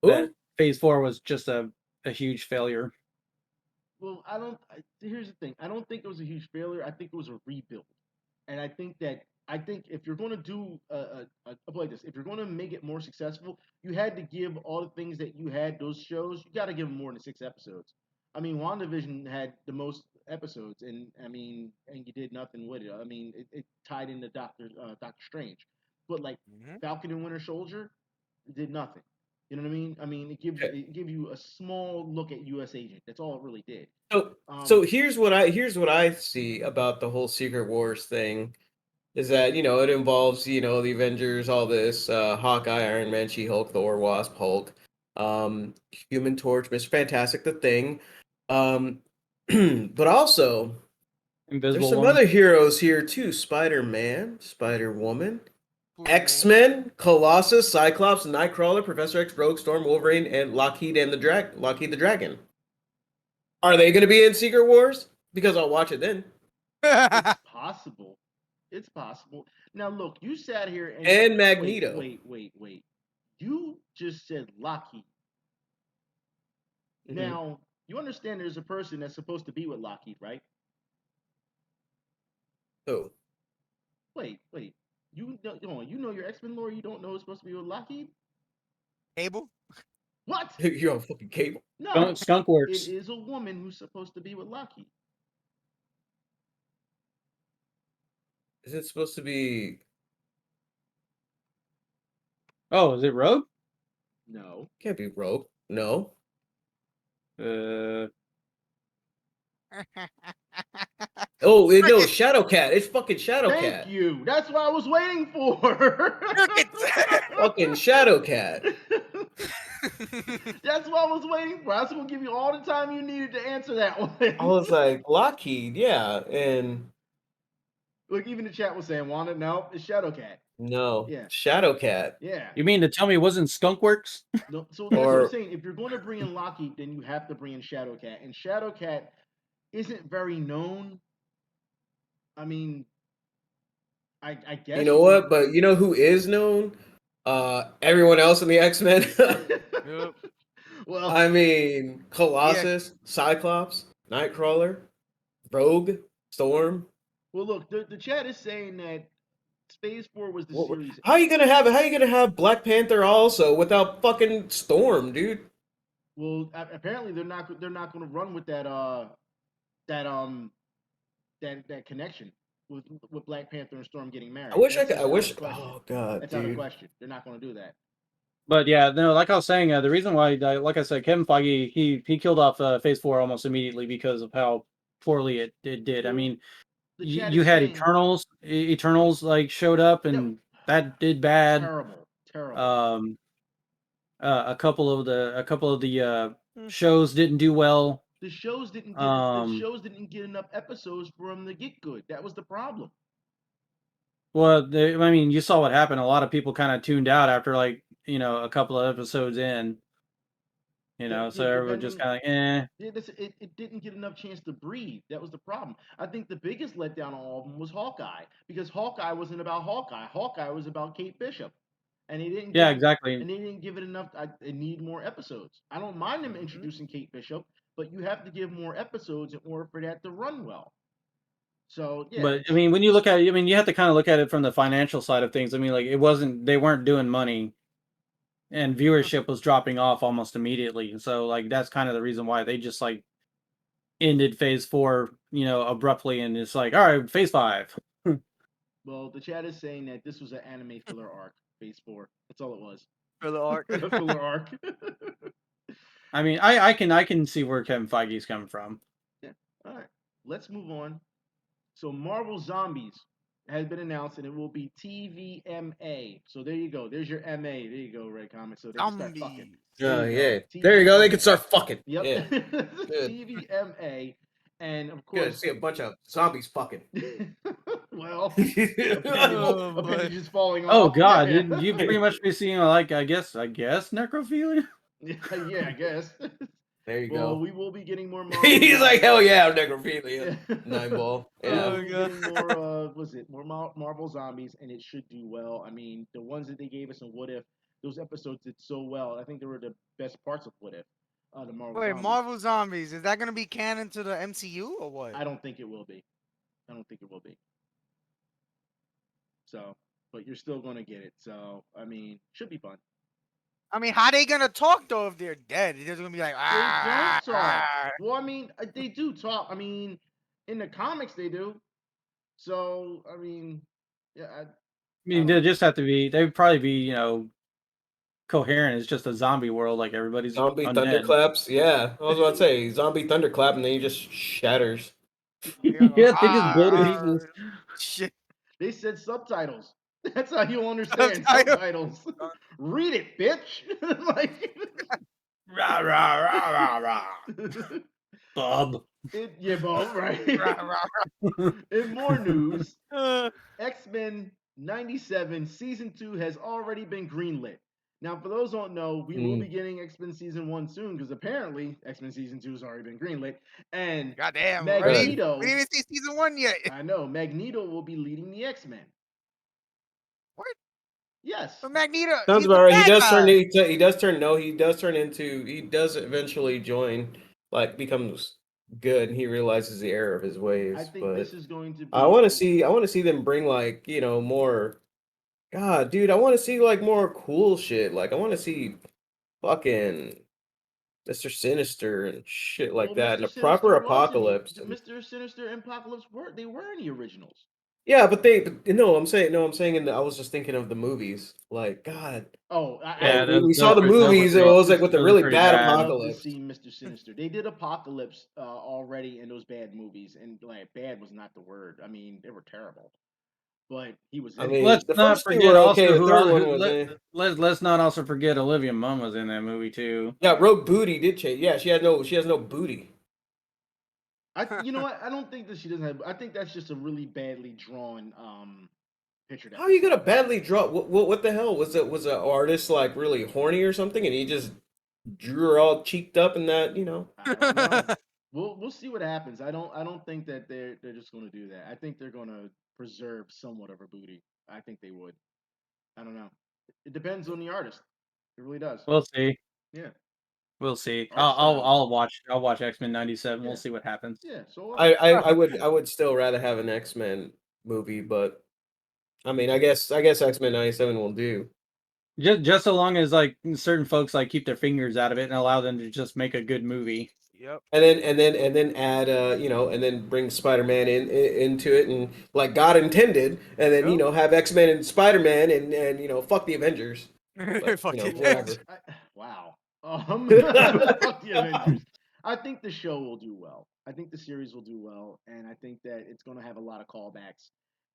that Phase 4 was just a huge failure. Well, here's the thing. I don't think it was a huge failure. I think it was a rebuild, and I think if you're going to do like this, if you're going to make it more successful, you had to give all the things that you had those shows. You got to give them more than 6 episodes. I mean, WandaVision had the most episodes, and you did nothing with it. I mean, it tied into Doctor Strange, but like Falcon and Winter Soldier, it did nothing. You know what I mean? I mean, it gives you a small look at U.S. Agent. That's all it really did. So here's what I see about the whole Secret Wars thing is that it involves the Avengers, all this Hawkeye, Iron Man, She-Hulk, Thor, Wasp, Hulk, Human Torch, Mr. Fantastic, the Thing, but also Invisible there's some Woman. other heroes here too: Spider-Man, Spider-Woman, X-Men, Colossus, Cyclops, Nightcrawler, Professor X, Rogue, Storm, Wolverine, and Lockheed the Dragon. Are they going to be in Secret Wars? Because I'll watch it then. It's possible. It's possible. Now, look, you sat here and Magneto. Wait. You just said Lockheed. Mm-hmm. Now, you understand there's a person that's supposed to be with Lockheed, right? Who? Wait. You know your X-Men lore. You don't know who's supposed to be with Lockheed? Cable? What? You're on fucking Cable. No, Skunk Works. It is a woman who's supposed to be with Lockheed. Is it supposed to be? Oh, is it Rogue? No. Can't be Rogue. No. Oh, no, Shadowcat. It's fucking Shadowcat. Thank you. That's what I was waiting for. Fucking Shadowcat. That's what I was waiting for. I was gonna give you all the time you needed to answer that one. I was like, Lockheed, yeah, and Look, even the chat was saying, Wanda, no, it's Shadowcat. no, Yeah. Shadowcat. Yeah. You mean to tell me it wasn't Skunkworks? No, so that's what I'm Or saying. If you're going to bring in Lockheed, then you have to bring in Shadowcat. And Shadowcat isn't very known. I mean, I guess you know what? But you know who is known? Everyone else in the X-Men. Yep. Well, I mean, Colossus, Cyclops, Nightcrawler, Rogue, Storm. well, look, the chat is saying that Phase 4 was the What, series. how you gonna have it? How you gonna have Black Panther also without fucking Storm, dude? Well, apparently they're not going to run with that that connection with Black Panther and Storm getting married. I wish I That's could. just I out of wish. the question. Oh god, That's out of dude. question. They're not going to do that. But yeah, no, like I was saying, the reason why, like I said, Kevin Feige, he killed off Phase 4 almost immediately because of how poorly it did. I Well, mean, the chat you is had saying Eternals like showed up and that did bad. terrible. A couple of the shows didn't do well. The shows didn't get enough episodes for them to get good. That was the problem. Well, I mean, you saw what happened. A lot of people kind of tuned out after like a couple of episodes in. So everyone just kind of eh. Yeah, it didn't get enough chance to breathe. That was the problem. I think the biggest letdown on all of them was Hawkeye, because Hawkeye wasn't about Hawkeye. Hawkeye was about Kate Bishop, and they didn't. Yeah, give it, exactly. And they didn't give it enough. It need more episodes. I don't mind them introducing Kate Bishop, but you have to give more episodes in order for that to run well. So yeah. But I mean, when you look at it, I mean, you have to kind of look at it from the financial side of things. I mean, like they weren't doing money, and viewership was dropping off almost immediately. So like that's kind of the reason why they just like ended Phase 4, abruptly, and it's like, all right, Phase 5. Well, the chat is saying that this was an anime filler arc, Phase 4. That's all it was. Filler arc. Filler arc. I mean, I can see where Kevin Feige's coming from. Yeah. All right. Let's move on. So Marvel Zombies has been announced, and it will be TVMA. So there you go. There's your MA. There you go, Red Comics. So they can start fucking. Yeah. There you go. They can start fucking. Yep. Yeah. TVMA. And of Good to course, see a bunch of zombies fucking. well, Oh, boy. appendage is falling off. Oh God, Yeah. you pretty much be seeing like I guess necrophilia. Yeah, I guess. There you Well, go. we will be getting more Marvel. He's like, hell yeah, necrophilia. Yeah. Nine ball. We'll Yeah. be getting more, more Marvel Zombies, and it should do well. I mean, the ones that they gave us in What If, those episodes did so well. I think they were the best parts of What If. The Marvel Wait, Zombies. Marvel Zombies, is that gonna be canon to the MCU or what? I don't think it will be. So, but you're still gonna get it. So, I mean, should be fun. I mean, how they gonna talk though if they're dead? They're just gonna be like, They don't talk. ah. Well, I mean, they do talk. I mean, in the comics they do. So, I mean, yeah. I mean, they just have to be. They would probably be, coherent. It's just a zombie world, like everybody's Zombie undead. thunderclaps. Yeah. I was about to say, zombie thunderclap, and then he just shatters. Yeah, they just blow to pieces. Shit. They said subtitles. That's how you'll understand subtitles. Read it, bitch. Like, Rah rah rah rah rah. Bob. Yeah, Bob, right? In more news, X-Men 97 Season 2 has already been greenlit. Now, for those who don't know, we will be getting X-Men Season 1 soon, because apparently X-Men Season 2 has already been greenlit. And Goddamn, Magneto... We didn't even see Season 1 yet. I know. Magneto will be leading the X-Men. What? Yes. But Magneto... Sounds about right. He does eventually join, like, becomes good, and he realizes the error of his ways. I think this is going to be... I want to see them bring, like, more... God, dude, I want to see, like, more cool shit. Like, I want to see fucking Mr. Sinister and shit like that, and a proper apocalypse. Mr. Sinister and Apocalypse were in the originals. Yeah, but I'm saying, and I was just thinking of the movies. Like, God. Oh, we saw the movies. It was like with the really bad apocalypse. I love to see Mr. Sinister. They did Apocalypse already in those bad movies, and like bad was not the word. I mean, they were terrible. but he was I in mean, it. Let's the not first two forget were okay. also The who, third one who was let's not also forget Olivia Munn was in that movie too. yeah. Rogue Booty did change. Yeah, she has no booty. You know what? I don't think that she doesn't have. I think that's just a really badly drawn picture that How are we you saw. gonna badly draw? What the hell was an artist like really horny or something, and he just drew her all cheeked up and that I don't know. We'll see what happens. I don't think that they're just going to do that. I think they're going to preserve somewhat of her booty. I think they would. I don't know. It depends on the artist. It really does. We'll see. Yeah. We'll see. Art style. I'll watch X-Men 97. Yeah. We'll see what happens. Yeah. So I would still rather have an X-Men movie, but I mean, I guess X-Men 97 will do. Just so long as like certain folks like keep their fingers out of it and allow them to just make a good movie. Yep. And then add and then bring Spider-Man into it and like God intended, and then Yep. have X-Men and Spider-Man and fuck the Avengers. But, Fuck the whatever. wow. Fuck the Avengers. I think the show will do well. I think the series will do well, and I think that it's going to have a lot of callbacks.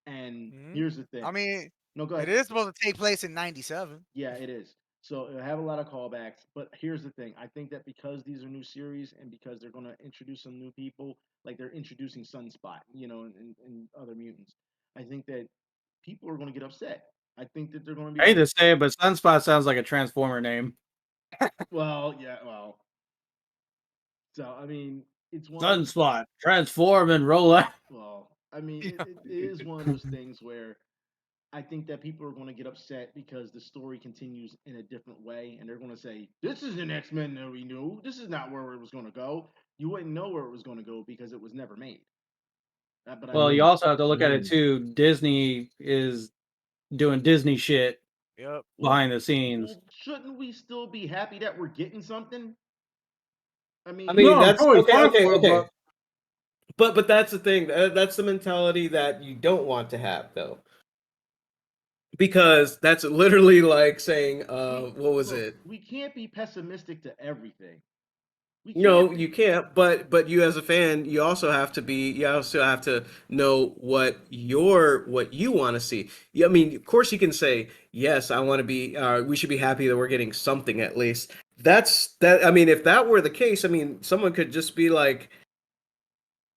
And here's the thing. I mean, No, go it ahead. is supposed to take place in '97. Yeah, it is. So it'll have a lot of callbacks. But here's the thing. I think that because these are new series and because they're going to introduce some new people, like they're introducing Sunspot, and other mutants, I think that people are going to get upset. I think that they're going to be I hate like, to say it, but Sunspot sounds like a Transformer name. well, yeah, well. So, I mean, it's one of those, Sunspot, transform and roll out. well, I mean, it is one of those things where I think that people are going to get upset because the story continues in a different way, and they're going to say, "This isn't X Men that we knew. This is not where it was going to go." You wouldn't know where it was going to go because it was never made. But I Well, you think, also have to look at it too. Disney is doing Disney shit Yep. behind the scenes. well, shouldn't we still be happy that we're getting something? I I mean, mean, No, I'm that's totally okay, fine okay, for it, okay. But that's the thing. That's the mentality that you don't want to have, though, because that's literally like saying, what was look, it? we can't be pessimistic to everything. We No, can't you be. can't. But you as a fan, you also have to be. You also have to know what you want to see. Yeah, I mean, of course, you can say yes. I want to be. We should be happy that we're getting something at least. That's that. I mean, if that were the case, I mean, someone could just be like.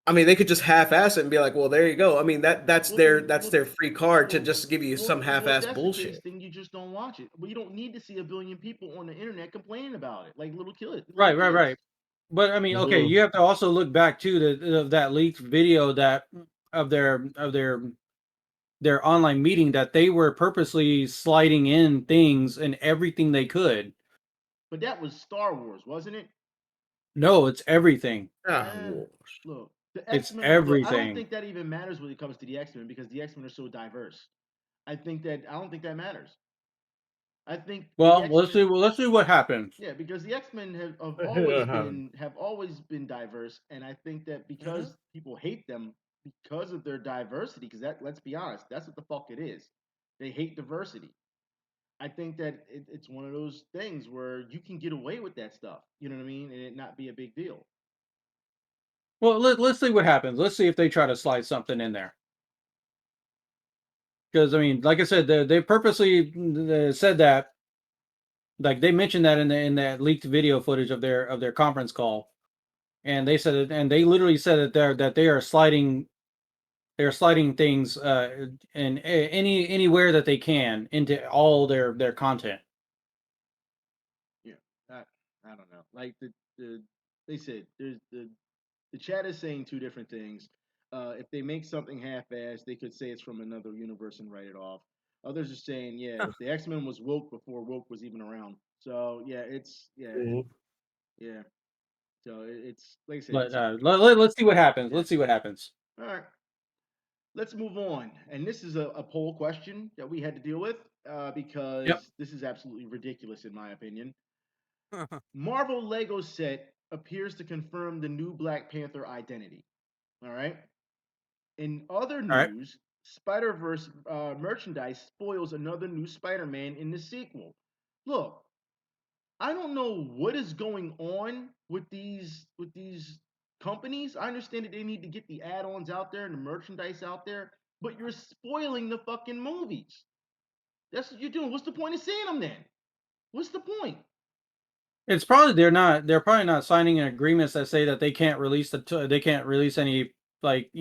I mean, they could just half-ass it and be like, "Well, there you go." I mean, that's Well, their then, that's their free card to well, just give you some well, if half-ass that's the case, bullshit. then you just don't watch it. Well, you don't need to see a billion people on the internet complaining about it, like little right. kids. But I mean, okay, Mhm. you have to also look back to that leaked video that of their online meeting that they were purposely sliding in things and everything they could. But that was Star Wars, wasn't it? No, it's everything. Ah, Eh, well, look, the X It's Men. Look, I don't everything. think that even matters when it comes to the X Men because the X Men are so diverse. I don't think that matters. I think the Well, X Men. let's see what happens. Yeah, because the X Men have uh-huh. always been diverse, and I think that because people hate them because of their diversity, because that let's be honest, that's what the fuck it is. They hate diversity. I think that it's one of those things where you can get away with that stuff. You know what I mean, and it not be a big deal. Well, let's see what happens. Let's see if they try to slide something in there. Because I mean, like I said, they purposely said that, like they mentioned that in that leaked video footage of their conference call, and they said it, and they literally said that they are sliding things in anywhere that they can into all their content. Yeah, I don't know. Like they said there's the chat is saying two different things. If they make something half-assed, they could say it's from another universe and write it off. Others are saying, yeah, the X Men was woke before woke was even around. So yeah, Mhm. yeah. So it's like I said, But it's let's see what happens. yeah. Let's see what happens. All right, let's move on. And this is a poll question that we had to deal with Yep. because this is absolutely ridiculous in my opinion. Marvel Lego set appears to confirm the new Black Panther identity. All right. In other All right. news, Spider Verse merchandise spoils another new Spider Man in the sequel. Look, I don't know what is going on with these companies. I understand that they need to get the add-ons out there and the merchandise out there, but you're spoiling the fucking movies. That's what you're doing. What's the point of seeing them then? What's the point? It's probably they're probably not signing an agreements that say that they can't release they can't release any, like,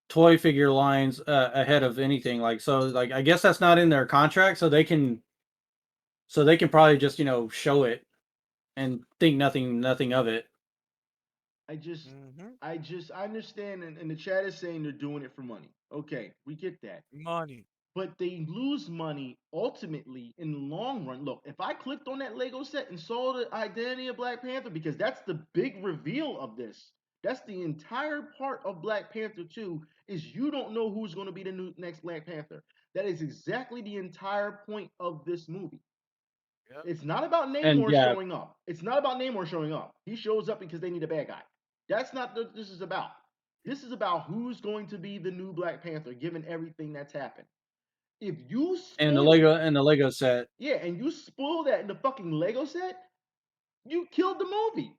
toy figure lines ahead of anything, like, so, like, I guess that's not in their contract, so they can probably just show it and think nothing of it. I just, Mhm. I understand, and the chat is saying they're doing it for money. Okay, we get that. Money. But they lose money ultimately in the long run. Look, if I clicked on that Lego set and saw the identity of Black Panther, because that's the big reveal of this. That's the entire part of Black Panther 2 is you don't know who's going to be the next Black Panther. That is exactly the entire point of this movie. Yep. It's not about And Namor yeah, showing up. It's not about Namor showing up. He shows up because they need a bad guy. That's not what this is about. This is about who's going to be the new Black Panther, given everything that's happened. If you and spoil it, the Lego set. yeah, and you spoil that in the fucking Lego set, you killed the movie.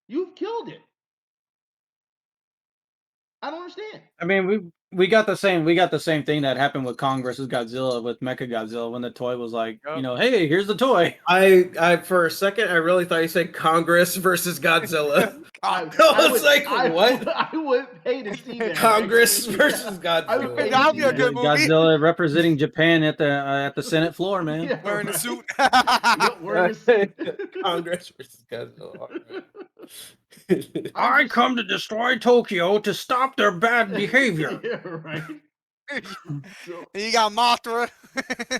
You've killed it. I don't understand. I mean, we got the same thing that happened with Kong versus Godzilla with Mecha Godzilla when the toy was like, Yep. hey, here's the toy. I for a second I really thought you said Congress versus Godzilla. I was like, what? I would pay to see that. Congress actually. versus I would pay Godzilla. to That'll see be a that. good movie. Godzilla representing Japan at the Senate floor, man. Yeah, Wearing right. a suit. Yep, wearing a suit. Congress versus Godzilla. All right. I come to destroy Tokyo to stop their bad behavior. Yeah, right. So You got Mothra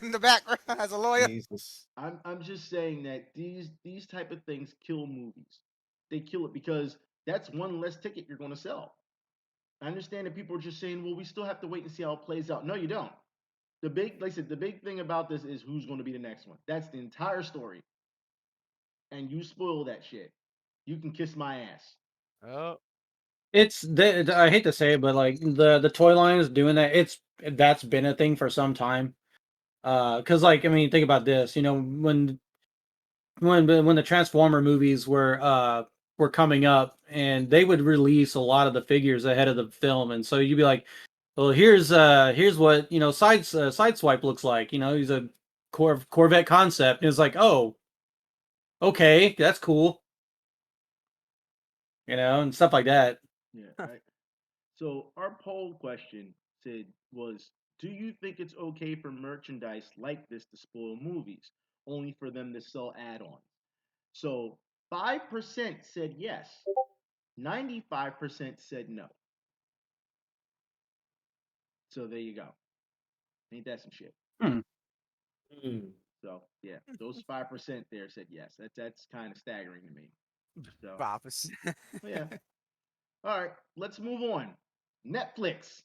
in the background as a lawyer. Jesus. I'm just saying that these type of things kill movies. They kill it because that's one less ticket you're going to sell. I understand that people are just saying, well, we still have to wait and see how it plays out. No, you don't. Like I said, the big thing about this is who's going to be the next one. That's the entire story. And you spoil that shit. You can kiss my ass. Oh. I hate to say it, but like the toy line is doing that. That's been a thing for some time. Because, like, I mean, think about this. When the Transformer movies were coming up, and they would release a lot of the figures ahead of the film, and so you'd be like, well, here's what Sideswipe looks like. He's a Corvette concept, and it's like, oh, okay, that's cool. And stuff like that. Yeah. Right. So our poll question was, do you think it's okay for merchandise like this to spoil movies, only for them to sell add-ons? So 5% said yes. 95% said no. So there you go. Ain't that some shit? Hmm. So yeah, those 5% there said yes. That's kind of staggering to me. So 5%. yeah. All right, let's move on. Netflix.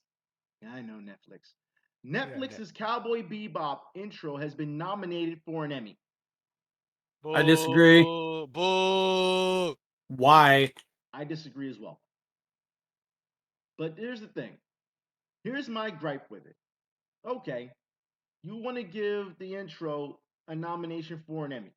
Yeah, I know Netflix. Netflix's Cowboy Bebop intro has been nominated for an Emmy. I disagree. Boo. Why? I disagree as well. But here's the thing. Here's my gripe with it. Okay, you want to give the intro a nomination for an Emmy.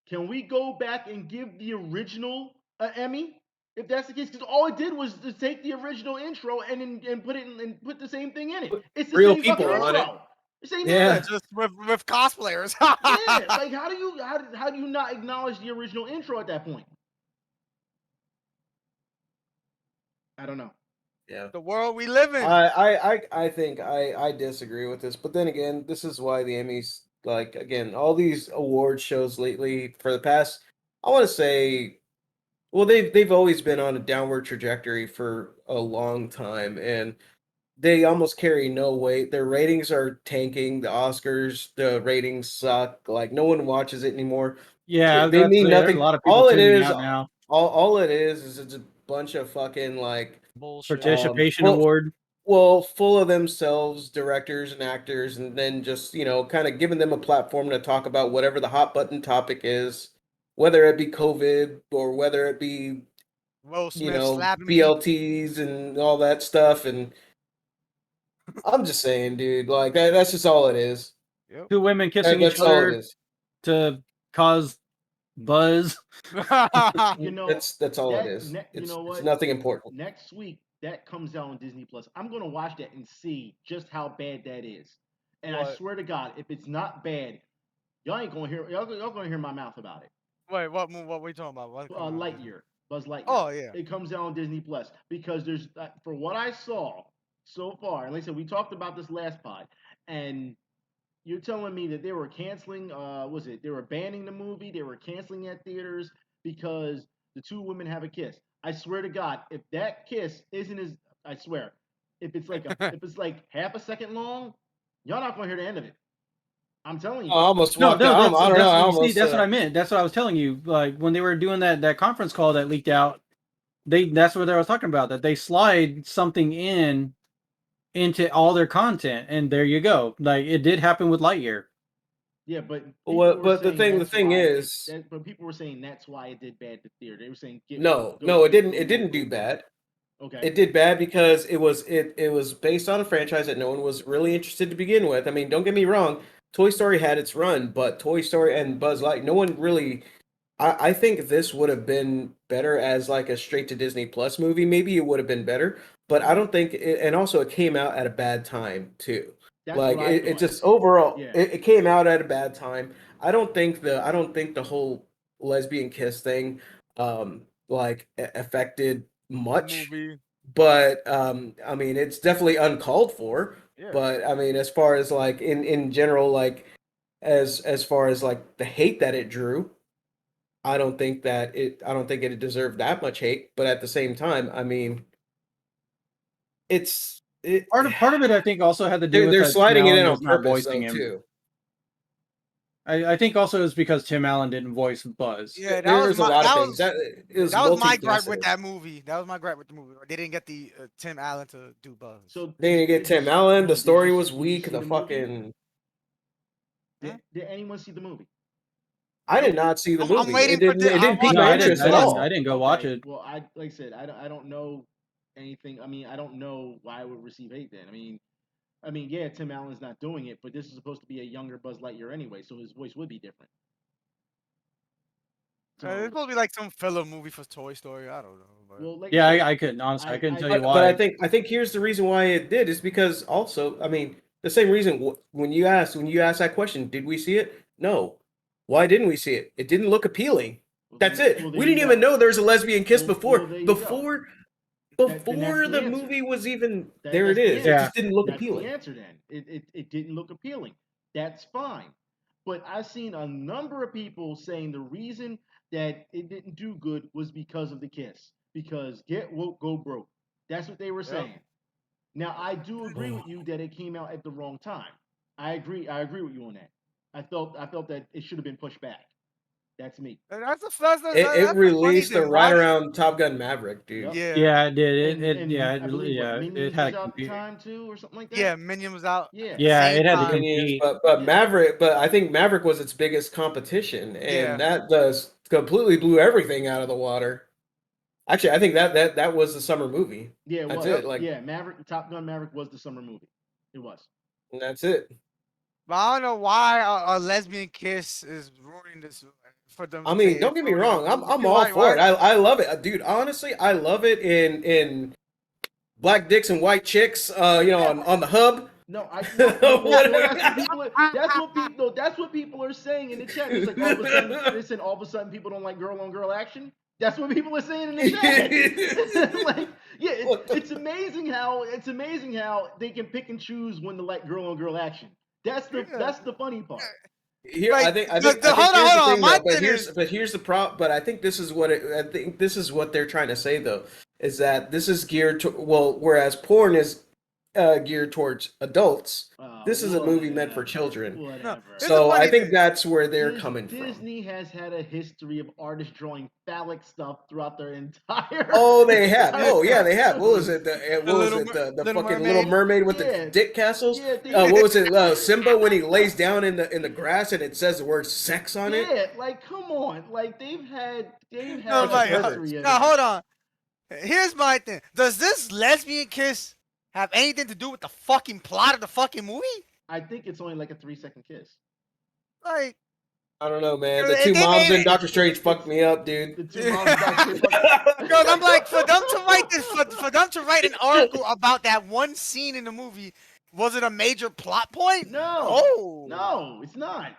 Can we go back and give the original an Emmy? If that's the case, because all it did was to take the original intro and put it and put the same thing in it. It's the Real same fucking people on it. intro. The same Yeah. thing. Just with cosplayers. Yeah, like how do you not acknowledge the original intro at that point? I don't know. Yeah. The world we live in. I think I disagree with this, but then again, this is why the Emmys, like, again, all these award shows lately for the past, I want to say, well, they've always been on a downward trajectory for a long time, and they almost carry no weight. Their ratings are tanking. The Oscars, the ratings suck. Like, no one watches it anymore. Yeah, They mean there's a nothing. lot of people tuning out now. All it is it's a bunch of fucking like Bullshit. Participation well, award. well, full of themselves, directors and actors, and then just, kind of giving them a platform to talk about whatever the hot button topic is, whether it be COVID or whether it be, Will Smith slapping people. BLTs and all that stuff. And I'm just saying, dude, like that's just all it is. Yep. Two women kissing each That's all it other is. to cause buzz. You know, That's all it is. you know what? It's nothing important. Next week that comes out on Disney Plus, I'm gonna watch that and see just how bad that is. And I What? swear to God, if it's not bad, y'all ain't gonna hear y'all gonna hear my mouth about it. Wait, what we talking about? What coming out? Lightyear, Buzz Lightyear. Oh yeah. It comes out on Disney Plus because there's for what I saw so far, and like I said, we talked about this last pod, and you're telling me that they were canceling was it they were banning the movie, they were canceling at theaters because the two women have a kiss. I swear to God, if that kiss isn't as I swear, if it's like if it's like half a second long, y'all not gonna hear the end of it. I'm telling you. I almost No, walked no, out. I don't know. I that's almost. that's what I meant. That's what I was telling you. Like when they were doing that conference call that leaked out, that's what they were talking about. That they slide something into all their content, and there you go. Like it did happen with Lightyear. Yeah, but But the thing is, but people were saying that's why it did bad to theater. They were saying no, go it didn't. go It didn't local. do bad. Okay. It did bad because it was based on a franchise that no one was really interested to begin with. I mean, don't get me wrong, Toy Story had its run, but Toy Story and Buzz Lightyear, no one really. I think this would have been better as like a straight to Disney Plus movie. Maybe it would have been better, but I don't think. And also, it came out at a bad time too. That's Like what I it thought. just overall, Yeah. it came out at a bad time. I don't think the whole lesbian kiss thing, affected much. Movie. But I mean, it's definitely uncalled for. Yeah. But I mean, as far as like in general, like as far as like the hate that it drew, I don't think it deserved that much hate. But at the same time, I mean, Part of it, I think, also had to do with they're that Tim sliding it Allen in on was not purpose voicing though him. too. I think also it's because Tim Allen didn't voice Buzz. Yeah, There's a lot of things. That was my gripe with multifaceted. that movie. That was my gripe with the movie. They didn't get the Tim Allen to do Buzz. So They didn't get Tim Allen. The story was weak. The fucking. Did anyone see the movie? I did not see the movie. I'm waiting it didn't, for it didn't pique No, my I didn't. interest at all. I didn't go watch it. Well, like I said, I don't know anything. I mean, I don't know why it would receive hate then. I mean, yeah, Tim Allen's not doing it, but this is supposed to be a younger Buzz Lightyear anyway, so his voice would be different. It's supposed to be like some filler movie for Toy Story. I don't know. But... Well, like Yeah, I said, I couldn't honestly. I couldn't tell you But why. I think here's the reason why it did is because also, I mean, the same reason when you asked that question, did we see it? No. Why didn't we see it? It didn't look appealing. That's it. We didn't even know there was a lesbian kiss before the movie was even there. It is. It just didn't look appealing. That's the answer then. It didn't look appealing. That's fine. But I've seen a number of people saying the reason that it didn't do good was because of the kiss. Because get woke, go broke. That's what they were saying. Now I do agree with you that it came out at the wrong time. I agree with you on that. I felt that it should have been pushed back. That's me. It released right around Top Gun Maverick, dude. Yeah, it did. It had out the time too, or something like that. Yeah, Minion was out. Yeah, it had to compete. But Maverick, but I think Maverick was its biggest competition, and that does completely blew everything out of the water. Actually, I think that was the summer movie. Yeah, that's it. It. Like, Maverick, Top Gun Maverick was the summer movie. It was. And that's it. But I don't know why a lesbian kiss is ruining this for them. I mean, don't get me wrong. I'm all for it. I love it, dude. Honestly, I love it in black dicks and white chicks. On the hub. No, that's what people are saying in the chat. It's like all of a sudden people don't like girl on girl action. That's what people are saying in the chat. Like, yeah, it's amazing how they can pick and choose when to like girl on girl action. That's the funny part. Here, like, I think hold on. But here's the problem. But I think this is what they're trying to say though, is that this is geared to whereas porn is geared towards adults. This is a movie meant for children. Whatever. So I think that's where they're coming from. Disney has had a history of artists drawing phallic stuff throughout their entire. Oh, they have. Oh, yeah, they have. What was it? The fucking Little Mermaid with the dick castles? What was it? Simba when he lays down in the grass and it says the word sex on it? Yeah, like come on, like they've had. No, hold on. Here's my thing. Does this lesbian kiss have anything to do with the fucking plot of the fucking movie? I think it's only like a 3-second kiss. Like, I don't know, man. The two moms in Doctor Strange fucked me up, dude. The two moms in Doctor Strange. Because I'm like, for them to write write this for them to write an article about that one scene in the movie, was it a major plot point? No, it's not.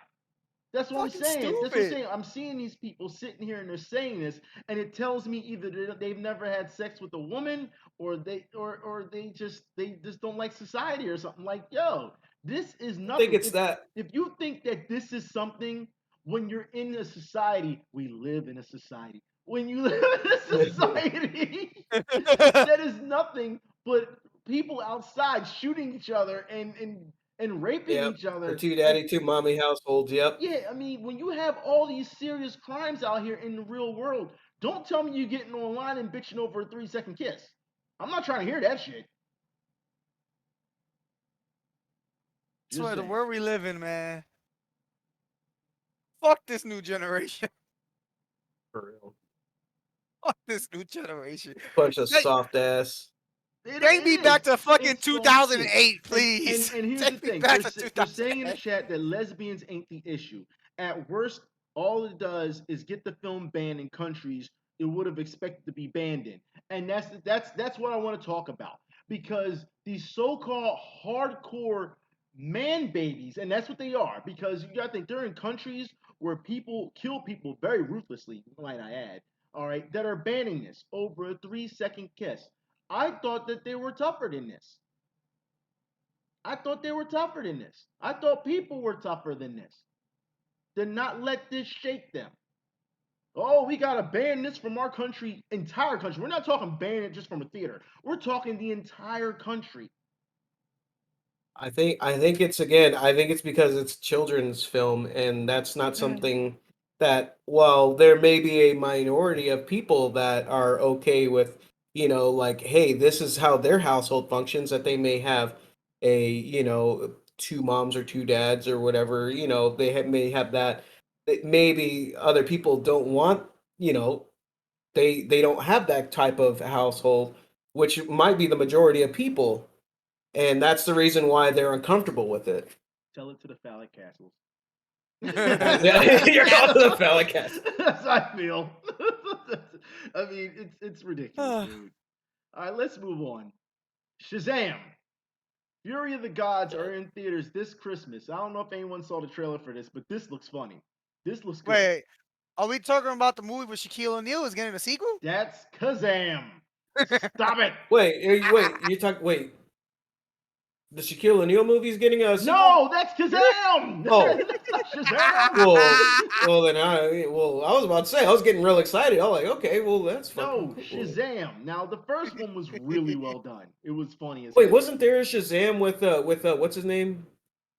That's what I'm Fucking saying. That's what I'm stupid. saying. I'm seeing these people sitting here and they're saying this, and it tells me either they've never had sex with a woman, or they just don't like society or something. Like, yo, this is I think nothing. it's that. If you think that this is something, when you're in a society, we live in a society. When you live in a society, that is nothing but people outside shooting each other and raping Yep. each The other. two And daddy, two mommy households. Yep. yeah, I mean, when you have all these serious crimes out here in the real world, don't tell me you're getting online and bitching over a 3-second kiss. I'm not trying to hear that shit. Just Swear the saying. world we live in, man. Fuck this new generation. For real. Fuck this new generation. Bunch of Take, soft ass. take me back to fucking It's soft shit. 2008, please. And here's the Take me thing. back to They're saying in the 2008. chat that lesbians ain't the issue. At worst, all it does is get the film banned in countries it would have expected to be banned in. And that's what I want to talk about. Because these so-called hardcore man babies, and that's what they are, because you gotta think they're in countries where people kill people very ruthlessly, might I add, all right, that are banning this over a 3-second kiss. I thought that they were tougher than this. I thought they were tougher than this. I thought people were tougher than this. To not let this shake them. Oh, we gotta ban this from our country, entire country. We're not talking ban it just from a theater. We're talking the entire country. I think it's again, I think it's because it's children's film, and that's not something that, while there may be a minority of people that are okay with, like, hey, this is how their household functions, that they may have a, two moms or two dads or whatever, may have that. Maybe other people don't want, they don't have that type of household, which might be the majority of people, and that's the reason why they're uncomfortable with it. Tell it to the phallic castles. Yeah, you're calling the phallic cast. That's how I feel. I mean, it's ridiculous, dude. All right, let's move on. Shazam! Fury of the Gods are in theaters this Christmas. I don't know if anyone saw the trailer for this, but this looks funny. This looks good. Wait, are we talking about the movie with Shaquille O'Neal is getting a sequel? That's Kazam. Stop it. Wait. The Shaquille O'Neal movie is getting a sequel? No, that's Kazam. Oh. That's not Shazam. Then I was about to say, I was getting real excited. I was like, okay, well, that's fucking No, cool. Shazam. Now the first one was really well done. It was funny as Wait, hell. wasn't there a Shazam with what's his name?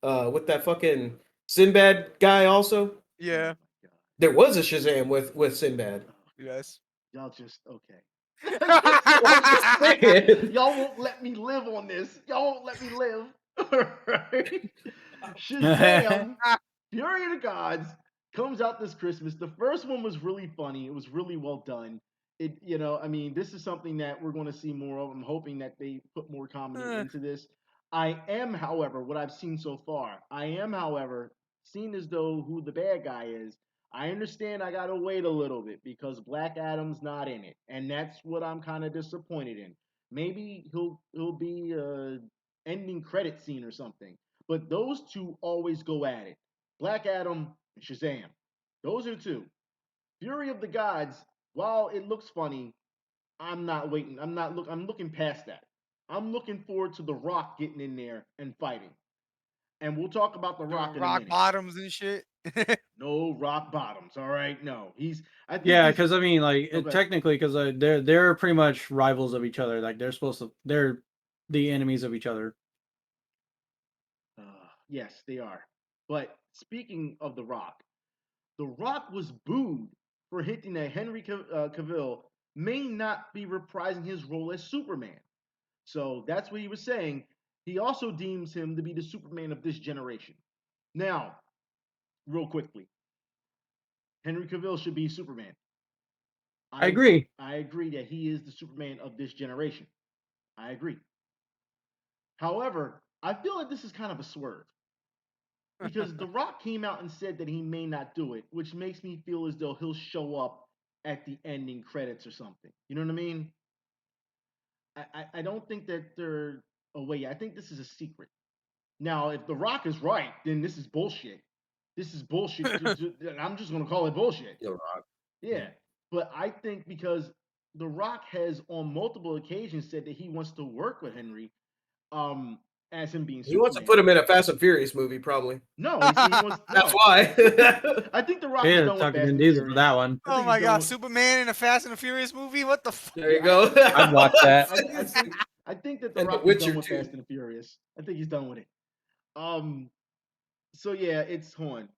With that fucking Sinbad guy also? Yeah. Oh my God. There was a Shazam with Sinbad. Yes. Y'all just okay. saying. Y'all won't let me live on this. Y'all won't let me live. Right? Shazam, Fury of the Gods comes out this Christmas. The first one was really funny. It was really well done. I mean, this is something that we're going to see more of. I'm hoping that they put more comedy into this. I am, however, what I've seen so far, seen as though who the bad guy is. I understand I gotta wait a little bit because Black Adam's not in it, and that's what I'm kind of disappointed in. Maybe he'll be a ending credit scene or something. But those two always go at it. Black Adam and Shazam. Those are the two. Fury of the Gods, while it looks funny, I'm not waiting. I'm looking past that. I'm looking forward to The Rock getting in there and fighting. And we'll talk about The Rock Doing in a rock minute. bottoms and shit. No rock bottoms, all right? No. I think Yeah, he's because I mean, like Okay. technically, because they're pretty much rivals of each other. Like they're the enemies of each other. Yes, they are. But speaking of The Rock was booed for hinting that Henry Cavill may not be reprising his role as Superman. So that's what he was saying. He also deems him to be the Superman of this generation. Now, real quickly, Henry Cavill should be Superman. I agree. I agree that he is the Superman of this generation. I agree. However, I feel like this is kind of a swerve because The Rock came out and said that he may not do it, which makes me feel as though he'll show up at the ending credits or something. You know what I mean? I don't think that they're away. I think this is a secret. Now, if The Rock is right, then this is bullshit. This is bullshit. I'm just gonna call it bullshit. Yo, Rock. Yeah, but I think because The Rock has on multiple occasions said that he wants to work with Henry, um, as him being He wants to Superman. put him in a Fast and Furious movie, probably. No, he wants That's no. why. I think The Rock is Yeah, done with talking Fast Vin and Diesel for Furious. that one. I Oh think my he's done god, with. Superman in a Fast and the Furious movie? What the fuck? There you go. I'd watch that. I think that The And The Rock is Witcher done with 2. Fast and the Furious. I think he's done with it. So yeah, it's Horn.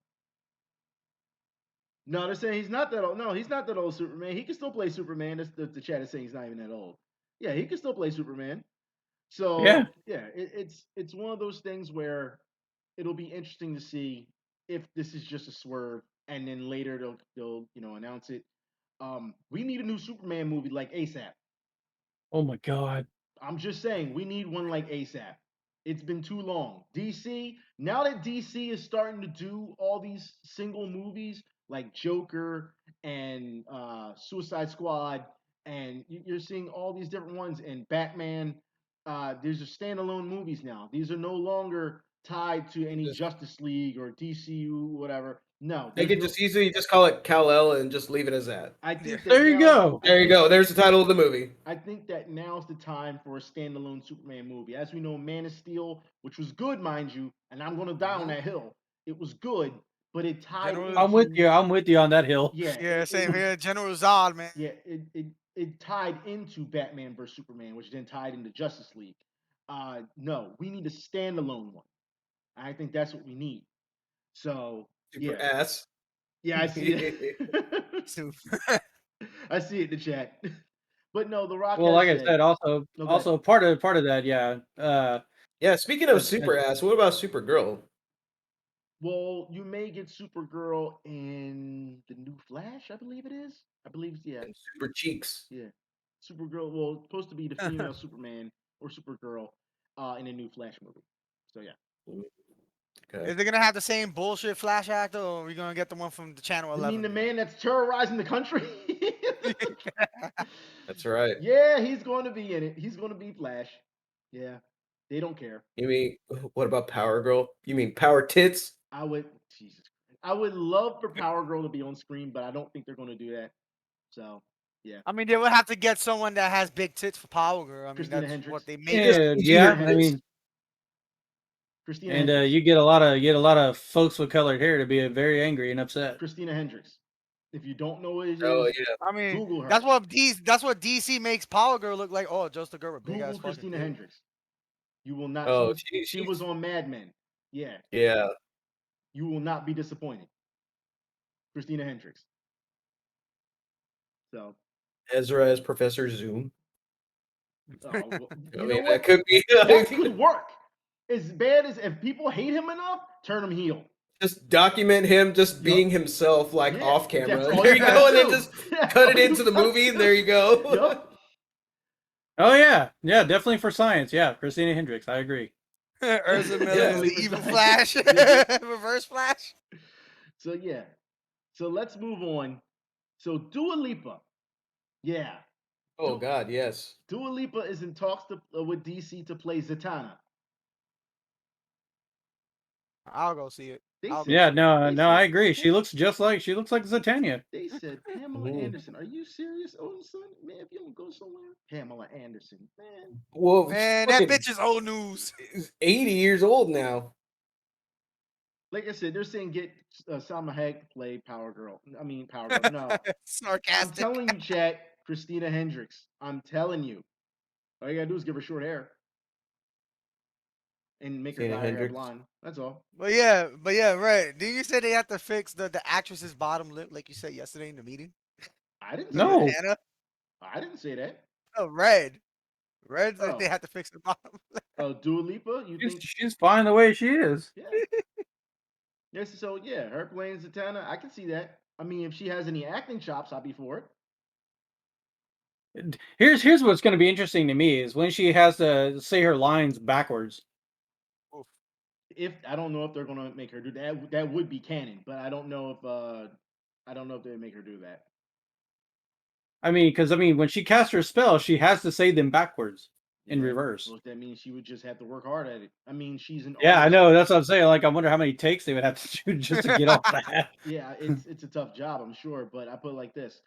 No, they're saying he's not that old. No, he's not that old Superman. He can still play Superman. That's the chat is saying he's not even that old. Yeah, he can still play Superman. Yeah. So yeah, it's one of those things where it'll be interesting to see if this is just a swerve, and then later they'll announce it. We need a new Superman movie like ASAP. Oh my god. I'm just saying, we need one like ASAP. It's been too long. DC, now that DC is starting to do all these single movies like Joker and Suicide Squad, and you're seeing all these different ones, and Batman, these are standalone movies now. These are no longer tied to any Justice League or DCU, whatever. No, They there's could no. just easily just call it Kal-El and just leave it as that. I think that There you now. go. There you go. There's the title of the movie. I think that now's the time for a standalone Superman movie. As we know, Man of Steel, which was good, mind you, and I'm going to die on that hill. It was good, but it tied General- I'm with into you. I'm with you on that hill. yeah, Yeah, it same was here. General Zod, man. yeah, it tied into Batman versus Superman, which then tied into Justice League. No, we need a standalone one. I think that's what we need. So Super yeah, ass. yeah, I see it. So, I see it in the chat. But no, The Rock Well, has like I said. said, also No, go ahead. also part of that, yeah. Yeah, speaking of Uh, super ass, what about Supergirl? Well, you may get Supergirl in the new Flash, I believe it is. I believe, yeah, And super cheeks. yeah. Supergirl, well, it's supposed to be the female Superman or Supergirl in a new Flash movie. So yeah. Okay. is they gonna have the same bullshit Flash actor, or are we gonna get the one from the Channel You 11? mean the man that's terrorizing the country? That's right. Yeah, he's going to be in it. He's going to be Flash. Yeah, they don't care. You mean what about Power Girl? You mean Power Tits? I would, Jesus Christ. I would love for Power Girl to be on screen, but I don't think they're going to do that. So yeah, I mean, they would have to get someone that has big tits for Power Girl. I mean, Christina that's Hendricks. what they make. and PG yeah, her I mean, Christina and Hendricks. you get a lot of folks with colored hair to be very angry and upset. Christina Hendricks. If you don't know what it is, Oh yeah. I mean, Google her. that's what DC makes Power Girl look like. Oh, just a girl with big Google ass fucking Christina tits. Hendricks. You will not. Oh, She was on Mad Men. Yeah, yeah. you will not be disappointed. Christina Hendricks. So, Ezra as Professor Zoom. well, I you mean, know that what? could be That could work. As bad as if people hate him enough, turn him heel. just document him just Yup. being himself, like Yeah, off camera. that's all There you you gotta go, and then do. just That's cut all it you into the gotta movie, and do. there you go. Yup. Oh yeah, yeah, definitely for science. Yeah, Christina Hendricks. I agree. Urza Miller is Definitely the for evil science. Flash, Yeah. Reverse Flash. So yeah. So let's move on. So Dua Lipa. Yeah. Oh God, yes. Dua Lipa is in talks with DC to play Zatanna. I'll go see it. They I'll said, go Yeah, see it. no, they no, said, I agree. She looks like Zatanna. they said Pamela Ooh. Anderson. Are you serious, Odin son? Man, if you don't go somewhere, Pamela Anderson, man. Well, Man, that bitch is old news. is 80 years old now. Like I said, they're saying get Salma Hayek to play Power Girl. I mean Power Girl. No, I'm Sarcastic. telling you, chat. Christina Hendricks. I'm telling you. All you gotta do is give her short hair and make her Christina dye her hair Hendricks. blonde. That's all. But yeah, right. Did you say they have to fix the actress's bottom lip like you said yesterday in the meeting? I didn't say No. that. Anna? I didn't say that. Oh, Red. Red said Oh. they have to fix the bottom lip. Oh, Dua Lipa. You think? She's fine the way she is. Yeah. Yes. So yeah, her playing Zatanna. I can see that. I mean, if she has any acting chops, I'd be for it. Here's what's going to be interesting to me is when she has to say her lines backwards. If I don't know if they're gonna make her do that, that would be canon. But I don't know if they make her do that. I mean, because when she casts her spell, she has to say them backwards in Yeah. reverse. Well, that means she would just have to work hard at it. I mean, she's an Yeah, I artist. know. That's what I'm saying. Like, I wonder how many takes they would have to do just to get off that. Yeah, it's a tough job, I'm sure. But I put it like this: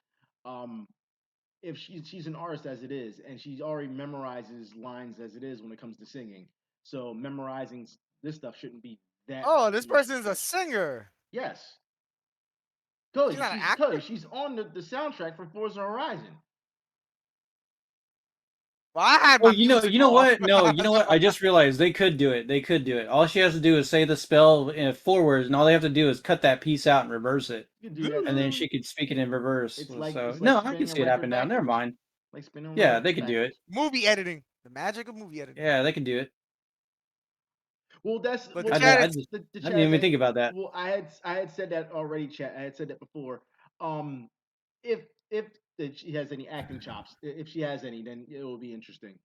if she's an artist as it is, and she already memorizes lines as it is when it comes to singing, so memorizing this stuff shouldn't be that. Oh, this much person's a singer. Yes, She's not an Cody, actor. she's on the soundtrack for Forza Horizon. Well, I had Oh, my music you know off. what? No, you know what? So- I just realized they could do it. They could do it. All she has to do is say the spell forwards, and all they have to do is cut that piece out and reverse it, You can do that, and then too. she could speak it in reverse. It's So, like no, I spinning can a see it record happen now. Never backwards. mind. Like spinning a Yeah, record they can do it. backwards. movie editing. The magic of movie editing. Yeah, they can do it. Well, that's But well, the I, chat I is just the I chat didn't even that think about that. well, I had said that already, chat. I had said that before. Um, if that she has any acting chops, if she has any, then it will be interesting.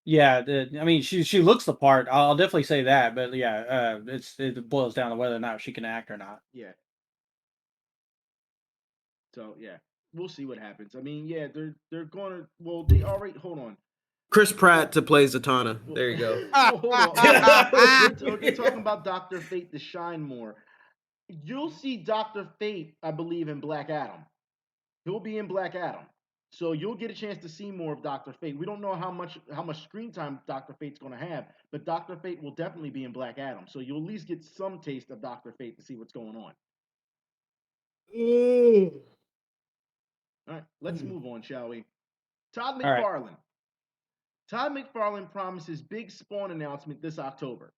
Yeah, I mean, she looks the part. I'll definitely say that. But yeah, it boils down to whether or not she can act or not. Yeah. So yeah, we'll see what happens. I mean, yeah, they're gonna. Well, they already. Hold on. Chris Pratt to play Zatanna. Well, There you go. well, hold on. They're talking about Doctor Fate to shine more. You'll see Doctor Fate, I believe, in Black Adam. He'll be in Black Adam. So you'll get a chance to see more of Doctor Fate. We don't know how much screen time Doctor Fate's going to have, but Doctor Fate will definitely be in Black Adam. So you'll at least get some taste of Doctor Fate to see what's going on. All right, let's move on, shall we? Todd All right. McFarlane. Todd McFarlane promises big Spawn announcement this October.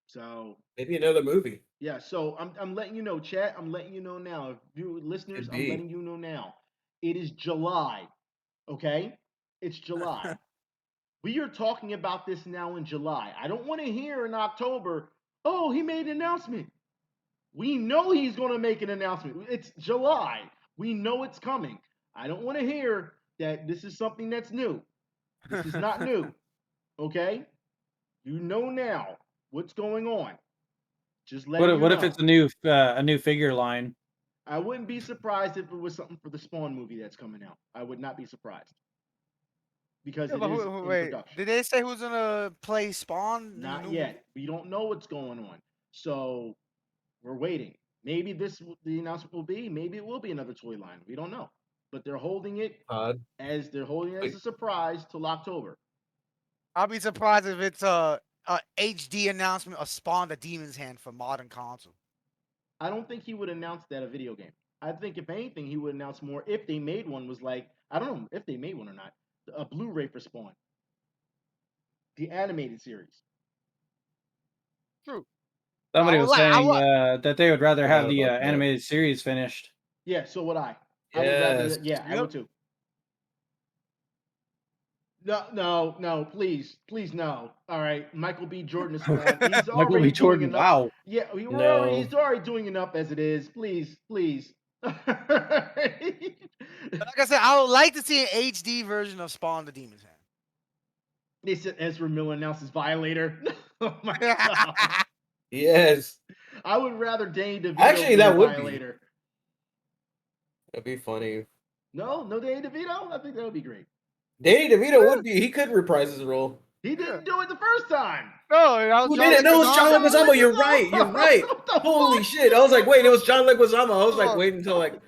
So Maybe another movie. yeah, so I'm letting you know, chat. I'm letting you know now. If you listeners, Could I'm be. letting you know now. It is July. Okay? It's July. We are talking about this now in July. I don't want to hear in October, oh, he made an announcement. We know he's going to make an announcement. It's July. We know it's coming. I don't want to hear that this is something that's new. This is not new. Okay? You know now what's going on. Just letting you What know. if it's a new figure line? I wouldn't be surprised if it was something for the Spawn movie that's coming out. I would not be surprised. Because Yeah, it but is in wait, production. did they say who's gonna play Spawn in the Not new yet. movie? We don't know what's going on. So we're waiting. Maybe the announcement will be, maybe it will be another toy line. We don't know. But they're holding it as a surprise till October. I'll be surprised if it's a HD announcement of Spawn the Demon's Hand for modern console. I don't think he would announce that a video game. I think if anything, he would announce more if they made one was like, I don't know if they made one or not. A Blu-ray for Spawn. The animated series. True. Somebody was saying I that they would rather have Forgot the about that. animated series finished. Yeah, so would I. I would rather Yes. I would too. No, please, no. All right, Michael B. Jordan is Spawn. He's Michael already B. doing Jordan. enough. Wow. Yeah, No. he's already doing enough as it is. Please. Like I said, I would like to see an HD version of Spawn the Demon's Hand. They said Ezra Miller announces Violator. Oh my god. Yes. I would rather Danny DeVito Actually, play that would be. Violator. That'd be funny. No Danny DeVito? I think that would be great. Danny DeVito would be. He could reprise his role. He didn't do it the first time. No, that was Who did it? No, it was John Leguizamo. You're right. You're right. What the Holy fuck? shit! I was like, wait, it was John Leguizamo. I was like, Oh. waiting until like,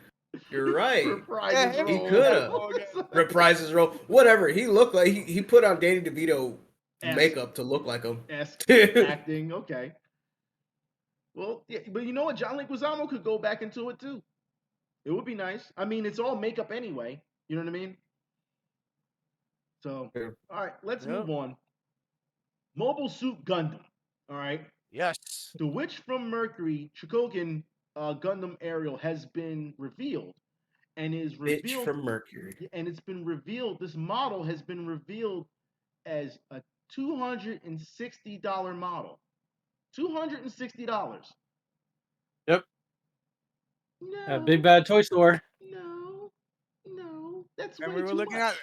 you're right. Reprise Yeah, his him- He role. coulda. Reprise his role. Whatever. He looked like he put on Danny DeVito makeup to look like him. Acting, okay. Well, yeah, but you know what? John Leguizamo could go back into it too. It would be nice. I mean, it's all makeup anyway. You know what I mean? So, Yeah. all right, let's Yep. move on. Mobile Suit Gundam. All right. Yes. The Witch from Mercury, Chikogan Gundam Aerial has been revealed and is Bitch revealed from Mercury. and it's been revealed. This model has been revealed as a $260 model. $260. Yep. No. Big Bad Toy Store. No. That's And way we were too looking much.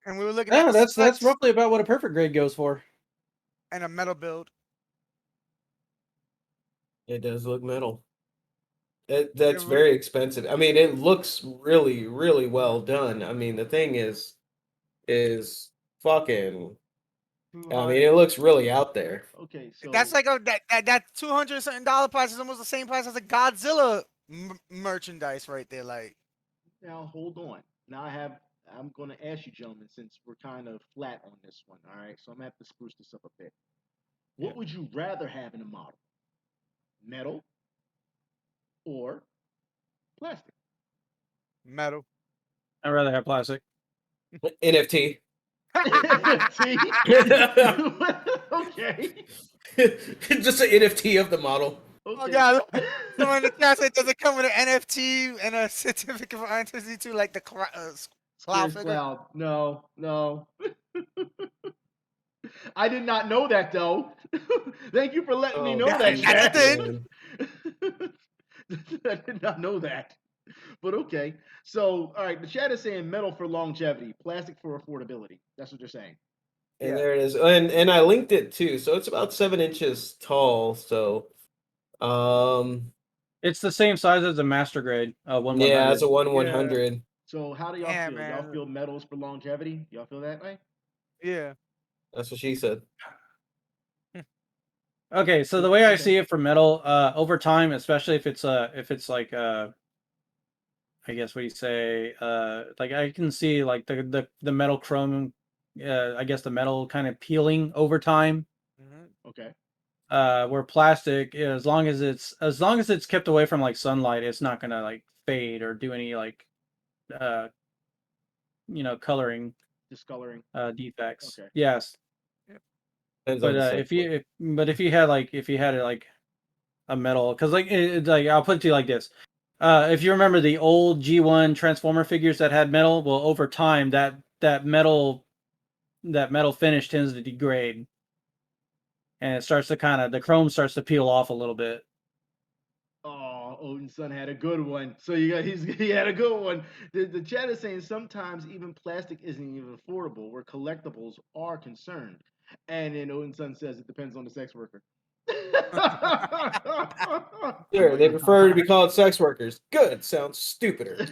at Yeah, the that's specs roughly about what a perfect grade goes for. and a metal build. It does look metal. That's very expensive. I mean, it looks really, really well done. I mean, the thing is fucking. I mean, it looks really out there. Okay, so That's like that $200 something dollar price is almost the same price as a Godzilla merchandise right there. Like, now hold on. Now I'm going to ask you, gentlemen, since we're kind of flat on this one. All right, so I'm gonna have to spruce this up a bit. What would you rather have in a model? Metal or plastic? metal. I'd rather have plastic. NFT. See? Okay. Just an NFT of the model. Oh Okay. god, someone in the chat said, does it come with an NFT and a certificate of authenticity too, like the cloud Squares figure? Cloud. No. I did not know that though. Thank you for letting me know that, that's Chad. a thing. I did not know that. But okay. So, all right, the chat is saying metal for longevity, plastic for affordability. That's what they're saying. And Yeah. there it is. And I linked it too. So it's about 7 inches tall. So It's the same size as a master grade. 1/100. yeah, it's a 1/100. So, how do y'all Yeah, feel? Y'all man. feel metals for longevity? Y'all feel that way? Yeah. That's what she said. Okay, so the way I Okay. see it for metal, over time, especially if it's like I guess what you say, like I can see like the metal chrome, I guess the metal kind of peeling over time. Okay. Where plastic, as long as it's kept away from like sunlight, it's not gonna like fade or do any like coloring Discoloring. defects. Okay. Yes, Depends but on the if you had it like a metal, because like it's like I'll put it to you like this. If you remember the old G1 Transformer figures that had metal, well, over time that metal finish tends to degrade, and it starts to the chrome starts to peel off a little bit. Oh, Odin's son had a good one. So he had a good one. The chat is saying sometimes even plastic isn't even affordable where collectibles are concerned. And then Odin's son says it depends on the sex worker. Sure, they prefer to be called sex workers. Good, sounds stupider.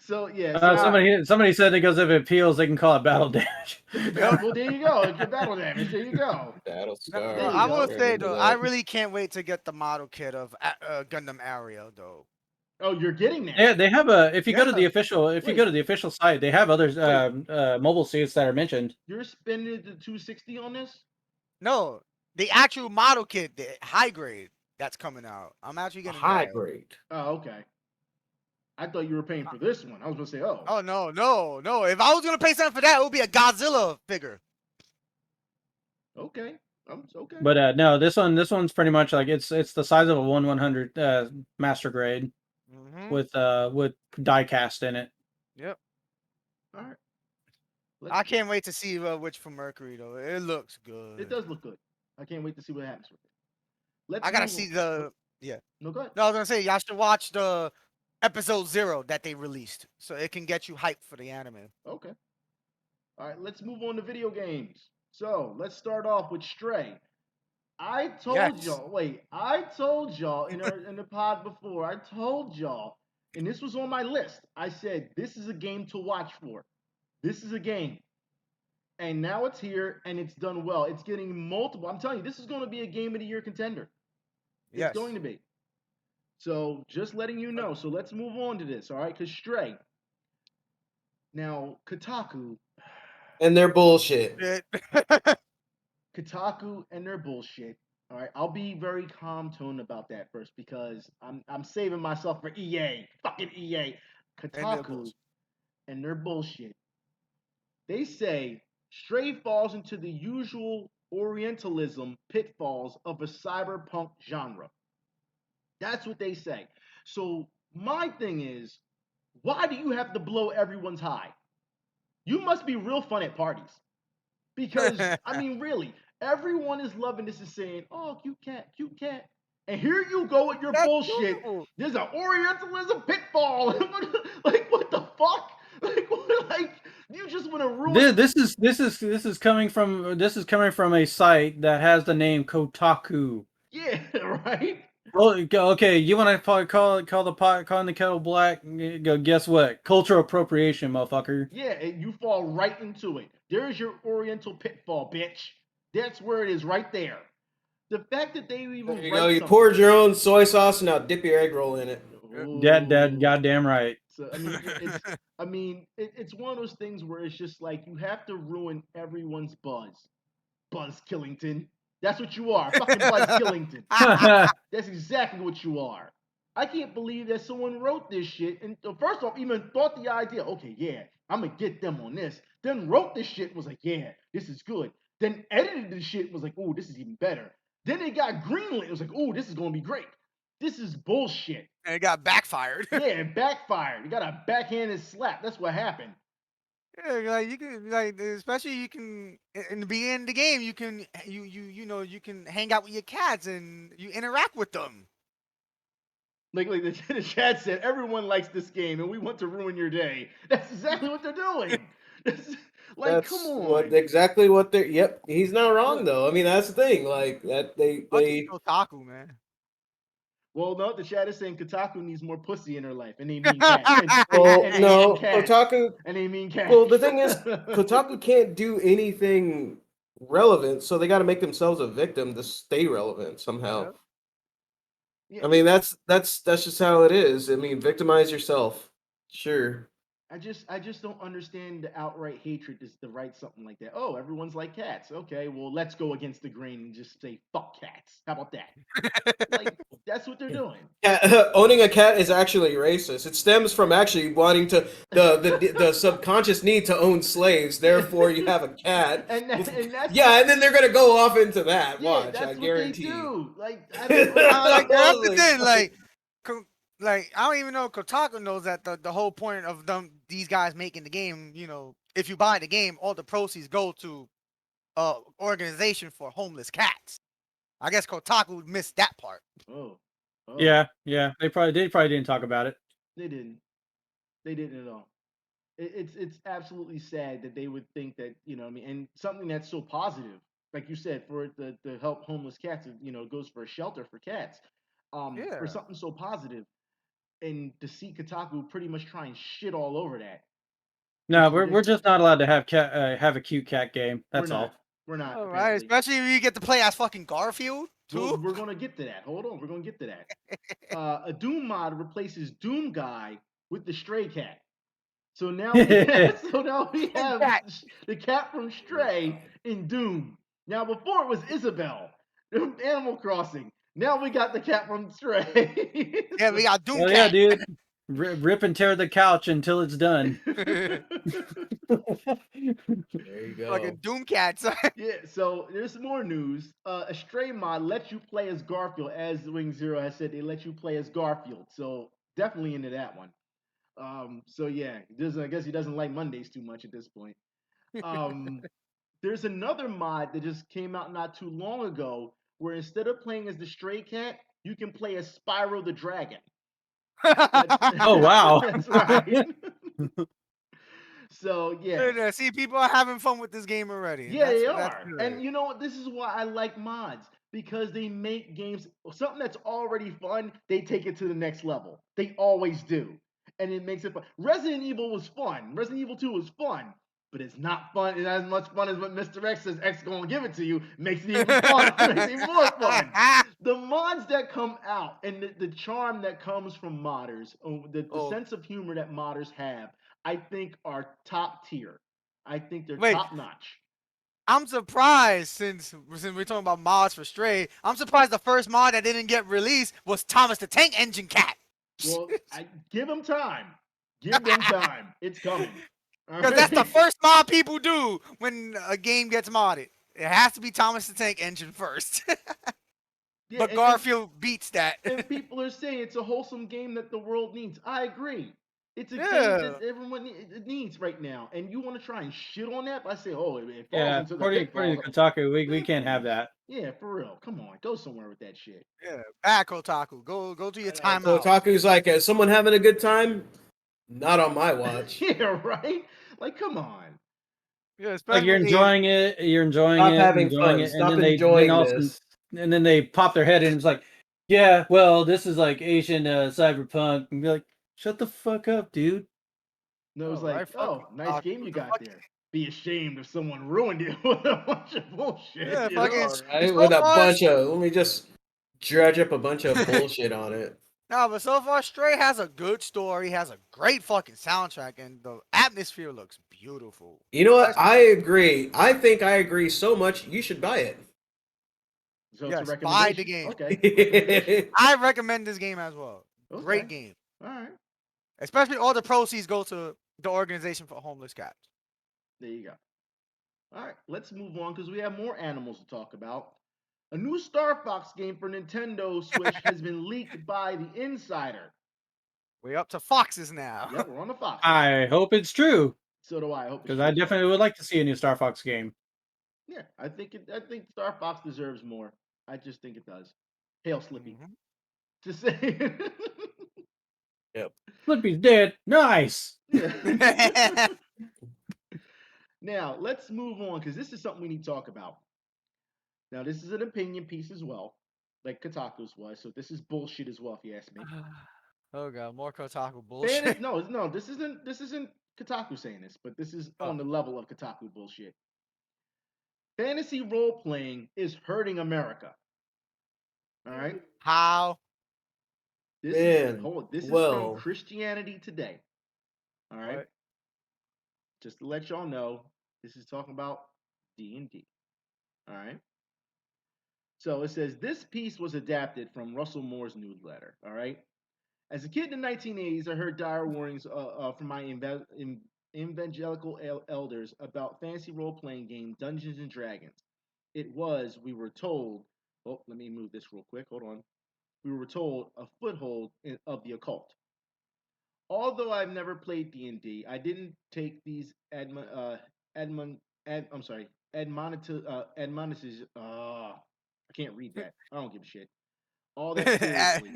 So yeah, see, Somebody said because if it peels, they can call it battle damage. well, there you go. It's your battle damage. There you go. Battle No, scar. There you I go. will say Remember though, that. I really can't wait to get the model kit of Gundam Ario though. Oh, you're getting that. Yeah, they have a. If you go to the Yeah. official, if you Wait. go to the official site, they have other mobile suits that are mentioned. You're spending the 260 on this? No, the actual model kit, the high grade that's coming out. I'm actually A getting high that. grade. Oh, okay. I thought you were paying for this one. I was gonna say, oh. Oh no! If I was gonna pay something for that, it would be a Godzilla figure. Okay. Okay. But no, this one's pretty much like it's the size of a 1/100 master grade with die cast in it. Yep. All right. I can't wait to see Witch from Mercury though. It looks good. It does look good. I can't wait to see what happens with it. I gotta see the No, go ahead. No, I was gonna say y'all should watch the episode 0 that they released, so it can get you hyped for the anime. Okay. All right. Let's move on to video games. So let's start off with Stray. I told y'all. Wait. I told y'all in the pod before. I told y'all, and this was on my list. I said this is a game to watch for. This is a game. And now it's here and it's done well. It's getting multiple. I'm telling you, this is going to be a game of the year contender. It's going to be. So just letting you know. So let's move on to this, all right? Because Stray. Now, Kotaku. And they're bullshit. Kotaku and their bullshit. All right, I'll be very calm tone about that first because I'm saving myself for EA. Fucking EA. Kotaku and their bullshit. They say Stray falls into the usual Orientalism pitfalls of a cyberpunk genre. That's what they say. So my thing is, why do you have to blow everyone's high? You must be real fun at parties. Because, I mean, really, everyone is loving this and saying, oh, cute cat. And here you go with your bullshit. There's an Orientalism pitfall. Like, what the fuck? Like, you just want to ruin. This is coming from a site that has the name Kotaku. Yeah, right. Okay, you want to call the pot calling the kettle black? Go. Guess what? Cultural appropriation, motherfucker. Yeah, and you fall right into it. There's your Oriental pitfall, bitch. That's where it is, right there. The fact that they There even you write go. You something. poured your own soy sauce and now dip your egg roll in it. That Ooh. goddamn right. So it's one of those things where it's just like you have to ruin everyone's buzz. Buzz Killington. That's what you are. Fucking Buzz Killington. That's exactly what you are. I can't believe that someone wrote this shit and first off even thought the idea, okay, yeah, I'm gonna get them on this. Then wrote this shit, was like, yeah, this is good. Then edited the shit, was like, oh, this is even better. Then they got greenlit. It was like, oh, this is gonna be great. This is bullshit. And it got backfired. Yeah, it backfired. You got a backhanded slap. That's what happened. Yeah, like you can like especially you can in the beginning of the game you can you can hang out with your cats and you interact with them. Like the chat said, everyone likes this game and we want to ruin your day. That's exactly what they're doing. Like, come on. Exactly what they're. Yep, he's not wrong Look, though. I mean, that's the thing. Like that they. Otaku, man. well, no, the chat is saying Kotaku needs more pussy in her life, and they mean cat. Well, and they no, mean cat. Kotaku. And they mean cat. Well, the thing is, Kotaku can't do anything relevant, so they got to make themselves a victim to stay relevant somehow. Yep. Yeah, I mean, that's just how it is. I mean, victimize yourself. Sure. I just don't understand the outright hatred to write something like that. Oh, everyone's like cats. Okay, well, let's go against the grain and just say fuck cats. How about that? Like, that's what they're doing. Owning a cat is actually racist. It stems from actually wanting to the subconscious need to own slaves. Therefore, you have a cat. And that's and then they're gonna go off into that. yeah, Watch, that's I what guarantee. they do. Like, I Like don't, that's the thing. Like I don't even know Kotaku knows that the whole point of these guys making the game, if you buy the game, all the proceeds go to organization for homeless cats. I guess Kotaku missed that part. oh. Yeah. They probably didn't talk about it. They didn't. They didn't at all. It's absolutely sad that they would think that, what I mean, and something that's so positive, like you said, for it to help homeless cats, it goes for a shelter for cats. For Yeah. something so positive, and to see Kotaku pretty much try and shit all over that. No, It's we're just not allowed to have a cute cat game. That's we're all. not. We're not. All right, especially if you get to play as fucking Garfield too. We're gonna get to that. Hold on, we're gonna get to that. A Doom mod replaces Doom Guy with the Stray Cat. So now we have the cat from Stray in Doom. Now before it was Isabel, Animal Crossing. Now we got the cat from Stray. Yeah, we got Doom Well, Cat. yeah, dude. Rip and tear the couch until it's done. There you go. Fucking Doom Cats. Yeah, so there's more news. A Stray mod lets you play as Garfield, as Wing Zero has said. They let you play as Garfield, so definitely into that one. So yeah, I guess he doesn't like Mondays too much at this point. There's another mod that just came out not too long ago, where instead of playing as the Stray Cat, you can play as Spyro the Dragon. Oh wow! That's right. So yeah, See, people are having fun with this game already. yeah, they are. That's good. And you know what? This is why I like mods, because they make games something that's already fun. They take it to the next level. They always do, and it makes it fun. Resident Evil was fun. Resident Evil 2 was fun, but it's not fun. It's not as much fun as what Mr. X says. X gonna give it to you. Makes it even fun. Makes it even more fun. The mods that come out and the charm that comes from modders, the sense of humor that modders have, I think are top tier. I think they're top notch. I'm surprised since we're talking about mods for Stray. I'm surprised the first mod that didn't get released was Thomas the Tank Engine Cat. Well, give them time. Give them time. It's coming. Because that's the first mod people do when a game gets modded. It has to be Thomas the Tank Engine first. Yeah, but Garfield beats that. And people are saying it's a wholesome game that the world needs. I agree. It's a game that everyone needs right now. And you want to try and shit on that by saying, oh, it falls into the according to Kotaku, we can't have that. Yeah, for real. Come on. Go somewhere with that shit. Yeah, back Kotaku. Go to your timeout. Kotaku's like, is someone having a good time? Not on my watch. Yeah, right? Like, come on. Yeah, like you're enjoying it, Stop having fun. Stop enjoying this. And then they pop their head in and it's like, Yeah, well, this is like Asian cyberpunk, and be like, shut the fuck up, dude. No, it was Oh, right. like, Fuck oh, nice Kotaku. game you The got fuck- there. Be ashamed if someone ruined it with a bunch of bullshit. Yeah, You fucking. know? All right, So with a far, bunch of let me just dredge up a bunch of bullshit on it. no, but so far, Stray has a good story, has a great fucking soundtrack, and the atmosphere looks beautiful. You know what? I agree. I think I agree so much. You should buy it. So it's a Yes, buy the recommendation. game. Okay. Recommendation. I recommend this game as well. Okay. Great game. All right. Especially all the proceeds go to the organization for homeless cats. There you go. All right. Let's move on because we have more animals to talk about. A new Star Fox game for Nintendo Switch has been leaked by the Insider. We're up to foxes now. Yep, we're on the Fox. I hope it's true, So do I. I hope it's because true I as well. definitely would like to see a new Star Fox game. Yeah, I think Star Fox deserves more. I just think it does. Hail Slippy. Mhm. Just saying. Flippy's dead. Nice. Yeah. Now let's move on because this is something we need to talk about. Now this is an opinion piece as well, like Kotaku's was. So this is bullshit as well, if you ask me. Oh god, more Kotaku bullshit. No, this isn't Kotaku saying this, but this is on the level of Kotaku bullshit. Fantasy role playing is hurting America. All right. How? This Man, is from well. Christianity Today. All right. What? Just to let y'all know, this is talking about D&D. All right. So it says this piece was adapted from Russell Moore's newsletter. All right. As a kid in the 1980s, I heard dire warnings from my evangelical elders about fantasy role playing game Dungeons and Dragons. It was, we were told, oh, let me move this real quick. Hold on. We were told a foothold of the occult. Although I've never played D&D, I didn't take these admonitions. I can't read that. I don't give a shit. All that seriously.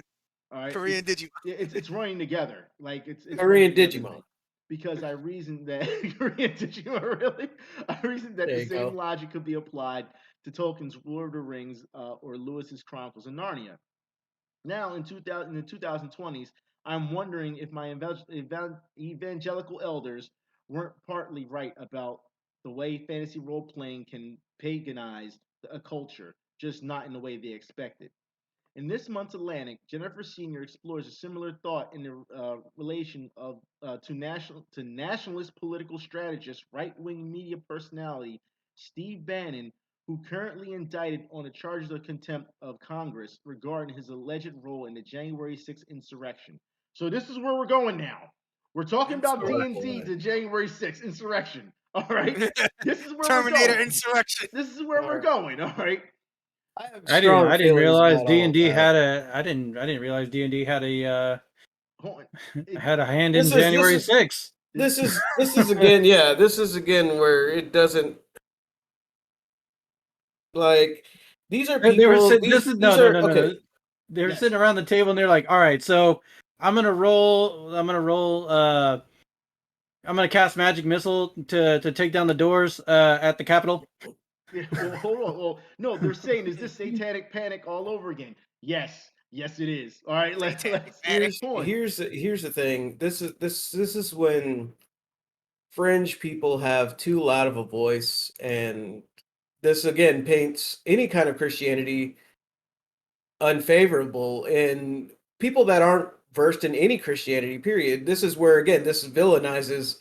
All right, Korean Digimon. it's running together. Like it's Korean running together to Digimon. me. Because I reasoned that Korean Digimon really. I reasoned that There the you same go. logic could be applied to Tolkien's Lord of the Rings or Lewis's Chronicles of Narnia. Now in the 2020s, I'm wondering if my evangelical elders weren't partly right about the way fantasy role playing can paganize a culture, just not in the way they expected. In this month's Atlantic, Jennifer Senior explores a similar thought in the relation of to nationalist political strategist, right-wing media personality Steve Bannon, who currently indicted on the charges of contempt of Congress regarding his alleged role in the January 6th insurrection. So this is where we're going now. We're talking about Oh, D&D, boy. the January 6th insurrection. All right, this is where we're Terminator going. Insurrection. This is where we're going. All right. I have I didn't. strong I didn't feelings realize about D all and D that. had a. I didn't realize D and D had a Hold on. had a hand This in is- January this is- 6th. This is again, yeah. This is again where it doesn't like these are They were people. sitting. This These is no, these no, are no, no, okay. no. They were Yes. sitting around the table and they're like, "All right, so I'm gonna roll. I'm gonna roll. I'm gonna cast magic missile to take down the doors at the Capitol." Yeah, well, hold on. Well, no, they're saying, is this satanic panic all over again? Yes. Yes, it is. All right, let's Here's hold on. here's the thing. This is when fringe people have too loud of a voice, and this again paints any kind of Christianity unfavorable in people that aren't versed in any Christianity, period. This is where again this villainizes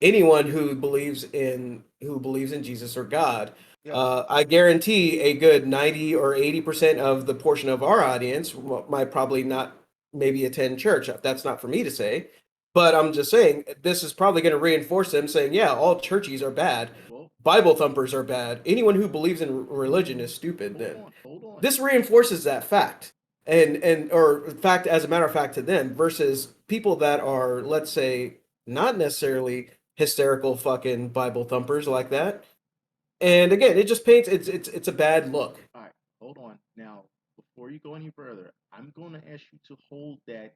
anyone who believes in Jesus or God. Yes. I guarantee a good 90 or 80% of the portion of our audience might probably not maybe attend church. That's not for me to say, but I'm just saying this is probably going to reinforce them saying, yeah, all churchies are bad. Well, Bible thumpers are bad. Anyone who believes in religion is stupid. Then hold on. this reinforces that fact, and or fact as a matter of fact to them versus people that are, let's say, not necessarily hysterical fucking Bible thumpers like that. And again, it just paints it's a bad look. All right, hold on. Now, before you go any further, I'm going to ask you to hold that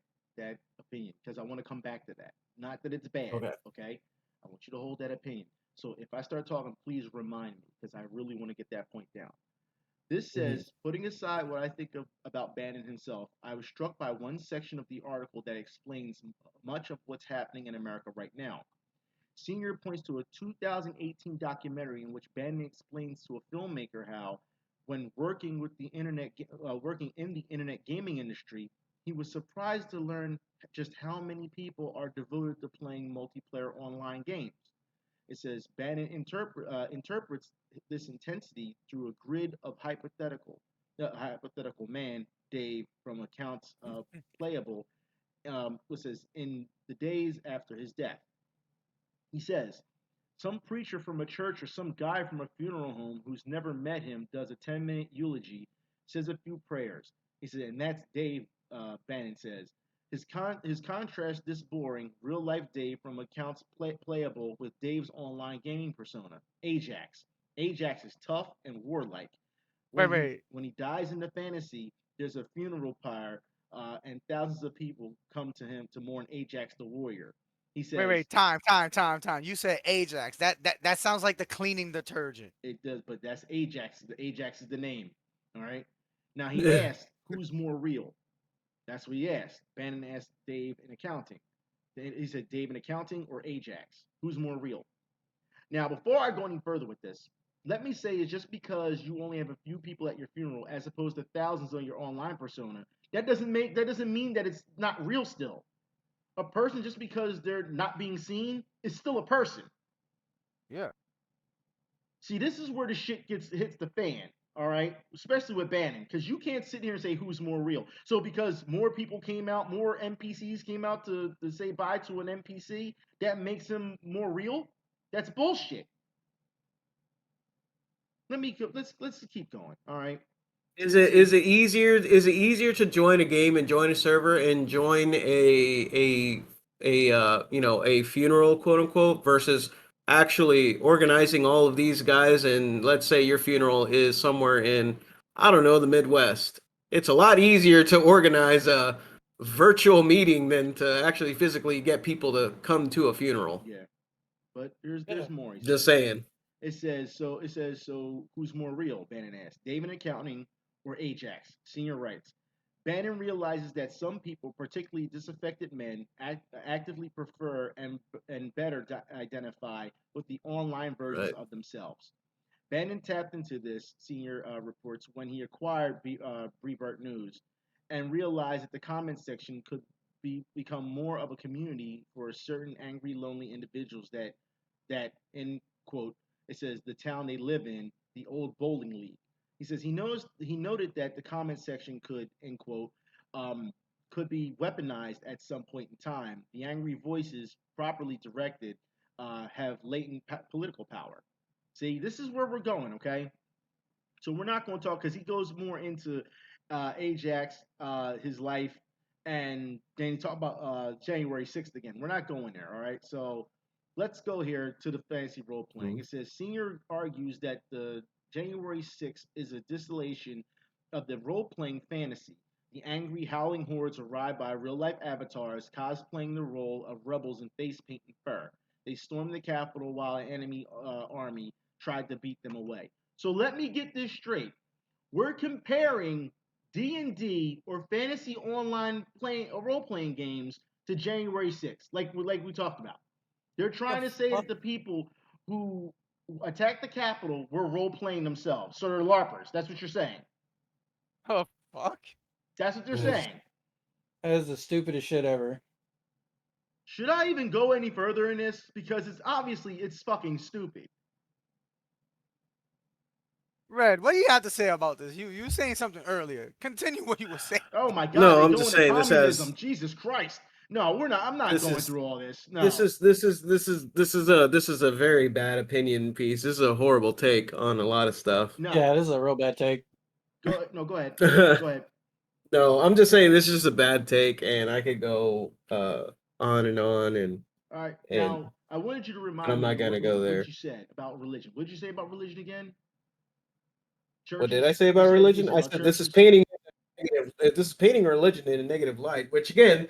opinion because I want to come back to that. Not that it's bad, Okay. okay? I want you to hold that opinion. So if I start talking, please remind me because I really want to get that point down. This says, putting aside what I think about Bannon himself, I was struck by one section of the article that explains much of what's happening in America right now. Senior points to a 2018 documentary in which Bannon explains to a filmmaker how, when working with the working in the internet gaming industry, he was surprised to learn just how many people are devoted to playing multiplayer online games. It says Bannon interprets this intensity through a grid of hypothetical man, Dave, from accounts playable. It says in the days after his death. He says some preacher from a church or some guy from a funeral home who's never met him does a 10-minute eulogy, says a few prayers. He said, and that's Dave. Bannon says. His contrast this boring real life Dave from accounts playable with Dave's online gaming persona, Ajax. Ajax is tough and warlike. Wait. When he dies in the fantasy, there's a funeral pyre, and thousands of people come to him to mourn Ajax the warrior. He says, Wait. Time. You said Ajax. That sounds like the cleaning detergent. It does, but that's Ajax. The Ajax is the name. All right. Now he asked, "Who's more real?" That's what he asked. Bannon asked Dave in accounting. He said, "Dave in accounting or Ajax? Who's more real?" Now, before I go any further with this, let me say is just because you only have a few people at your funeral as opposed to thousands on your online persona, that doesn't mean that it's not real still. A person, just because they're not being seen, is still a person. Yeah. See, this is where the shit hits the fan, all right? Especially with Bannon, because you can't sit here and say who's more real. So because more people came out, more NPCs came out to say bye to an NPC, that makes him more real? That's bullshit. Let's keep going, all right? Is it easier to join a game and join a server and join a funeral, quote unquote, versus actually organizing all of these guys? And let's say your funeral is somewhere in, I don't know, the Midwest. It's a lot easier to organize a virtual meeting than to actually physically get people to come to a funeral. Yeah. But there's more. He Just says. saying. It says so who's more real? Bannon asked. Dave in accounting or Ajax? Senior writes. Bannon realizes that some people, particularly disaffected men, actively prefer and better identify with the online versions Right. of themselves. Bannon tapped into this, Senior reports, when he acquired Breitbart News and realized that the comment section could become more of a community for certain angry, lonely individuals that in quote it says the town they live in, the old bowling league. He says he noted that the comment section could end quote could be weaponized at some point in time. The angry voices, properly directed, have latent political power. See, this is where we're going, okay? So we're not going to talk because he goes more into Ajax, his life, and then he talk about January 6th again. We're not going there, all right? So let's go here to the fantasy role playing. It says Senior argues that the January 6th is a distillation of the role playing fantasy. The angry, howling hordes arrive by real life avatars cosplaying the role of rebels in face paint and fur. They storm the Capitol while an enemy army tried to beat them away. So let me get this straight. We're comparing D&D or fantasy online role playing games to January 6th, like we talked about. They're trying to say that the people who attacked the Capitol were role playing themselves. So they're LARPers. That's what you're saying. Oh fuck. That's what they're saying. That is the stupidest shit ever. Should I even go any further in this? Because it's fucking stupid. Red, what do you have to say about this? You were saying something earlier. Continue what you were saying. Oh my god, No, they're I'm going just to saying this communism. has Jesus Christ. No, we're not. I'm not This going is- through all this. No. this is a very bad opinion piece. This is a horrible take on a lot of stuff. no. Yeah, this is a real bad take. Go ahead. Go ahead. No, I'm just saying this is just a bad take, and I could go on and on and All right. And- Now, I wanted you to remind I'm me not gonna what, go what there. you said about religion. What did you say about religion again? Churches? What did I say You about you religion? I about said this is churches? painting this is painting religion in a negative light, which again,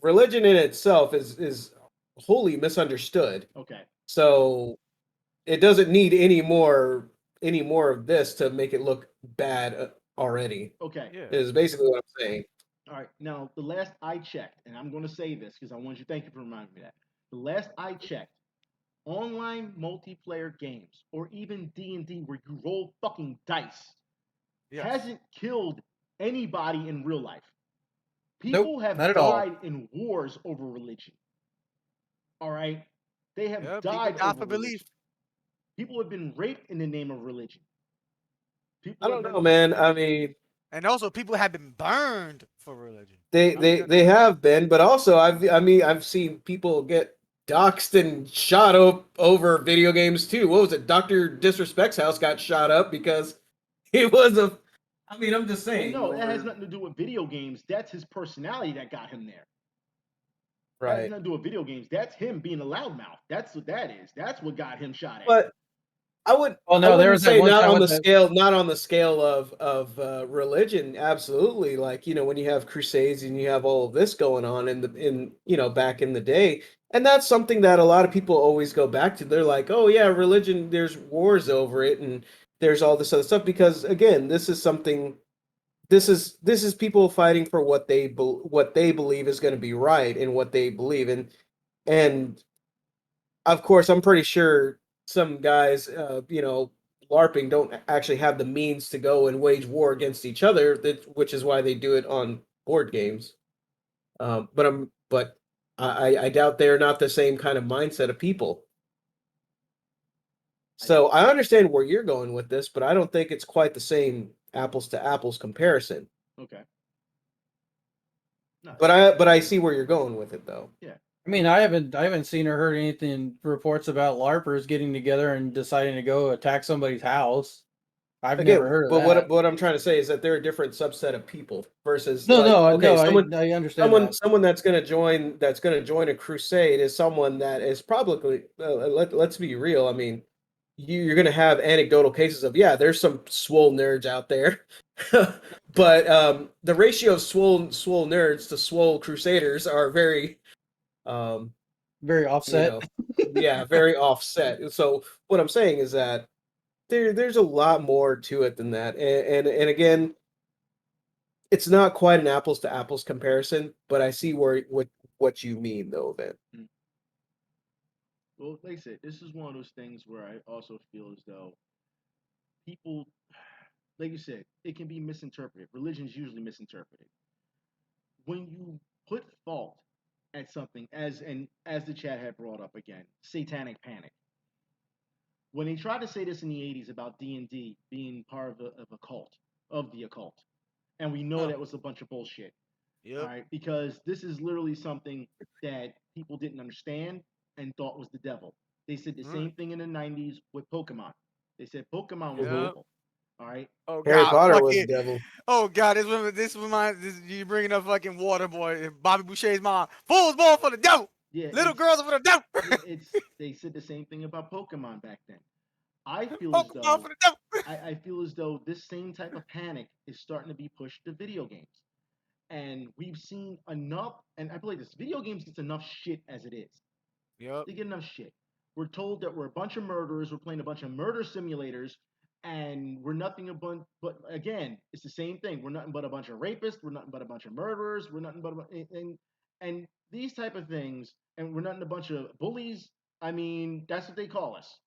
religion in itself is wholly misunderstood. Okay. So it doesn't need any more any more of this to make it look bad already. Okay. Yeah. Is basically what I'm saying. All right. Now, the last I checked, and I'm going to say this because I want you. Thank you for reminding me of that. The last I checked, online multiplayer games or even D&D where you roll fucking dice Yes. hasn't killed anybody in real life. Nope, People have not at all. died in wars over religion. All right? They have Yeah, people died die over for belief. religion. People have been raped in the name of religion. I People have don't been know, man. I mean, And also, people have been burned for religion. they have been, but also I've seen people get doxxed and shot up over video games too. What was it? Dr. Disrespect's house got shot up because he was a. I mean, I'm just Well, saying. no, that has over- nothing to do with video games. That's his personality that got him there. That has Right. nothing to do with video games. That's him being a loudmouth. That's what that is. That's what got him shot at. But I would. Well, I no, there wouldn't was that say one not time on with the the scale, not on the scale of religion. Absolutely, like when you have crusades and you have all of this going on in back in the day, and that's something that a lot of people always go back to. They're like, oh yeah, religion. There's wars over it, and there's all this other stuff because again, this is something. This is people fighting for what what they believe is going to be right and what they believe in, and of course, I'm pretty sure some guys, LARPing don't actually have the means to go and wage war against each other. Which is why they do it on board games. But I doubt they're not the same kind of mindset of people. So I understand where you're going with this, but I don't think it's quite the same apples to apples comparison. Okay. No, But I see where you're going with it though. yeah. I mean, I haven't seen or heard anything reports about LARPers getting together and deciding to go attack somebody's house. I've never Again, heard of but that. what I'm trying to say is that they're a different subset of people versus No, like no, okay, no. someone I understand that. someone that's going to join a crusade is someone that is probably let's be real. I mean, you're going to have anecdotal cases of yeah, there's some swole nerds out there, but the ratio of swole nerds to swole crusaders are very Very you offset. know yeah, very offset. So what I'm saying is that there's a lot more to it than that, and again, it's not quite an apples to apples comparison, but I see what you mean though. Then Well, like I said, this is one of those things where I also feel as though people, like you said, it can be misinterpreted. Religion is usually misinterpreted. When you put fault at something, as the chat had brought up again, satanic panic. When they tried to say this in the '80s about D&D being part of a cult, of the occult, and we know Huh. that was a bunch of bullshit. All Yep. right, because this is literally something that people didn't understand and thought was the devil. They said the same thing in the '90s with Pokemon. They said Pokemon was the Yep. devil. All right, Oh Harry God, Potter was fucking. the devil. Oh God, this reminds you bringing up fucking Waterboy, Bobby Boucher's mom. Fools born for the devil. yeah, Little girls are for the devil. it's they said the same thing about Pokemon back then. I feel as Pokemon for though the devil. I feel as though this same type of panic is starting to be pushed to video games. And we've seen enough, and I believe this video games gets enough shit as it is. Yep. They get enough shit. We're told that we're a bunch of murderers, we're playing a bunch of murder simulators, and we're nothing but again, it's the same thing. We're nothing but a bunch of rapists, we're nothing but a bunch of murderers, we're nothing but and these type of things, and we're nothing a bunch of bullies. I mean, that's what they call us.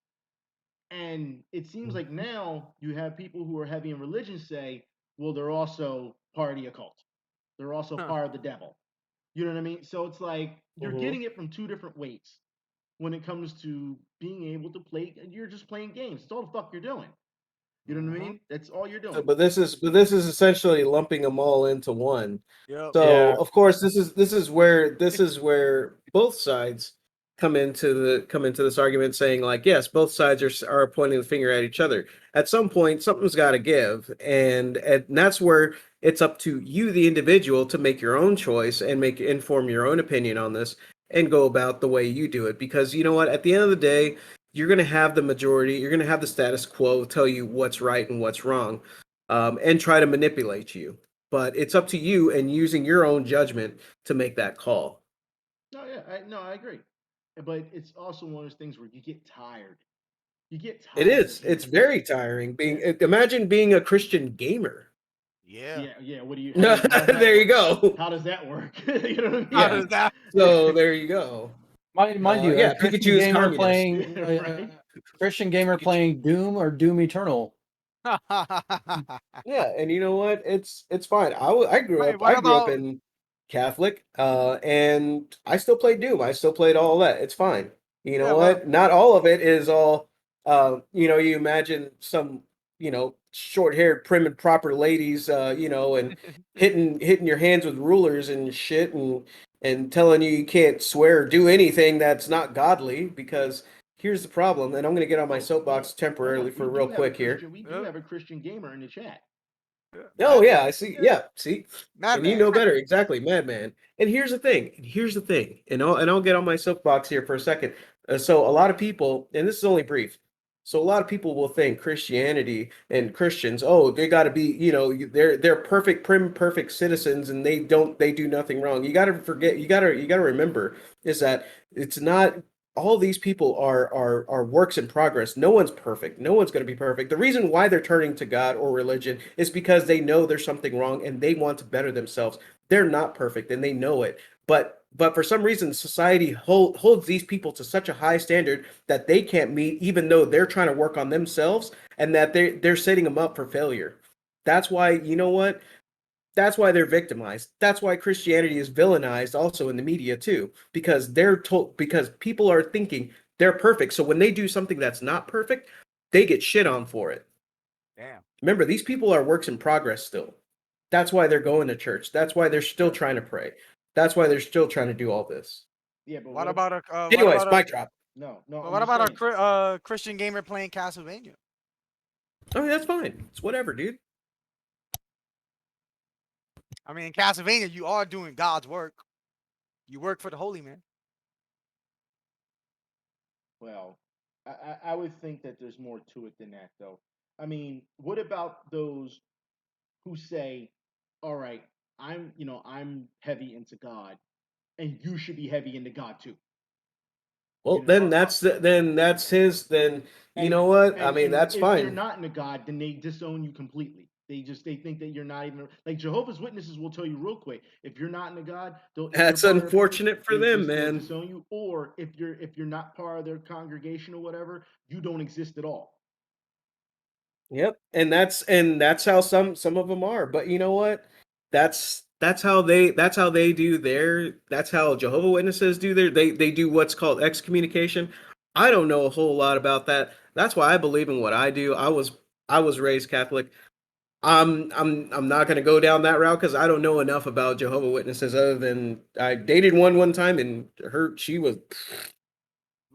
And it seems like now you have people who are heavy in religion say, well, they're also part of the occult. They're also Huh. part of the devil. You know what I mean? So it's like you're Mhm. getting it from two different ways when it comes to being able to play. You're just playing games. That's all the fuck you're doing. You know what I mean? That's all you're So, doing. but this is essentially lumping them all into one. Yep. So Yeah. of course this is where both sides come into this argument saying like yes, both sides are pointing the finger at each other. At some point something's got to give, and that's where it's up to you the individual to make your own choice and make inform your own opinion on this and go about the way you do it, because you know what, at the end of the day you're going to have the majority, you're going to have the status quo tell you what's right and what's wrong, and try to manipulate you, but it's up to you and using your own judgment to make that call. No, yeah, I agree. But it's also one of those things where you get tired. You get It tired is. of It's hearing very tiring. Imagine being a Christian gamer. Yeah. Yeah. What do you? No, How does that there you work? go. How does that work? You know what I mean? How Yeah. does that? So there you go. Mind you, Yeah, a Christian Pikachu is gamer communist. playing Yeah, right. Christian gamer playing Doom or Doom Eternal. Yeah, and you know what? It's fine. I grew Wait, up what about? in Catholic, and I still played Doom. I still played all that. It's fine. You know Yeah, but what? Not all of it is all. You imagine some, short-haired, prim and proper ladies, and hitting your hands with rulers and shit, and telling you can't swear or do anything that's not godly because. Here's the problem, and I'm going to get on my soapbox temporarily for real quick here. We do have a Christian gamer in the chat. Oh yeah, Madman. I see. Yeah, see, and you Madman. know better. Exactly, madman. And here's the thing. And I'll get on my soapbox here for a second. So a lot of people, and this is only brief. So a lot of people will think Christianity and Christians, oh, they got to be, they're perfect, perfect citizens, and they do nothing wrong. You got to forget. You got to remember is that it's not. All these people are works in progress. No one's perfect. No one's going to be perfect. The reason why they're turning to God or religion is because they know there's something wrong and they want to better themselves. They're not perfect and they know it. But for some reason, society holds these people to such a high standard that they can't meet, even though they're trying to work on themselves, and that they're setting them up for failure. That's why, you know what? That's why they're victimized. That's why Christianity is villainized also in the media too, because because people are thinking they're perfect. So when they do something that's not perfect, they get shit on for it. Damn. Remember, these people are works in progress still. That's why they're going to church. That's why they're still trying to pray. That's why they're still trying to do all this. Yeah, but What what? about a? What Anyways, about a? mic drop. No. But I'm what just about saying. a Christian gamer playing Castlevania? I mean, that's fine. It's whatever, dude. I mean, in Castlevania, you are doing God's work. You work for the holy man. Well, I would think that there's more to it than that, though. I mean, what about those who say, "All right, I'm heavy into God, and you should be heavy into God too." Well, then that's his. Then you And know what? I and mean, and that's if you're fine. not into God, then they disown you completely. They think that you're not even like Jehovah's Witnesses will tell you real quick. If you're not into God, if you're That's part of their faith, unfortunate for them, they'll man. disown you. Or if you're not part of their congregation or whatever, you don't exist at all. Yep, and that's how some of them are. But you know what? That's how they do their. That's how Jehovah Witnesses do their. They do what's called excommunication. I don't know a whole lot about that. That's why I believe in what I do. I was raised Catholic. I'm not gonna go down that route because I don't know enough about Jehovah Witnesses other than I dated one time and she was that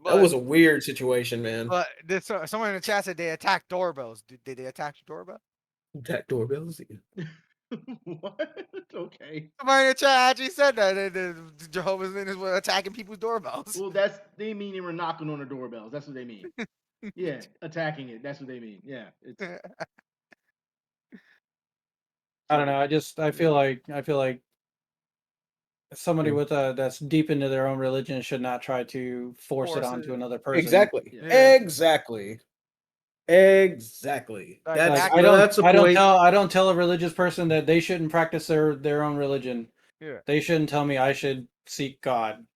But was a weird situation, man. this someone in the chat said they attacked doorbells. Did they attack your doorbell? That doorbells. What? Okay. Somebody in the chat actually said that the Jehovah's Witnesses were attacking people's doorbells. Well, they mean they were knocking on the doorbells. That's what they mean. Yeah, attacking it. That's what they mean. Yeah, it's I don't know. so. I feel like somebody Mm. with that's deep into their own religion should not try to force it Force onto it. another person. Exactly. Yeah. Exactly. Exactly. Like That's back. that's the point. I don't tell a religious person that they shouldn't practice their own religion. Yeah. They shouldn't tell me I should seek God.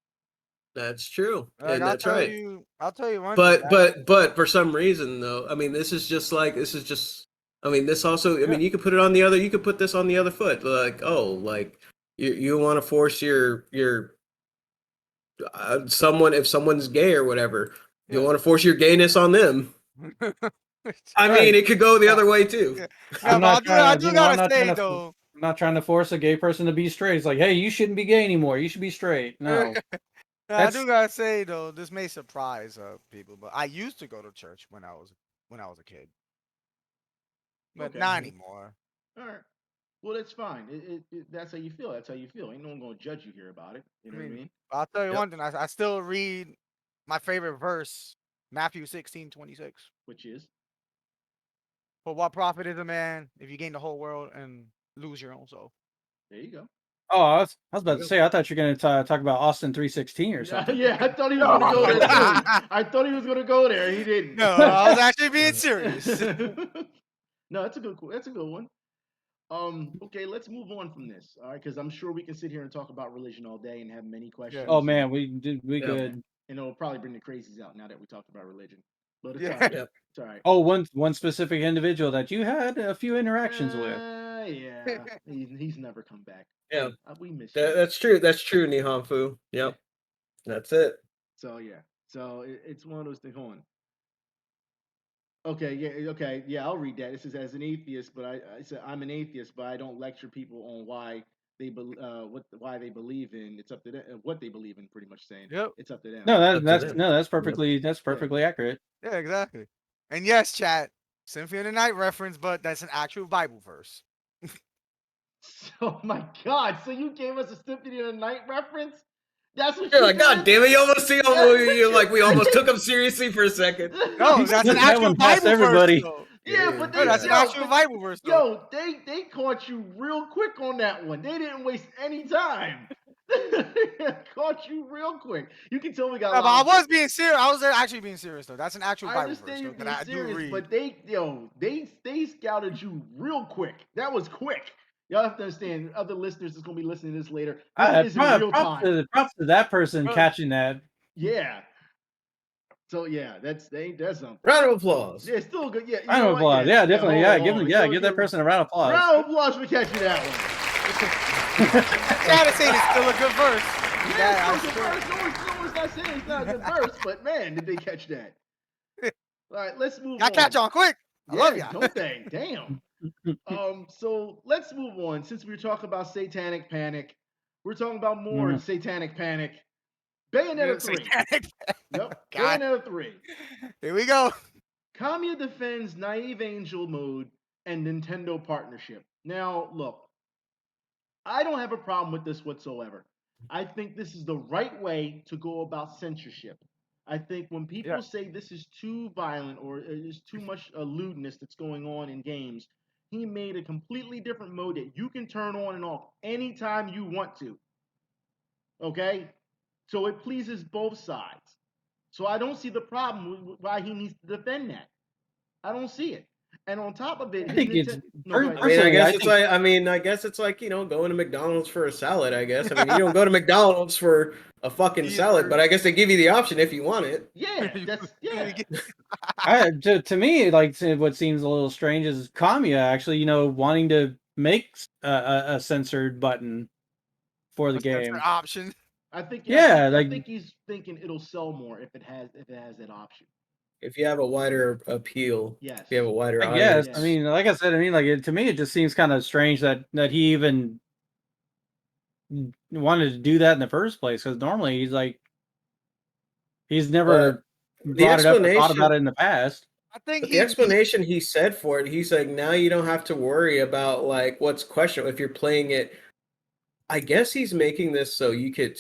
That's true. Like And that's right. I'll tell you one thing. But for some reason though, I mean this is just I mean this also I Yeah. mean you could put this on the other foot like oh like you want to force your someone if someone's gay or whatever you Yeah. want to force your gayness on them. I mean Right. it could go the Yeah. other way too. Yeah. No, I'm not but I trying to, do I'm gotta not trying say to, though. I'm not trying to force a gay person to be straight. It's like, hey, you shouldn't be gay anymore. You should be straight. No, No, I do that's gotta say though, this may surprise people, but I used to go to church when I was a kid, but Okay. not anymore. All right. Well, that's fine. That's how you feel. That's how you feel. Ain't no one gonna judge you here about it. You I know what I mean, mean? I'll tell you Yep. one thing. I still read my favorite verse, Matthew 16:26. Which is For what profit is a man if you gain the whole world and lose your own soul? there you go. Oh, I was about to say, I thought you were going to talk about Austin 316 or something. Yeah, I thought he was gonna go there too. I thought he was gonna go there. He didn't. No, I was actually being serious. No, that's a good one. Okay, let's move on from this. All right, because I'm sure we can sit here and talk about religion all day and have many questions. Oh man, we Yeah. could. And it'll probably bring the crazies out now that we talked about religion. But it's Yeah. all right. Yeah. It's all right. Oh, one specific individual that you had a few interactions with. Yeah, he's never come back. Yeah. We miss you. That's true. That's true, Nihanfu. Yep. That's it. So yeah, so it's one of those things. Hold on. Okay, yeah, I'll read that. This is as an atheist, but I said I'm an atheist, but I don't lecture people on why they why they believe in. It's up to them what they believe in. Pretty much saying, Yep. it's up to them. No, That's that's perfectly accurate. Yeah, exactly. And yes, chat, Symphony of the Night reference, but that's an actual Bible verse. Oh my God! So you gave us a Symphony of the Night reference? That's what You're you like, God did? damn it! You almost see you're like we almost took him seriously for a second. No, that's an That actual one past Bible everybody. verse. Though. Yeah, but No, that's an actual Bible verse. Though. Yo, they caught you real quick on that one. They didn't waste any time. Caught you real quick. You can tell we got. No, but I was being serious. I was actually being serious though. That's an actual I Bible verse. understand you Though, being that I do serious, read. but they scouted you real quick. That was quick. Y'all have to understand. Other listeners that's gonna be listening to this later. This isn't real time. Props to that person catching that. Yeah. So yeah, that's something. Round of applause. Yeah, still good. Yeah, Round of applause. Yeah, definitely. Give that person a round of applause. Round of applause for catching that one. Gotta say it's still a good verse. Yeah, it's still a good verse. No one's not saying it's not a good verse, but man, did they catch that? All right, let's move on. I catch on quick. I love ya. Don't they? Damn. So let's move on. Since we were talking about satanic panic, we're talking about more satanic panic. Bayonetta 3. Yep. Bayonetta 3. Here we go. Kamiya defends Naive Angel mode and Nintendo partnership. Now, look, I don't have a problem with this whatsoever. I think this is the right way to go about censorship. I think when people say this is too violent or there's too much lewdness that's going on in games, he made a completely different mode that you can turn on and off anytime you want to. Okay? So it pleases both sides. So I don't see the problem with why he needs to defend that. I don't see it. And on top of it, I think it's. I guess it's like going to McDonald's for a salad. I guess you don't go to McDonald's for a fucking salad, but I guess they give you the option if you want it. Yeah, that's to me, like what seems a little strange is Kamiya actually, wanting to make a censored button for the game option. I think I think he's thinking it'll sell more if it has that option. If you have a wider appeal, yes. If you have a wider audience. Yes. I mean, like I said, to me, it just seems kind of strange that he even wanted to do that in the first place. Because normally he's never brought it up or thought about it in the past. I think the explanation he said for it, he's like, now you don't have to worry about like what's questionable if you're playing it. I guess he's making this so you could.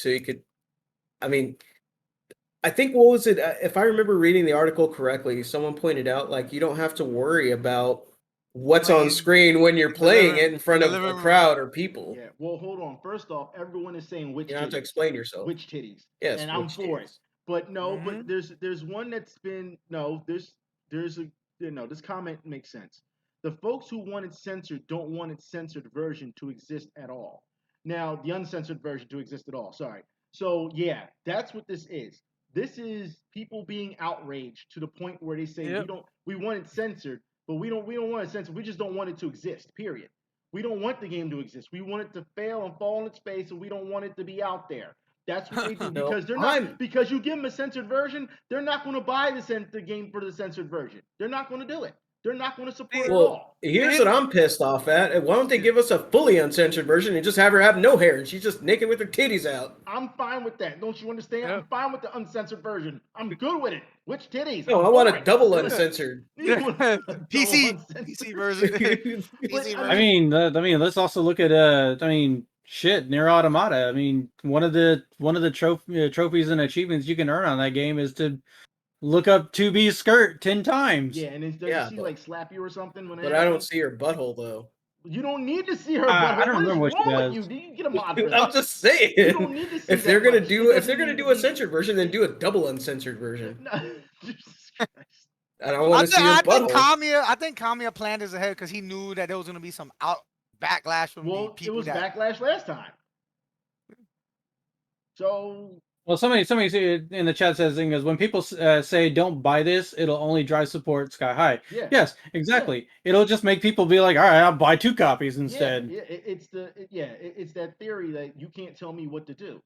I mean. I think what was it? If I remember reading the article correctly, someone pointed out like you don't have to worry about what's on screen when you're playing it in front of a crowd or people. Yeah. Well, hold on. First off, everyone is saying which. You don't have to explain yourself. Which titties? Yes, and I'm for it. But no, but there's one that's been this comment makes sense. The folks who want it censored don't want its censored version to exist at all. Now, the uncensored version to exist at all. Sorry. So yeah, that's what this is. This is people being outraged to the point where they say we want it censored, but we don't want it censored. We just don't want it to exist. Period. We don't want the game to exist. We want it to fail and fall on its face, and we don't want it to be out there. That's what they do because they're not because you give them a censored version, they're not going to buy the game for the censored version. They're not going to do it. They're not going to support it at all. Here's what I'm pissed off at. Why don't they give us a fully uncensored version and just have her have no hair and she's just naked with her titties out? I'm fine with that. Don't you understand? Yeah. I'm fine with the uncensored version. I'm good with it. Which titties? No, I want a double uncensored. PC version. I mean, let's also look at Nier Automata. I mean, one of the trophies and achievements you can earn on that game is to look up 2B's skirt 10 times. Yeah, and does she like slap you or something? But I don't see her butthole though. You don't need to see her I butthole. don't What is remember what she wrong with does. you? Do you get a mod for I'm that? just saying. You don't need to see If they're that gonna much. do It if they're doesn't gonna need do to a be- censored version, then do a double uncensored version. No, Jesus Christ. I don't want to see her butthole. I think Kamiya planned this ahead because he knew that there was gonna be some backlash from the Well, it people was that. backlash last time. So Well, somebody in the chat says thing is when people say don't buy this, it'll only drive support sky high. yeah, Yes, exactly. It'll just make people be like, all right, I'll buy 2 copies instead. yeah, it's that theory that you can't tell me what to do.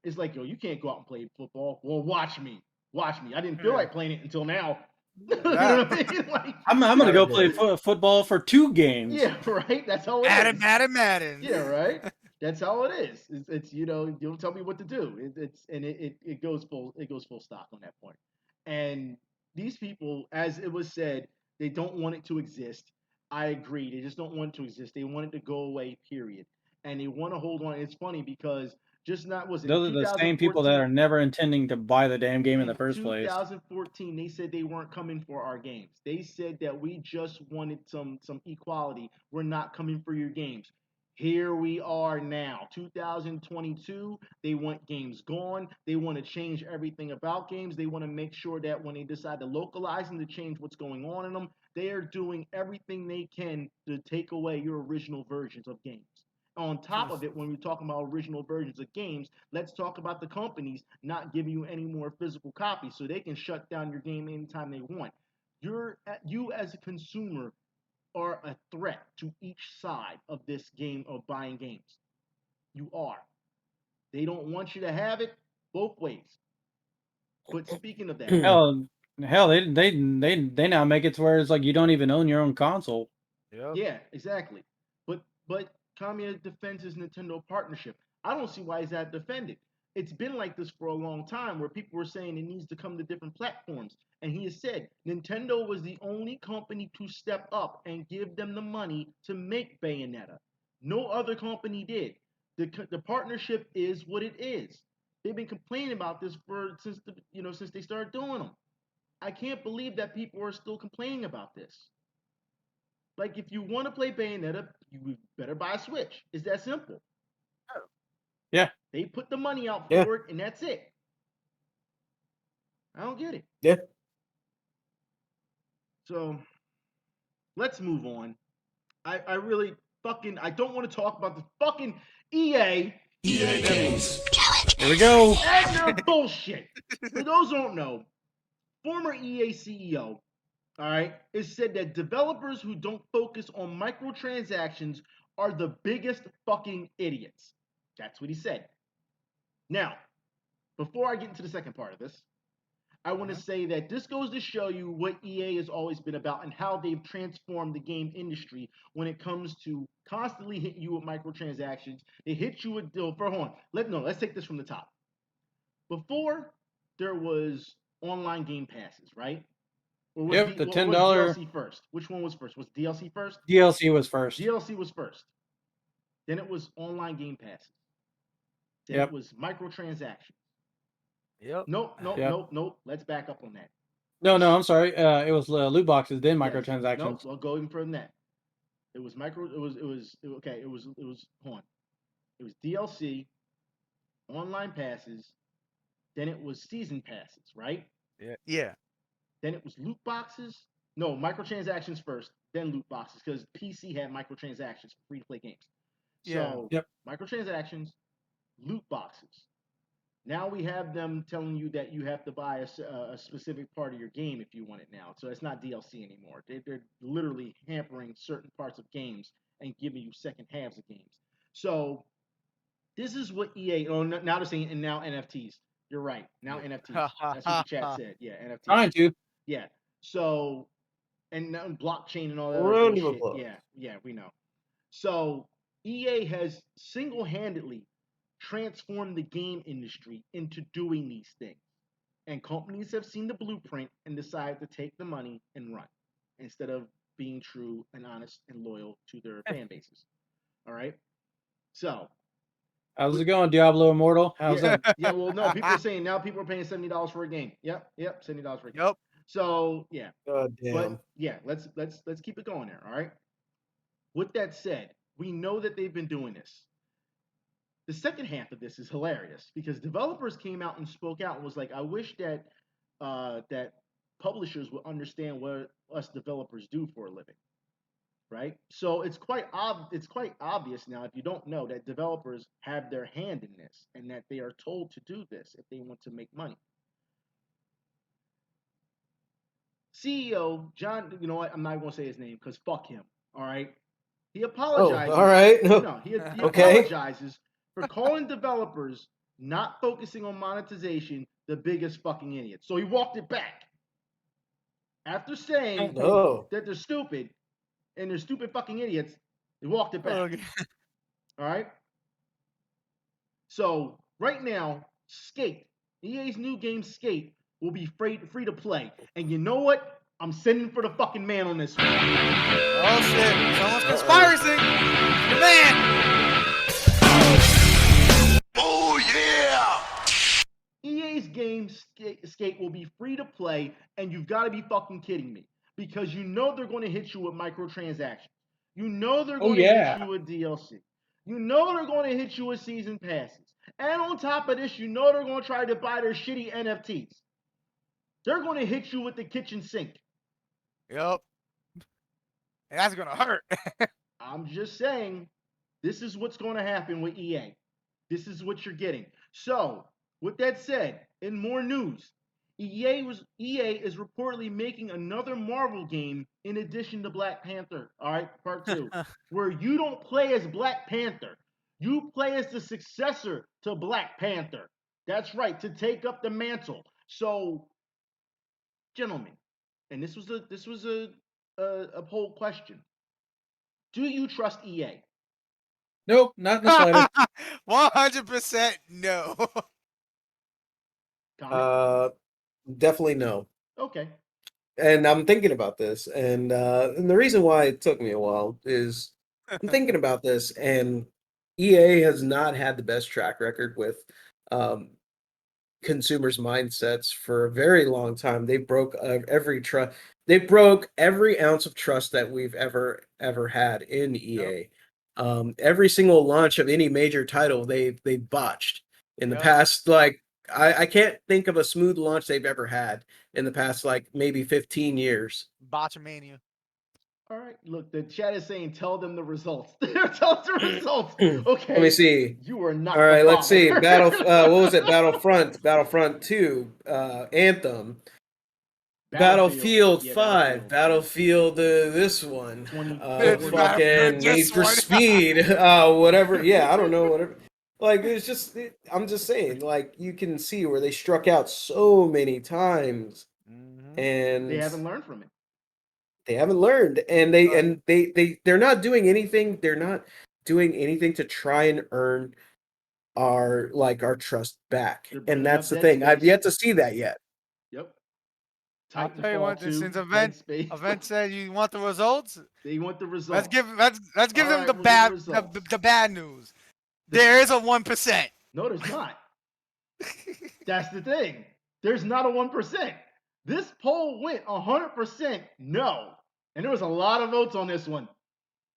It's like, yo, you can't go out and play football. Well, watch me. I didn't feel like playing it until now. You know what I mean? Like, I'm gonna go play football for 2 games. yeah, right. That's how it is. Madden. Yeah, right. That's how it is. It's you don't tell me what to do. It goes full stop on that point. And these people, as it was said, they don't want it to exist. I agree. They just don't want it to exist. They want it to go away. Period. And they want to hold on. It's funny because just not was it Those are the same people that are never intending to buy the damn game in the first place. 2014, they said they weren't coming for our games. They said that we just wanted some equality. We're not coming for your games. Here we are now, 2022. They want games gone. They want to change everything about games. They want to make sure that when they decide to localize and to change what's going on in them, they are doing everything they can to take away your original versions of games. On top of it, when we're talking about original versions of games, let's talk about the companies not giving you any more physical copies so they can shut down your game anytime they want. You as a consumer are a threat to each side of this game of buying games. You are. They don't want you to have it both ways. But speaking of that, hell, they now make it to where it's like you don't even own your own console. yeah, exactly. But Kamiya defends his Nintendo partnership. I don't see why he's that defended. It's been like this for a long time where people were saying it needs to come to different platforms. And he has said Nintendo was the only company to step up and give them the money to make Bayonetta. No other company did. The partnership is what it is. They've been complaining about this since they started doing them. I can't believe that people are still complaining about this. Like, if you want to play Bayonetta, you better buy a Switch. It's that simple. Yeah. They put the money out for it, and that's it. I don't get it. Yeah. So, let's move on. I really I don't want to talk about the fucking EA. EA games. Here we go. And their bullshit. For those who don't know, former EA CEO, all right, has said that developers who don't focus on microtransactions are the biggest fucking idiots. That's what he said. Now, before I get into the second part of this, I want to say that this goes to show you what EA has always been about and how they've transformed the game industry when it comes to constantly hitting you with microtransactions. They hit you with let's take this from the top. Before, there was online game passes, right? Or was Yep, the was $10 DLC first? Which one was first? Was DLC first? DLC was first. DLC was first. Then it was online game passes. Then Yep. it was microtransactions. Yep. Nope. Let's back up on that. No, I'm sorry. It was loot boxes, then microtransactions. Nope, I'll go even further than that. It was hold on. It was DLC, online passes, then it was season passes, right? Yeah. Then it was loot boxes. No, microtransactions first, then loot boxes, because PC had microtransactions for free to play games. So microtransactions, loot boxes. Now we have them telling you that you have to buy a specific part of your game if you want it now. So it's not DLC anymore. They're literally hampering certain parts of games and giving you second halves of games. So this is what EA. Oh, now they're saying, and now NFTs. You're right. Now NFTs. That's what the chat said. Yeah, NFTs. Trying to. Yeah. So, and now blockchain and all that Round other of bullshit. applause. Yeah, we know. So EA has single-handedly transformed the game industry into doing these things. And companies have seen the blueprint and decided to take the money and run instead of being true and honest and loyal to their fan bases. All right? So. How's it going, Diablo Immortal? How's it? Yeah, well, no, people are saying now people are paying $70 for a game. Yep, $70 for a game. Yep. So, yeah. God damn. But, yeah, let's keep it going there, all right? with that said, we know that they've been doing this. The second half of this is hilarious because developers came out and spoke out and was like, I wish that that publishers would understand what us developers do for a living. Right? So it's quite obvious now, if you don't know, that developers have their hand in this and that they are told to do this if they want to make money. CEO John, you know what? I'm not going to say his name because fuck him. All right. He apologizes. all right. No, he Okay. apologizes for calling developers not focusing on monetization the biggest fucking idiots. So he walked it back after saying Oh. that they're stupid and they're stupid fucking idiots. He walked it back. Okay. All right. So right now, Skate, EA's new game Skate, will be free to play. And you know what? I'm sending for the fucking man on this one. Oh shit! Someone's conspiring. The man. Oh yeah! EA's game Skate will be free to play, and you've got to be fucking kidding me. Because you know they're going to hit you with microtransactions. You know they're going to hit you with DLC. You know they're going to hit you with season passes. And on top of this, you know they're going to try to buy their shitty NFTs. They're going to hit you with the kitchen sink. Yep. And that's gonna hurt. I'm just saying, this is what's going to happen with EA. This is what you're getting. So, with that said, in more news, EA is reportedly making another Marvel game in addition to Black Panther, all right, part 2, where you don't play as Black Panther. You play as the successor to Black Panther. That's right, to take up the mantle. So, gentlemen, and this was a poll question. Do you trust EA? Nope, not in the slightest. 100% no. Comment? Definitely no. Okay. And I'm thinking about this, and the reason why it took me a while is I'm thinking about this, and EA has not had the best track record with consumers' mindsets for a very long time. They broke every trust. They broke every ounce of trust that we've ever had in EA. Every single launch of any major title, they botched in the past. Like I can't think of a smooth launch they've ever had in the past, like maybe 15 years. Botchamania. All right. Look, the chat is saying, tell them the results. Tell us the results. Okay. Let me see. You are not. All right, the let's see. father. What was it? Battlefront 2, Anthem, Battlefield Yeah, 5, Battlefield this one, 20, fucking Need for Speed, whatever. Yeah, I don't know, whatever. Like it's just, I'm just saying, like you can see where they struck out so many times, and they haven't learned from it. They haven't learned, and they're not doing anything. They're not doing anything to try and earn our trust back. And that's the thing. I've yet to see that yet. Yep. I'll tell you what, since event said you want the results, they want the results. Let's give them the bad news. There is a 1%. No, there's not. That's the thing. There's not a 1%. This poll went 100% no. And there was a lot of votes on this one.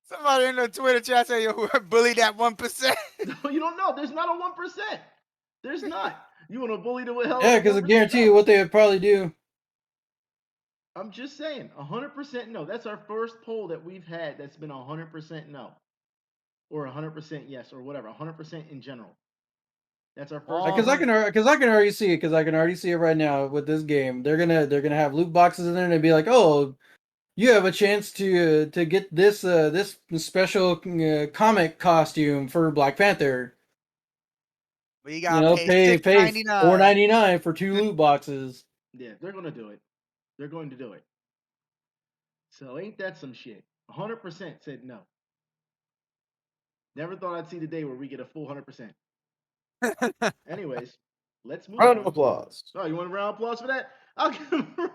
Somebody in the Twitter chat said you bully that 1%. No, you don't know. There's not a 1%. There's not. You want to bully the hell? Yeah, because I guarantee you what they would probably do. I'm just saying, 100% no. That's our first poll that we've had that's been 100% no. Or 100% yes, or whatever. 100% in general. That's our first. Because I can already see it. Because I can already see it right now with this game. They're gonna have loot boxes in there, and they'd be like, "Oh, you have a chance to get this this special comic costume for Black Panther. But you gotta pay $4.99 for 2 loot boxes." Yeah, they're gonna do it. They're going to do it. So ain't that some shit? 100% said no. Never thought I'd see the day where we get a full 100%. Anyways, let's move on. Round of applause. Oh, you want a round of applause for that? I'll give him a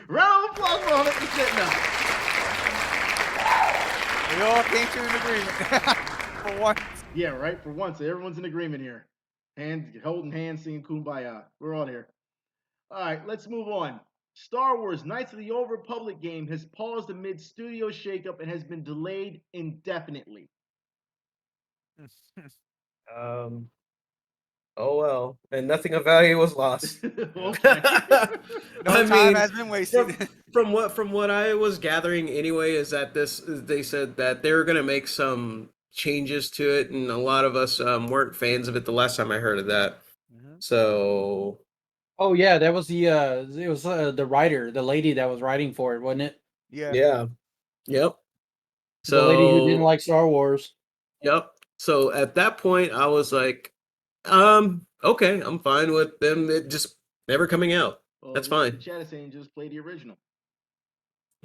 round of applause for 100% now. We all came to an agreement. For once. Yeah, right? For once. Everyone's in agreement here. Holding hands, singing Kumbaya. We're all here. All right, let's move on. Star Wars Knights of the Old Republic game has paused amid studio shakeup and has been delayed indefinitely. Oh well, and nothing of value was lost. Okay. No I time mean, has been wasted. from what I was gathering anyway is that they said that they were gonna make some changes to it, and a lot of us weren't fans of it the last time I heard of that. Mhm. So Oh yeah, that was the writer, the lady that was writing for it, wasn't it? Yeah. yeah, yep. The lady who didn't So like Star Wars. yep. So at that point, I was like, okay, I'm fine with them. It just never coming out. Well, That's the fine. chat is saying just play the original.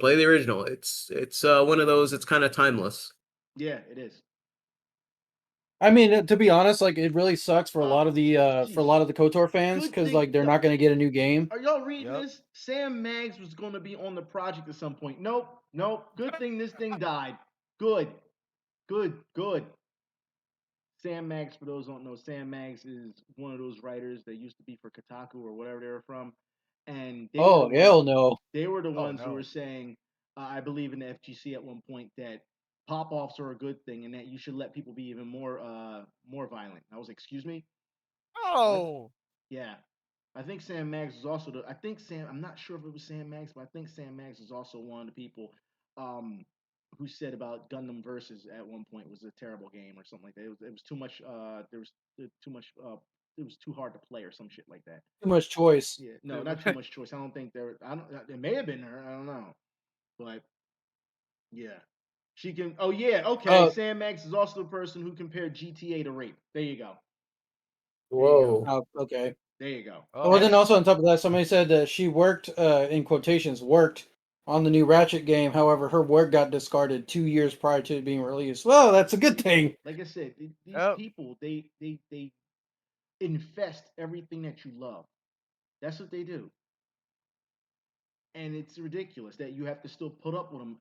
Play the original. It's one of those. It's kind of timeless. Yeah, it is. I mean, to be honest, like it really sucks for a lot of the jeez. KOTOR fans Good because thing- like they're yo, not going to get a new game. Are y'all reading Yep. this? Sam Maggs was going to be on the project at some point. Nope. Good thing this thing died. Good. Sam Maggs, for those who don't know, Sam Maggs is one of those writers that used to be for Kotaku or whatever they were from, and they were Oh the hell ones. no! They were the Oh, ones who no. were saying, I believe in the FGC at one point that pop-offs are a good thing and that you should let people be even more violent. I was like, excuse me. Oh. Yeah. I think Sam Maggs was also the. I think Sam. I'm not sure if it was Sam Maggs, but I think Sam Maggs was also one of the people who said about Gundam Versus at one point was a terrible game or something like that. It was too much. There was too much. It was too hard to play or some shit like that. Too much choice. Yeah. No, not too much choice. I don't think there. I don't. It may have been her. I don't know. But yeah. She can. Oh yeah. Okay. Sam Maggs is also the person who compared GTA to rape. There you go. Whoa. Oh, okay. There you go. Oh, Well, then also on top of that, somebody said that she worked, in quotations, worked on the new Ratchet game. However, her work got discarded 2 years prior to it being released. Well, that's a good thing. Like I said, these Yep. people they infest everything that you love. That's what they do, and it's ridiculous that you have to still put up with them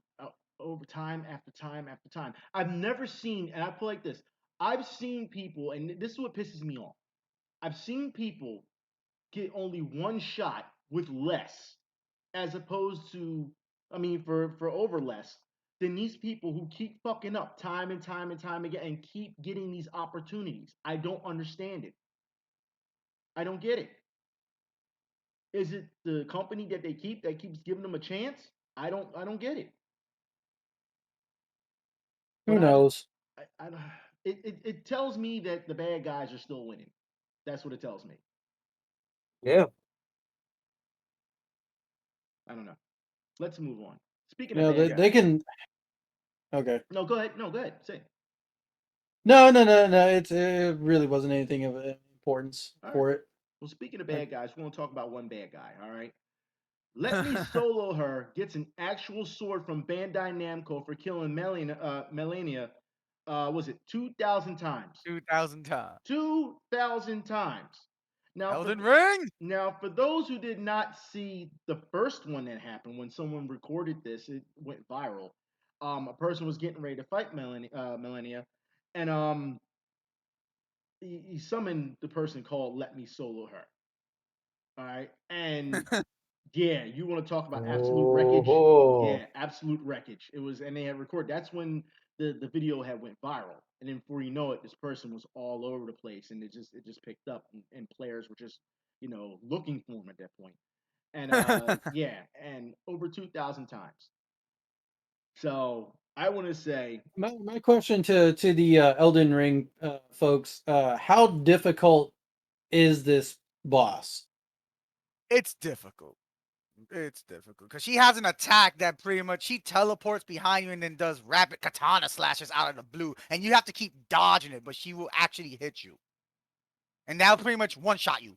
over time after time after time. I've never seen, and I put it like this: I've seen people, and this is what pisses me off. I've seen people get only one shot with less, as opposed to, I mean, for over less than these people who keep fucking up time and time and time again and keep getting these opportunities. I don't understand it. I don't get it. Is it the company that they keep that keeps giving them a chance? I don't get it. Who But knows? I it tells me that the bad guys are still winning. That's what it tells me. Yeah. I don't know. Let's move on. Speaking You of know, bad they guys. can. Okay. No, go ahead. No, go ahead. Say. No. It really wasn't anything of importance All right. for it. Well, speaking of bad guys, we're gonna talk about one bad guy. All right. Let Me Solo Her gets an actual sword from Bandai Namco for killing Melania. Was it 2,000 times? 2,000 times. 2,000 times. Elden Ring. Now, for those who did not see the first one that happened when someone recorded this, it went viral. A person was getting ready to fight Melania, and he summoned the person called Let Me Solo Her. All right, and yeah, you want to talk about absolute wreckage? Oh. Yeah, absolute wreckage. It was, and they had recorded. That's when the video had went viral, and then before you know it, this person was all over the place, and it just picked up, and players were just looking for him at that point, and yeah, and over 2,000 times. So I want to say, My question to the Elden Ring folks: how difficult is this boss? It's difficult. It's difficult because she has an attack that pretty much she teleports behind you and then does rapid katana slashes out of the blue, and you have to keep dodging it, but she will actually hit you, and that'll pretty much one shot you.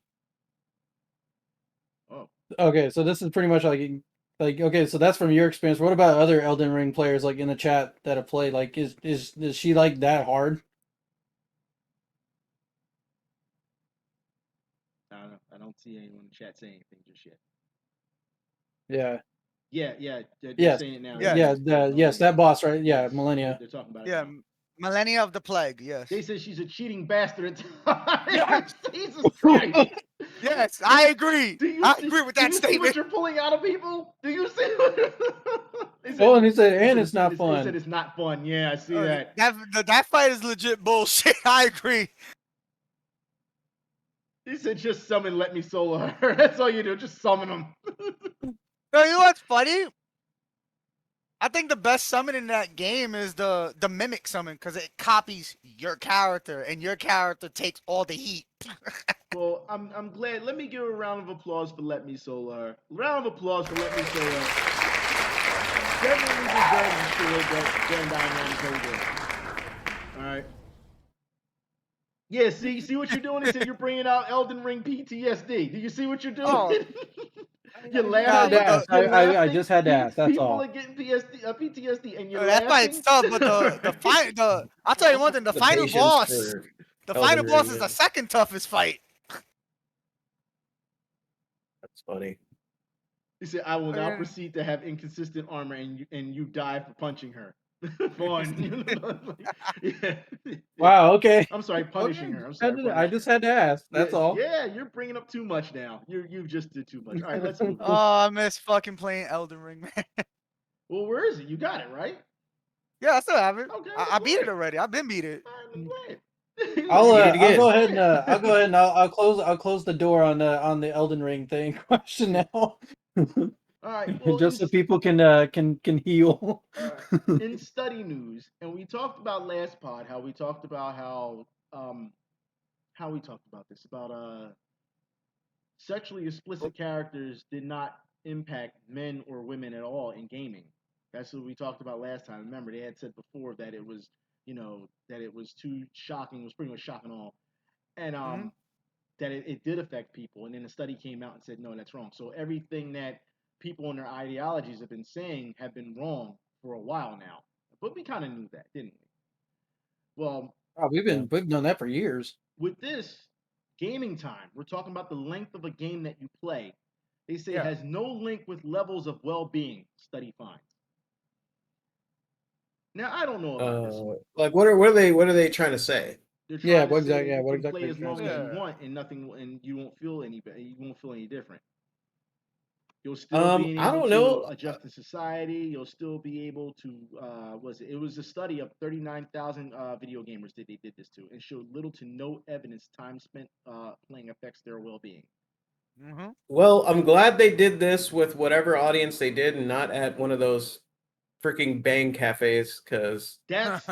oh, Okay, so this is pretty much like okay, so that's from your experience. What about other Elden Ring players like in the chat that have played? Like, is she like that hard? I don't know. I don't see anyone in the chat saying anything just yet. Yeah. Yeah, they're Yes. saying it now. Yes. Yeah. Yes, that boss, right? Yeah, Yes, Millennia. They're talking about it Yeah, now. Millennia of the Plague. Yes. They said she's a cheating bastard. Jesus Christ! Yes, I agree. Do you I see, agree with do that you see what statement. you're pulling out of people? Do you see what they said, Oh, and he said, and it's not They fun. said it's not fun. Yeah, I see that. That fight is legit bullshit. I agree. He said just summon Let Me Solo her. That's all you do. Just summon them. No, you know what's funny? I think the best summon in that game is the mimic summon because it copies your character and your character takes all the heat. Well, I'm glad. Let me give a round of applause for Let Me Solo her. Round of applause for Let Me Solo her. Definitely deserves the shit that Bandai Namco did. All right. Yeah, see what you're doing? He said you're bringing out Elden Ring PTSD. Do you see what you're doing? Oh. You're I had laughing. to ask. You're I laughing. just had to ask. That's People all. are getting PTSD, and you're That fight's laughing. tough, but I'll tell you one thing: the final Patience boss, for the Elden final boss Ring, is yeah. the second toughest fight. That's funny. He said, "I will now Okay. proceed to have inconsistent armor, and you die for punching her." Fun. Yeah. Wow. Okay. I'm sorry, punishing Okay. her. I'm sorry, I punishing just her. had to ask. That's Yeah, all. yeah, you're bringing up too much now. You just did too much. All right, let's move. Oh, I miss fucking playing Elden Ring, man. Well, where is it? You got it, right? Yeah, I still have it. Okay, I I'm beat it glad. already. I've been beat it. I'm glad. He I'll like, Beat it I'll again. go ahead and I'll close the door on the Elden Ring thing question now. All right. Well, Just so people can heal. all right. In study news, and we talked about last pod how we talked about how we talked about this about sexually explicit characters did not impact men or women at all in gaming. That's what we talked about last time. Remember, they had said before that it was, that it was too shocking. It was pretty much shocking all, and Mhm. that it did affect people. And then the study came out and said, no, that's wrong. So everything that people and their ideologies have been saying have been wrong for a while now. But we kind of knew that, didn't we? Well, Oh, we've done that for years. with this gaming time, we're talking about the length of a game that you play. They say Yeah. has no link with levels of well-being. Study finds. Now I don't know about this one. Like what are they trying to say? They're Yeah, trying to say you what can exactly play are as you trying long to as say? you Yeah. want and nothing, and you won't feel any better. You won't feel any different. You'll still be I able don't to know. adjust to society. You'll still be able to. It was a study of 39,000 video gamers that they did this to, and showed little to no evidence time spent playing affects their well-being. Mhm. Well, I'm glad they did this with whatever audience they did, and not at one of those freaking bang cafes, because That's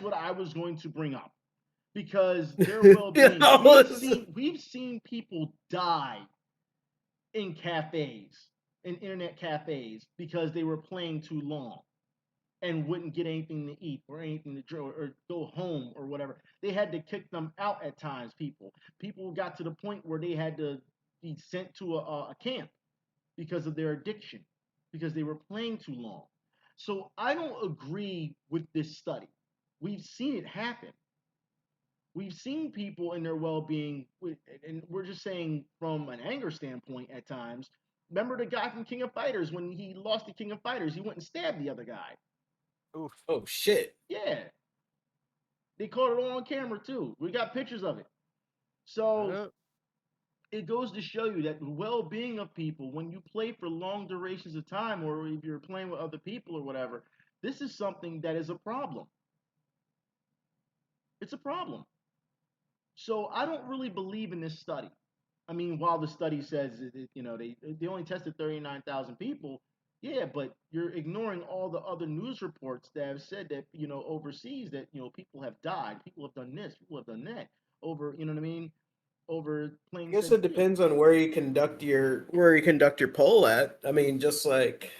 what I was going to bring up, because their you well-being. know, We've seen people die in cafes, in internet cafes, because they were playing too long and wouldn't get anything to eat or anything to drink or go home or whatever. They had to kick them out at times. People got to the point where they had to be sent to a camp because of their addiction, because they were playing too long. So I don't agree with this study. We've seen it happen. We've seen people in their well-being, and we're just saying from an anger standpoint at times. Remember the guy from King of Fighters, when he lost the King of Fighters, he went and stabbed the other guy. Oof. oh shit. Yeah, they caught it all on camera too. We got pictures of it. So it goes to show you that the well-being of people, when you play for long durations of time, or if you're playing with other people or whatever, this is something that is a problem. It's a problem. So I don't really believe in this study. I mean, while the study says they only tested 39,000 people, yeah, but you're ignoring all the other news reports that have said that overseas that people have died, people have done this, people have done that over, what I mean, over I playing guess said it video. depends on where you conduct your poll at. I mean, just like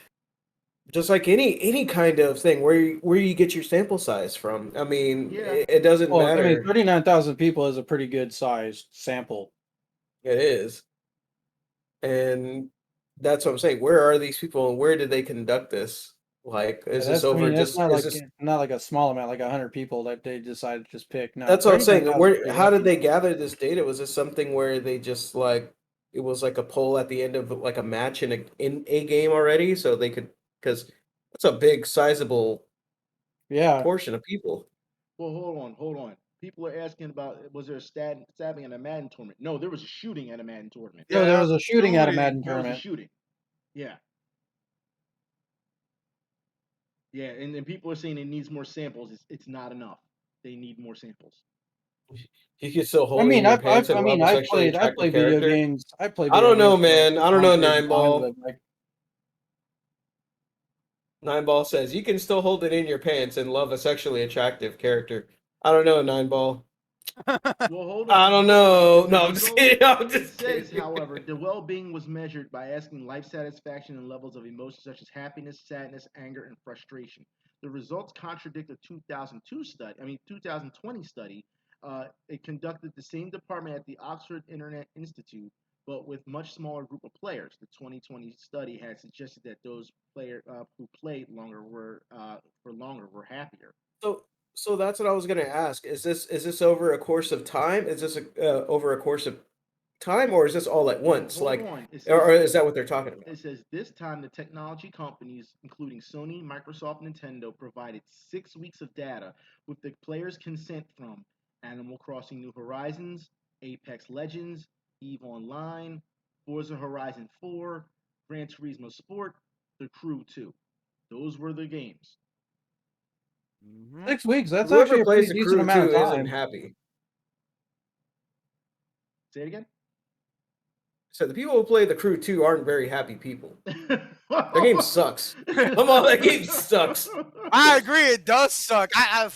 any kind of thing, where you get your sample size from. I mean, Yeah, it doesn't Well, I mean, matter. 39,000 people is a pretty good sized sample. It is. And that's what I'm saying. Where are these people and where did they conduct this? Like, Yeah, is this over that's just, is this, not like a small amount, like 100 people that they decided to just pick. No, that's what I'm saying. 39,000 is Where, pretty how did hefty. they gather this data? Was this something where they just like, it was like a poll at the end of like a match in a game already? So they could, because that's a big, sizable Yeah. portion of people. well, hold on. People are asking about was there a stabbing at a Madden tournament? No, there was a shooting at a Madden tournament. No, there Yeah, was a shooting at a shooting. Madden There was a tournament. shooting. Yeah. Yeah, and then people are saying it needs more samples. It's not enough. They need more samples. You can still hold I it in mean, your pants and love a I sexually attractive play video character. games. I play I video don't know, games for man. I don't long know, periods of Nine time, Ball. but like, Nine Ball says you can still hold it in your pants and love a sexually attractive character. I don't know, Nine Ball. Well, hold I on. don't Hold on. know. The No, I'm just result- kidding. I'm It just says, kidding. however, the well-being was measured by asking life satisfaction and levels of emotions such as happiness, sadness, anger, and frustration. The results contradict a 2020 study. It conducted the same department at the Oxford Internet Institute, but with much smaller group of players. The 2020 study had suggested that those who played longer were happier. So that's what I was gonna ask. Is this over a course of time? Is this over a course of time, or is this all at once? Hold Like, on. or is that what they're talking about? It says this time the technology companies, including Sony, Microsoft, Nintendo, provided 6 weeks of data with the players' consent from Animal Crossing New Horizons, Apex Legends, EVE Online, Forza Horizon 4, Gran Turismo Sport, The Crew 2. Those were the games. 6 weeks. That's Whoever actually a plays pretty the decent crew amount too of isn't time. happy. Say it again. So the people who play the crew 2 aren't very happy people. That game sucks. Come on, that game sucks. I agree. It does suck. I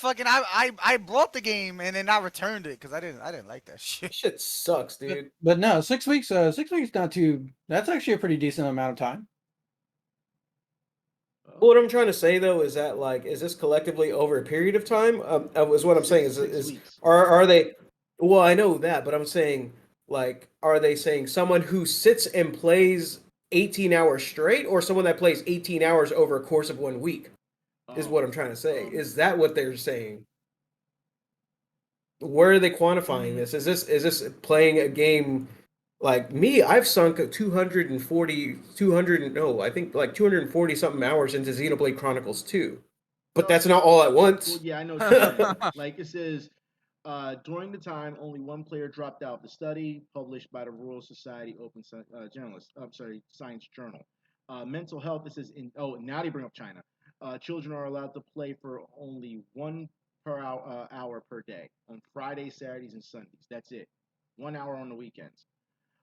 bought the game and then I returned it because I didn't like that shit. That shit sucks, dude. But no, 6 weeks. 6 weeks not too. That's actually a pretty decent amount of time. What I'm trying to say though is that like, is this collectively over a period of time? Is what I'm saying is 6 weeks. are they? Well, I know that, but I'm saying like, are they saying someone who sits and plays 18 hours straight, or someone that plays 18 hours over a course of 1 week? Is what I'm trying to say. Is that what they're saying? Where are they quantifying this? Is this playing a game? Like me, I've sunk 240 something hours into Xenoblade Chronicles 2. But that's not all at once. Well, yeah, I know what you're saying. Like it says, during the time, only one player dropped out. The study, published by the Royal Society Science Journal. Mental health. It says now they bring up China. Children are allowed to play for only 1 hour per day on Fridays, Saturdays, and Sundays. That's it. 1 hour on the weekends.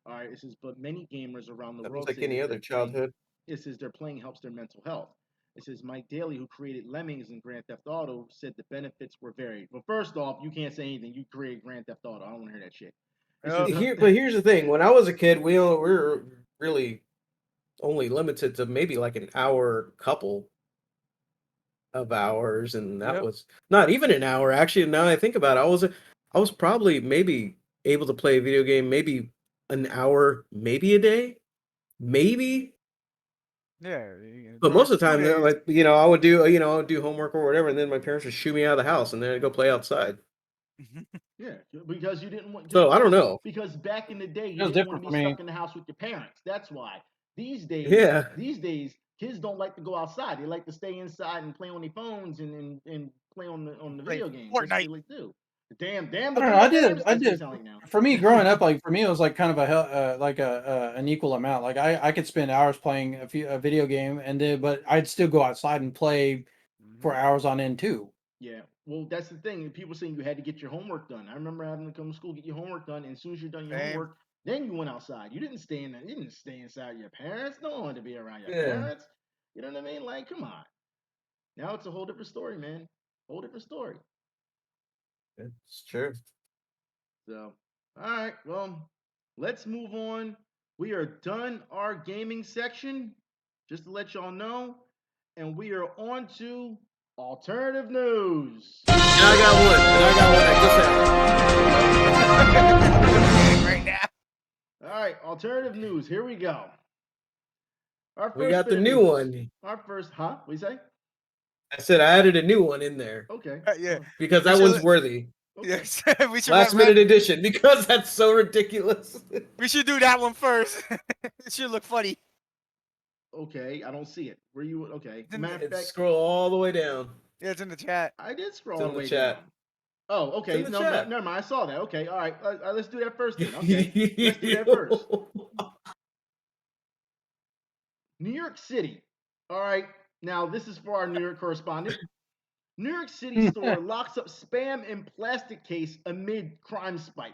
All right. It says, but many gamers around the That world was like say any that other childhood. it says their playing helps their mental health. It says Mike Daly, who created Lemmings and Grand Theft Auto, said the benefits were varied. Well, first off, you can't say anything. You created Grand Theft Auto. I don't want to hear that shit. But here's the thing: when I was a kid, we were really only limited to maybe like an hour, couple of hours, and that was not even an hour. Actually, now I think about it, I was probably maybe able to play a video game maybe an hour, maybe a day, maybe. Yeah. But most of the time, like I would do homework or whatever, and then my parents would shoo me out of the house, and then I'd go play outside. Yeah, because you didn't want. So I don't know. Because back in the day, you It was didn't want different to for be me. stuck in the house with your parents. That's why. These days, Yeah. kids don't like to go outside. They like to stay inside and play on their phones and play on the Play video games. Fortnite. That's what they like to do. Damn, I the don't know. video I games. That's what it did. sound like now. For me, growing up, like for me, it was like kind of an equal amount. Like I could spend hours playing a video game, but I'd still go outside and play for hours on end too. Yeah, well, that's the thing. People saying you had to get your homework done. I remember having to come to school, get your homework done, and as soon as you're done your Same. homework, then you went outside. You didn't stay in. You didn't stay inside your parents. No one wanted to be around your Yeah. parents. You know what I mean? Like, come on. Now it's a whole different story, man. Whole different story. It's true. So, all right. Well, let's move on. We are done our gaming section, just to let y'all know, and we are on to alternative news. And I got one. Right now. All right, alternative news. Here we go. Our first We got bit the of new news. one. Our first, huh? What you say? I said I added a new one in there Okay. Yeah. because that We should- one's worthy. Okay. Yes. We should Last minute edition because that's so ridiculous. We should do that one first. It should look funny. Okay, I don't see it. Where you? Okay. Then Matter of It's fact, scroll all the way down. Yeah, it's in the chat. I did scroll It's all in the the way chat. down. Oh, okay. in the No, chat. never mind. I saw that. Okay, all right. Let's do that first then. Okay, let's do that first. New York City. All right. Now this is for our New York correspondent. New York City store locks up spam in plastic case amid crime spike.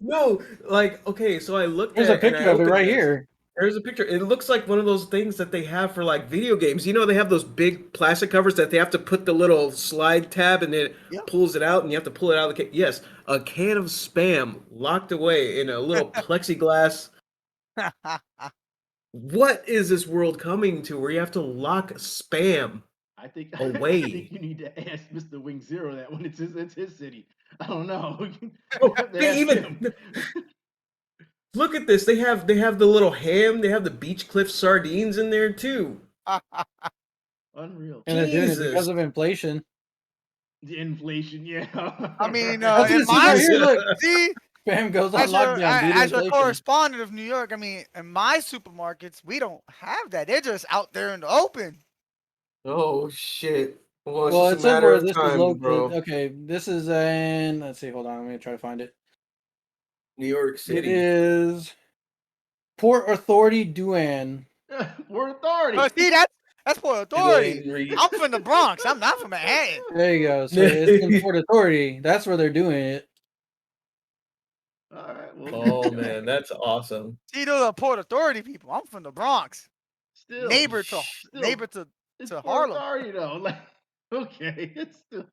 No, like okay, so I looked There's at a it and picture I of it opened right this. here. There's a picture. It looks like one of those things that they have for like video games. You know, they have those big plastic covers that they have to put the little slide tab and then it Yep. pulls it out and you have to pull it out of the can. Yes, a can of spam locked away in a little plexiglass. What is this world coming to where you have to lock spam I think away? you need to ask Mr. Wing Zero that when it's his city. I don't know. You Oh, have to they ask even him. look at this. They have the little ham. They have the beach cliff sardines in there too. Unreal. And they're doing it Jesus. because of inflation. The inflation, yeah. I mean, That's in what it says right here. Look, see, spam goes on as lockdown due to as a inflation. correspondent of New York, I mean, in my supermarkets, we don't have that. They're just out there in the open. Oh shit. Well, it's Well, just it a says matter where of this is time, located. bro. Okay, this is in. Let's see. Hold on. I'm gonna try to find it. New York It City. is Port Authority, Duane. We're authority. But see, that's for authority. Dwayne Reed. I'm from the Bronx. I'm not from Manhattan. There you go. So it's in Port Authority. That's where they're doing it. All right. Well, Oh man, that's awesome. See, those are Port Authority people. I'm from the Bronx. still, Neighbor to it's to Port Harlem. Authority though. Like, okay, it's still.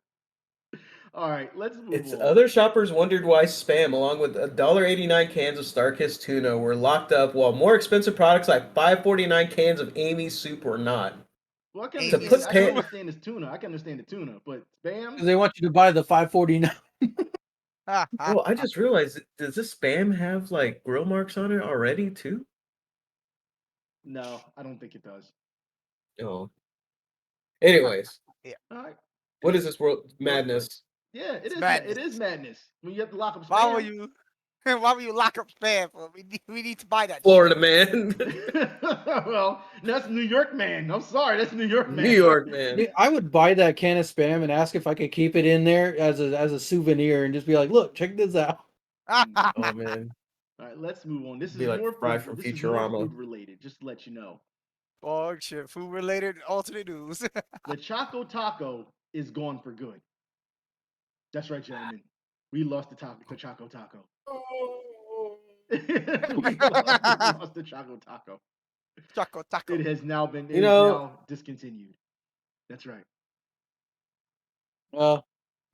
All right, let's move It's on. other shoppers wondered why spam, along with $1.89 cans of Starkist tuna, were locked up, while more expensive products like $5.49 cans of Amy's soup were not. Well, I can To understand. put I can pa- understand this tuna. I can understand the tuna, but spam. Because they want you to buy the 549. Well, I just realized, does this spam have like grill marks on it already too? No, I don't think it does. Oh. Anyways, All right. what is this world Well, madness? Yeah, It's it madness. is madness when you have to lock up spam. Why will you? Why will you lock up spam? For? We need to buy that. Florida man. Well, that's New York man. I'm sorry, that's New York man. New York man. Yeah, I would buy that can of spam and ask if I could keep it in there as a souvenir and just be like, look, check this out. Oh man. All right, let's move on. This Be is like more Fry food. from This is more Futurama. food related. Just to let you know, Oh shit! Food related alternate news. the Choco Taco is gone for good. That's right, gentlemen. We lost the Choco Taco. we lost the Choco Taco. Choco taco. It has now been. It You is know- now discontinued. That's right. Well,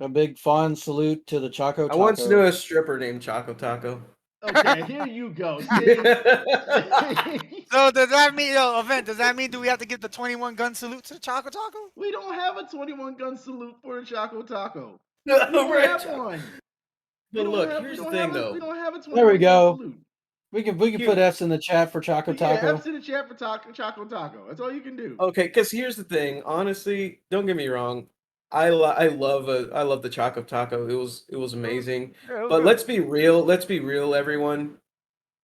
a big fond salute to the Choco I Taco. once knew a stripper named Choco Taco. Okay, here you go. See? So does that mean, event? Does that mean do we have to give the 21 gun salute to the Choco Taco? We don't have a 21 gun salute for the Choco Taco. We don't have one. We But don't look, have- here's we the don't thing have a- though. We don't have a 21 There we go. gun salute. We can put Here- F's in the chat for Choco Yeah, Taco. F's in the chat for Choco Taco. That's all you can do. Okay, because here's the thing. Honestly, don't get me wrong. I love the Choco Taco. It was amazing. Yeah, it was But good. let's be real. Let's be real, everyone.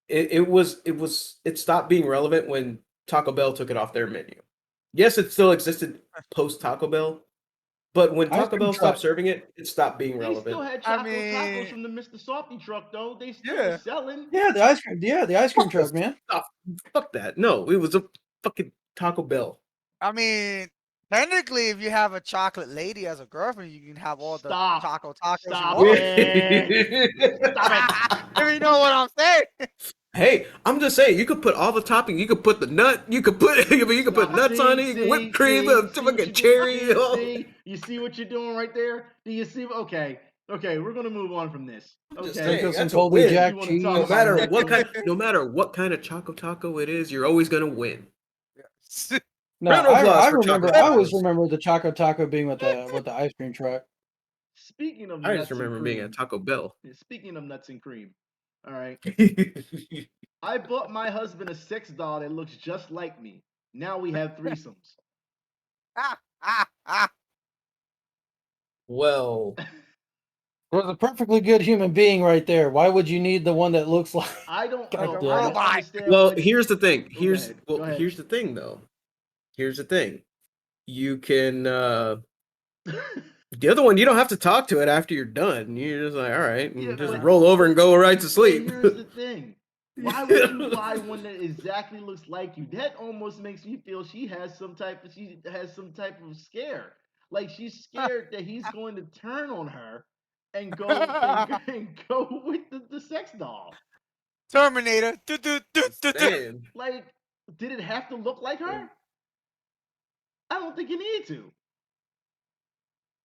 It stopped being relevant when Taco Bell took it off their menu. Yes, it still existed post Taco Bell, but when Ice Taco cream Bell truck. stopped serving it, it stopped being They relevant. still had I Choco mean- Tacos from the Mr. Softy truck, though. They still Yeah. were selling. Yeah, the ice cream. Yeah, the ice cream Fuck truck, this. man. Fuck that. No, it was a fucking Taco Bell. I mean, technically, if you have a chocolate lady as a girlfriend, you can have all Stop. the Choco Tacos Stop you want. it. If you know what I'm saying. Hey, I'm just saying, you could put all the topping. You could put the nut. You could put you could put nuts on it. You could whipped cream, fucking cherry. You see what you're doing right there? Do you see? Okay, we're gonna move on from this. I'm just Okay, saying, Sprinkle some that's a Colby win. Jack You wanna cheese. talk No about matter that what food. kind, no matter what kind of Choco Taco it is, you're always gonna win. No, Round of applause I for remember. Choco I always Tacos. remember the Choco Taco being with the ice cream truck. Speaking of I nuts just remember and being cream, at Taco Bell. speaking of nuts and cream, all right. I bought my husband a sex doll that looks just like me. Now we have threesomes. Well, There's a perfectly good human being right there. Why would you need the one that looks like? I don't. God I damn don't it. understand. well, why- here's the thing. Oh, go ahead. Go ahead. Here's the thing, though. Here's the thing. You can The other one, you don't have to talk to it after you're done. You're just like, all right, and Yeah, just but- roll over and go right to But sleep. here's the thing. Why would you buy one that exactly looks like you? That almost makes me feel she has some type of scare. Like she's scared that he's going to turn on her and go and go with the sex doll. Terminator. Saying. Like, did it have to look like her? I don't think you need to.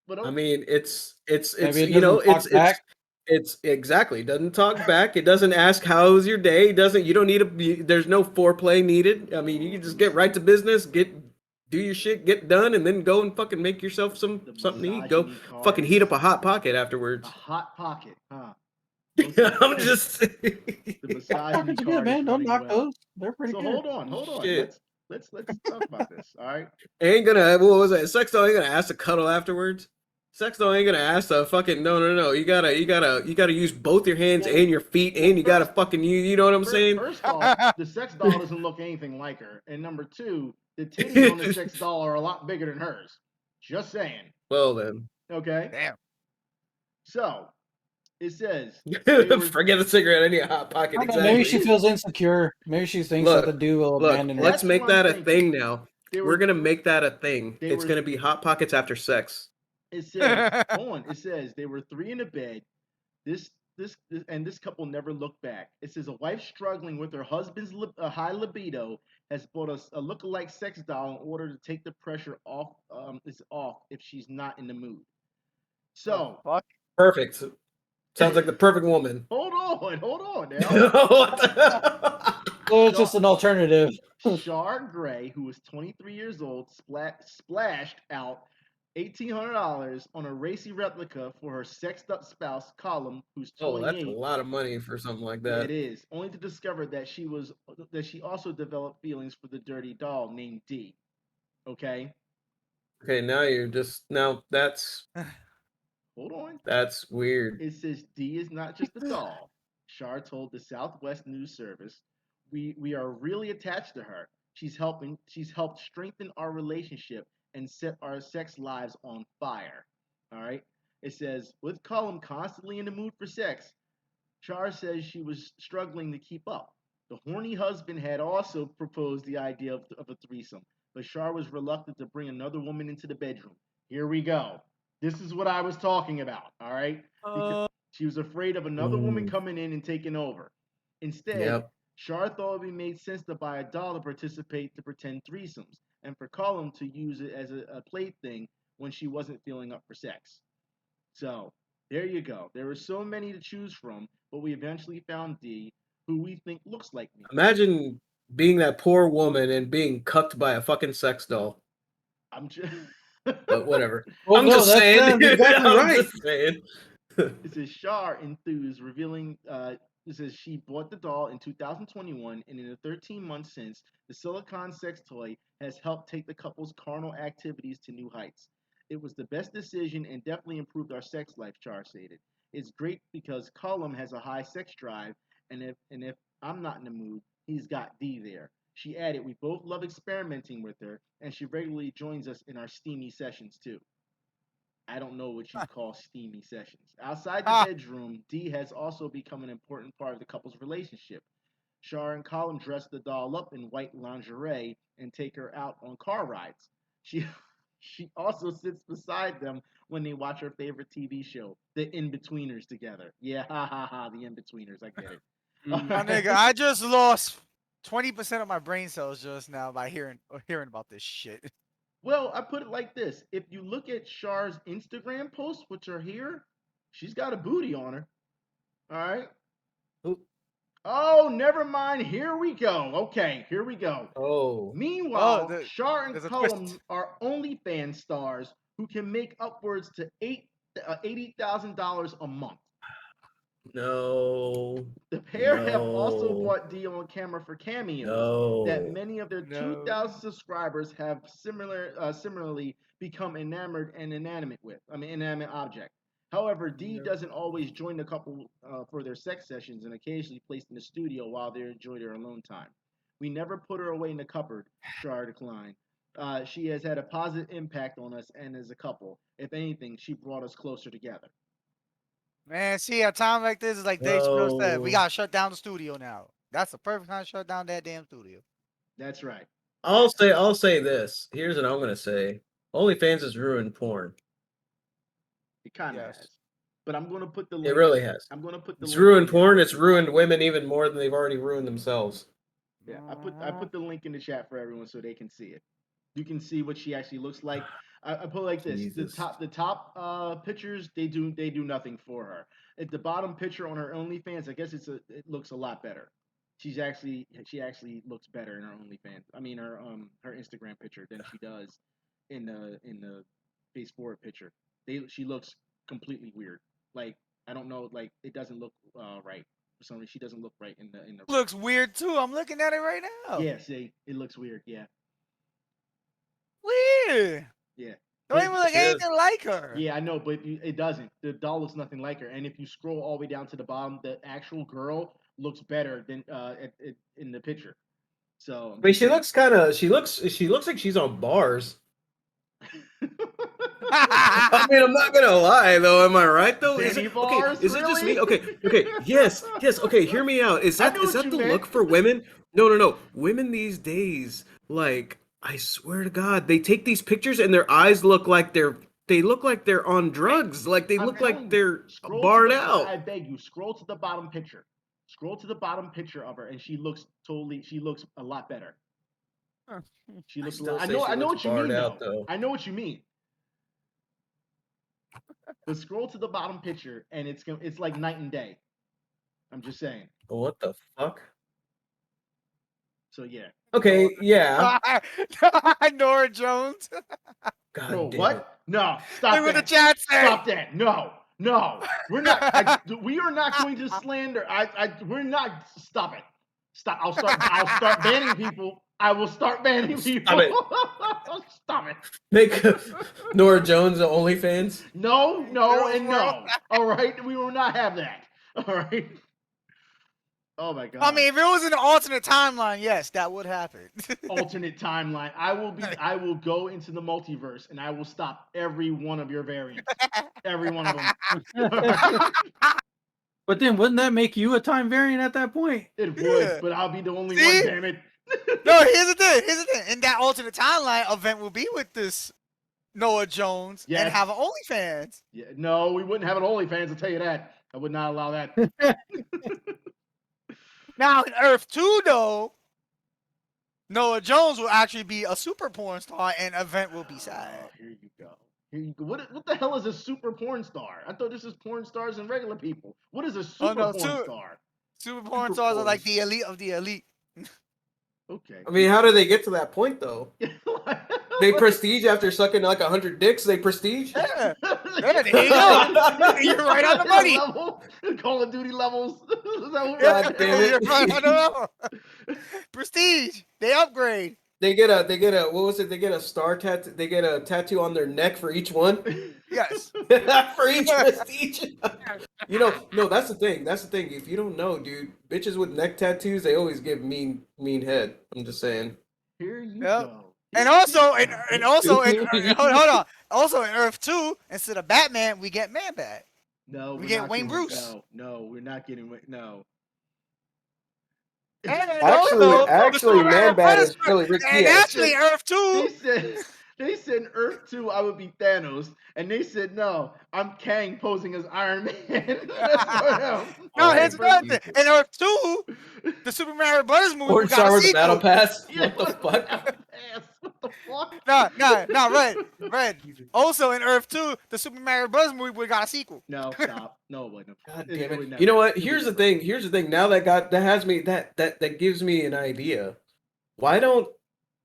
But I mean, it's Maybe it you know, doesn't talk back. it's exactly. It doesn't talk back. It doesn't ask how's your day. You don't need there's no foreplay needed. I mean, you can just get right to business, do your shit, get done, and then go and fucking make yourself something to eat. Go misogyny fucking heat up cards. a hot pocket A afterwards. hot pocket, huh? I'm just The Hot misogyny pockets are good, card man. is Don't running knock well. those. They're pretty So good. hold on. Shit. Let's talk about this. All right. Ain't gonna what was it? Sex doll ain't gonna ask to cuddle afterwards. Sex doll ain't gonna ask to fucking no. You gotta use both your hands Well, and your feet, and you gotta fucking you know what I'm saying? First off, the sex doll doesn't look anything like her, and number two, the titties on the sex doll are a lot bigger than hers. Just saying. Well then, Okay. Damn. So it says they were forget the cigarette. I need a hot pocket. I don't know, maybe Exactly. she feels insecure. Maybe she thinks Look, that the dude will Look, abandon her. let's That's make what I'm that a thinking. thing now. They We're were- gonna make that a thing. they It's were- gonna be hot pockets after sex. It says, hold on. It says they were three in a bed. This couple never looked back. It says a wife struggling with her husband's high libido has bought a lookalike sex doll in order to take the pressure off. Is off if she's not in the mood. So Fuck. Perfect. Sounds like the perfect woman. hold on now. What the- So it's just an alternative. Shar Gray, who was 23 years old, splashed out $1,800 on a racy replica for her sexed up spouse, Colum, who's 28. Oh, that's a lot of money for something like Yeah, that. it is. Only to discover that she also developed feelings for the dirty doll named D. Okay? Okay, now that's Hold on. that's weird. It says D is not just a doll. Shar told the Southwest News Service, "We are really attached to her. She's helped strengthen our relationship and set our sex lives on fire." All right. It says, with Cullum constantly in the mood for sex, Shar says she was struggling to keep up. The horny husband had also proposed the idea of a threesome, but Shar was reluctant to bring another woman into the bedroom. Here we go. This is what I was talking about, all right? Because she was afraid of another woman coming in and taking over. Instead, Yep. Shar thought it made sense to buy a doll to participate to pretend threesomes, and for Cullum to use it as a plaything when she wasn't feeling up for sex. So there you go. There were so many to choose from, but we eventually found D, who we think looks like me. Imagine being that poor woman and being cucked by a fucking sex doll. I'm just. But whatever. Well, I'm no, just that saying. sounds exactly I'm right. just saying. It says Shar enthused, revealing. It says she bought the doll in 2021, and in the 13 months since, the silicone sex toy has helped take the couple's carnal activities to new heights. It was the best decision and definitely improved our sex life, Char stated. It's great because Cullum has a high sex drive, and if I'm not in the mood, he's got D there. She added, we both love experimenting with her, and she regularly joins us in our steamy sessions too. I don't know what you call steamy sessions. Outside the bedroom, D has also become an important part of the couple's relationship. Shar and Colin dress the doll up in white lingerie and take her out on car rides. She she also sits beside them when they watch her favorite TV show, The In-Betweeners, together. Yeah, ha ha ha, The In-Betweeners, I get it. My nigga, I just lost 20% of my brain cells just now by hearing about this shit. Well, I put it like this. If you look at Char's Instagram posts, which are here, she's got a booty on her. All right. Oh, never mind. Here we go. Okay, here we go. Oh. Meanwhile, Oh, Char and there's a Cullum twist. are OnlyFans stars who can make upwards to $80,000 a month. No. The pair have also No. bought D on camera for cameos No. that many of their No. 2,000 subscribers have similarly become enamored and inanimate object. However, D doesn't always join the couple for their sex sessions and occasionally placed in the studio while they enjoy their alone time. We never put her away in the cupboard, Char declined. She has had a positive impact on us and as a couple. If anything, she brought us closer together. Man, see, a time like this is like Dave Chappelle said, we No. gotta shut down the studio now. That's the perfect time to shut down that damn studio. That's right. I'll say this. Here's what I'm gonna say. OnlyFans has ruined porn. It kind of Yes. has. But I'm going to put the It link. really has. I'm going to put the It's link. ruined in there. porn. It's ruined women even more than they've already ruined themselves. Yeah, I put the link in the chat for everyone so they can see it. You can see what she actually looks like. I put it like this: Jesus. the top pictures they do nothing for her. At the bottom picture on her OnlyFans, I guess it looks a lot better. She actually looks better in her OnlyFans. I mean her Instagram picture than she does in the face forward picture. She looks completely weird. Like I don't know, like it doesn't look right. For some reason, she doesn't look right in the. Looks weird too. I'm looking at it right now. Yeah, see, it looks weird. Yeah, Weird. yeah. Don't even look She is. anything like her. Yeah, I know, but it doesn't. The doll looks nothing like her. And if you scroll all the way down to the bottom, the actual girl looks better than in the picture. So I mean, she looks like she's on bars. I mean, I'm not gonna lie though. Am I right though? Is Danny it bars, okay? Is it just really? me? Okay. Yes. Okay. Hear me out. Is I that knew is what that you the meant. look for women? No. Women these days, like I swear to God, they take these pictures and their eyes look like they look like they're on drugs. Like they I'm look telling like you, they're scroll to barred the. out. I beg you, scroll to the bottom picture. Scroll to the bottom picture of her, and she looks totally. She looks a lot better. She I looks a still lot. say she I know looks what you barred mean, out though. though. I know what you mean. But scroll to the bottom picture, and it's like night and day. I'm just saying. What the fuck? So yeah. Okay, yeah. Nora Jones. God Bro, damn it. what? No, stop Look what the that. chat said. Stop that. No. We're not. We are not going to slander. We're not. Stop it. Stop. I'll start banning people. I will start banning people. it. Stop it. Make Nora Jones the OnlyFans. No, Girls and World. no. All right. We will not have that. All right. Oh my god. I mean, if it was in an alternate timeline, yes, that would happen. Alternate timeline. I will go into the multiverse and I will stop every one of your variants. Every one of them. But then wouldn't that make you a time variant at that point? It would, Yeah. but I'll be the only See? one, damn it. No, here's the thing. In that alternate timeline, event will be with this Noah Jones Yes. and have an OnlyFans. Yeah, no, we wouldn't have an OnlyFans, I'll tell you that. I would not allow that. Now in Earth 2, though, Noah Jones will actually be a super porn star and event will be sad. Oh, here you go. Here you go. What the hell is a super porn star? I thought this is porn stars and regular people. What is a super porn star? Super porn Super stars are like porns. the elite of the elite. Okay. I mean, how do they get to that point though? They prestige after sucking like 100 dicks. They prestige. Yeah. Yeah, there you go. You're right on the money. Level? Call of Duty levels. Is that what God damn it. You're right on the level. Prestige. They upgrade. They get a what was it? They get a star tattoo. They get a tattoo on their neck for each one. Yes. For each prestige. No, that's the thing. That's the thing. If you don't know, dude, bitches with neck tattoos, they always give mean head. I'm just saying. Here you Yep. go. And also, hold on. Also in Earth 2, instead of Batman, we get Man-Bat. No, We we're get not Wayne getting- Bruce. No, we're not getting no. And Actually, also, the Superman Man-Bat is Predator- really Rick And Diaz. actually, Earth 2, They said in Earth 2 I would be Thanos, and they said no, I'm Kang posing as Iron Man. That's for him. no, Oh, here's another thing. Jesus. In Earth 2, the Super Mario Brothers movie Porn we got star a with the battle sequel. pass. Yeah, What the fuck? What the fuck? No, Red. Also in Earth 2, the Super Mario Brothers movie we got a sequel. No, stop. No, it wasn't. God It damn would it. never. You know what? It Here's the would thing. Here's the thing. Now that gives me an idea. Why don't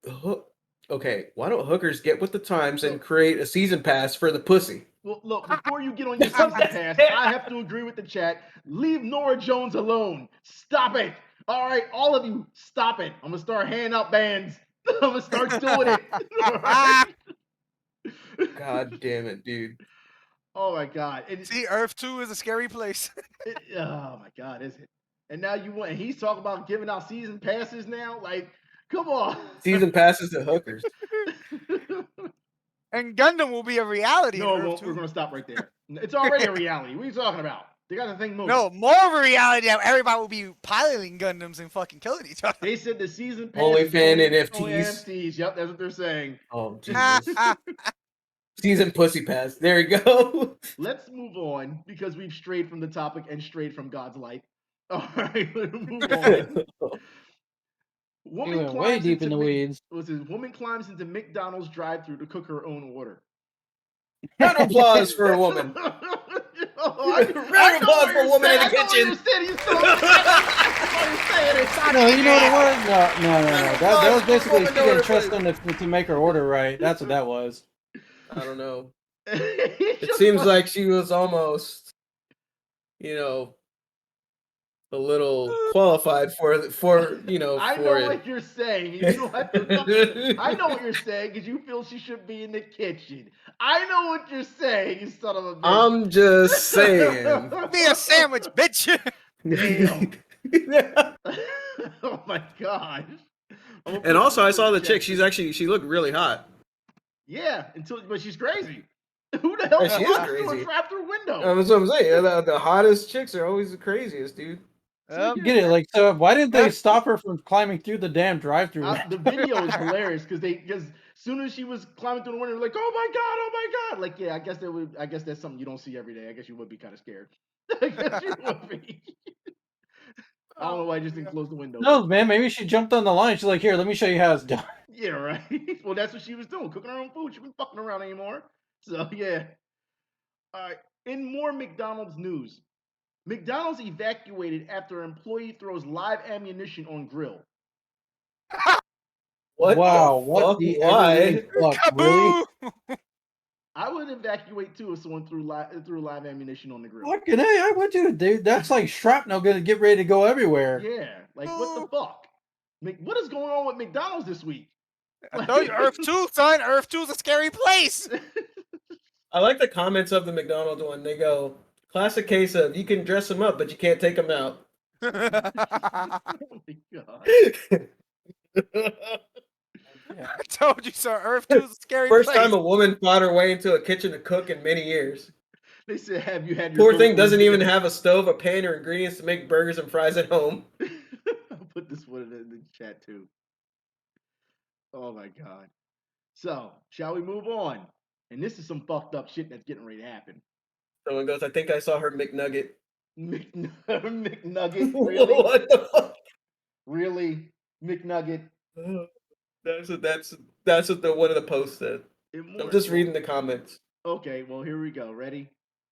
hookers get with the times and create a season pass for the pussy? Well, look, before you get on your season pass, I have to agree with the chat. Leave Nora Jones alone. Stop it. All right, all of you, stop it. I'm going to start handing out bans. I'm going to start doing it. All right? God damn it, dude. Oh, my God. See, Earth 2 is a scary place. Oh, my God, is it? And now he's talking about giving out season passes now? Like, Come on. Season passes to hookers. And Gundam will be a reality. No, in it Earth won't. 2. We're gonna stop right there. It's already a reality. What are you talking about? They got the thing moving. No, more of a reality that everybody will be piloting Gundams and fucking killing each other. They said the season pass Only is fan only NFTs. NFTs. Yep, that's what they're saying. Oh Jesus. Season pussy pass. There we go. Let's move on because we've strayed from the topic and strayed from God's light. All right, let's move on. We went way deep in the weeds. Woman climbs into McDonald's drive-through to cook her own order. Round of applause for a woman. Round Round of applause for a woman in the kitchen. No, you know what it was? No. That was basically she Woman didn't order, trust them to make her order right. That's what that was. I don't know. It seems like she was almost, a little qualified for I know what you're saying. You don't have to. I know what you're saying because you feel she should be in the kitchen. I know what you're saying, you son of a bitch. I'm just saying. Be a sandwich, bitch. Oh my god. And also, I saw the chick. She looked really hot. Yeah, but she's crazy. Who the hell She is crazy. Trap through window? That's what I'm saying. The hottest chicks are always the craziest, dude. Get it? Like, so why didn't they stop her from climbing through the damn drive-through? The video is hilarious because as soon as she was climbing through the window, like, oh my god, like, yeah, I guess that's something you don't see every day. I guess you would be kind of scared. I guess you would be. I don't know why I just didn't close the window. No, man, maybe she jumped on the line. She's like, here, let me show you how it's done. Yeah, right. Well, that's what she was doing, cooking her own food. She wasn't fucking around anymore. So yeah. All right. In more McDonald's news, McDonald's evacuated after employee throws live ammunition on grill. What? Wow, The what fuck? the Why? everything fuck, really? I would evacuate too if someone threw live ammunition on the grill. Fucking hey, I would too, dude. That's like shrapnel gonna get ready to go everywhere. Yeah, like what the fuck? What is going on with McDonald's this week? I told you, Earth 2, son. Earth 2 is a scary place. I like the comments of the McDonald's one. They go, classic case of you can dress them up, but you can't take them out. Oh my god. I told you, sir. Earth 2 is a scary First place. time a woman fought her way into a kitchen to cook in many years. They said, have you had your Poor thing burgers doesn't yet? even have a stove, a pan, or ingredients to make burgers and fries at home. I'll put this one in the chat too. Oh my god. So, shall we move on? And this is some fucked up shit that's getting ready to happen. Someone goes, I think I saw her McNugget. McNugget? Really? What the fuck? Really? McNugget? That's what one of the posts said. I'm just reading the comments. Okay, well, here we go. Ready?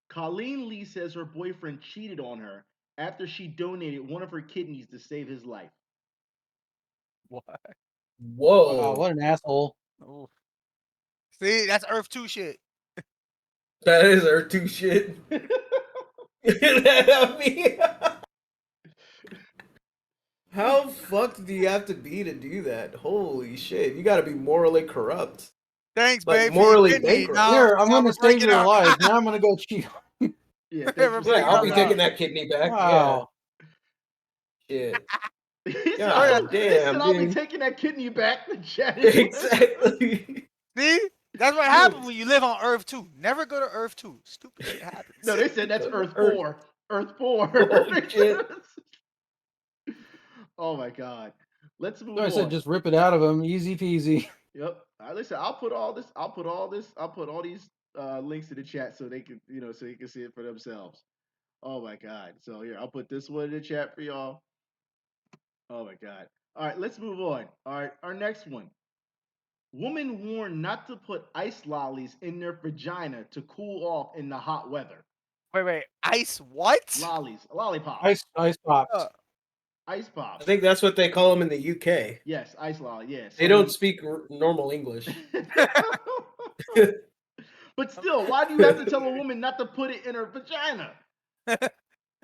Colleen Lee says her boyfriend cheated on her after she donated one of her kidneys to save his life. What? Whoa. Wow, what an asshole. Ooh. See, that's Earth 2 shit. That is Earth 2 shit. I mean, how fucked do you have to be to do that? Holy shit. You gotta be morally corrupt. Thanks, Like, baby. morally Kidney. bankrupt. Now- Here, I'm now gonna we're save breaking your up. life. Now I'm gonna go cheat. Yeah, Yeah, I'll be Wow. taking that kidney back. Wow. Yeah. Shit. He said, God he said, damn, I'll be dude. taking that kidney back. The chat is- Exactly. See? That's what happens when you live on Earth 2. Never go to Earth 2. Stupid shit happens. No, they said that's Earth Earth- 4. Earth 4. Holy shit. Oh my god. Let's move So I on. said just rip it out of him. Easy peasy. Yep. All right, listen, I'll put all these links in the chat so they can, so you can see it for themselves. Oh my god. So here, I'll put this one in the chat for y'all. Oh my god. All right, let's move on. All right, our next one. Woman warned not to put ice lollies in their vagina to cool off in the hot weather. Wait. Ice what? Lollipops. Ice pops. Ice pops. I think that's what they call them in the UK. Yes, ice lolly. Yes. They don't speak normal English. But still, why do you have to tell a woman not to put it in her vagina?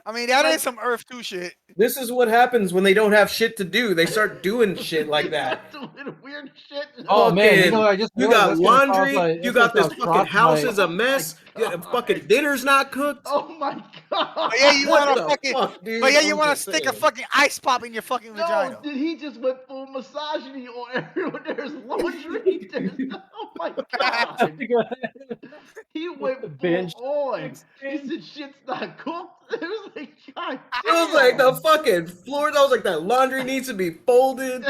I mean, that is some Earth 2 shit. This is what happens when they don't have shit to do. They start doing shit like that. Doing weird shit. Oh man, Fucking- I just You realized got that's gonna cause, laundry. like, You that's got gonna this cause fucking crotch house bite. is a mess. Oh my Fucking dinner's not cooked. Oh my god. But yeah, you What want the to fucking. fuck, dude? But yeah, you I'm want to just stick a saying. fucking ice pop in your fucking No, vagina. did he just went full misogyny on everyone. There's laundry. Oh my god. He went full Binge. on. He said shit's not cooked. It was like, god It was like the damn. fucking floors. I was like, that laundry needs to be folded.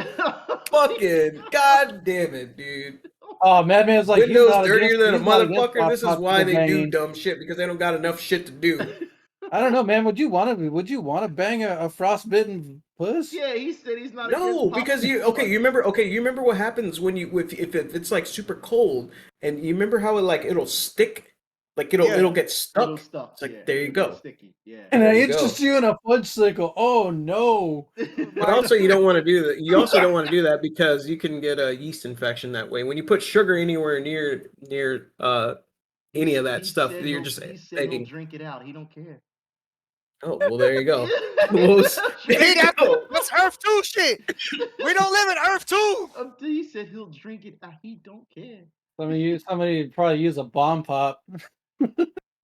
Fucking god damn it, dude. Oh, Madman's like, he's Windows not dirtier against, than a he's not against motherfucker. This is hot why people they do banging. dumb shit, because they don't got enough shit to do. I don't know, man. Would you want to bang a frostbitten puss? Yeah, he said he's not No, against because popping you remember what happens when you if it's like super cold, and you remember how it'll stick, like it'll get stuck. It'll stuck. It's like, Yeah, there you it'll get go. sticky. Yeah. And There I you interest go. you in a fudge sickle. Oh no! But also, you don't want to do that. You also don't want to do that because you can get a yeast infection that way. When you put sugar anywhere near any of that stuff, you're just he said he'll taking. drink it out. He don't care. Oh well, there you go. Well, there See, you go. that's Earth 2 shit. We don't live in Earth 2. He said he'll drink it out. He don't care. Somebody probably use a bomb pop.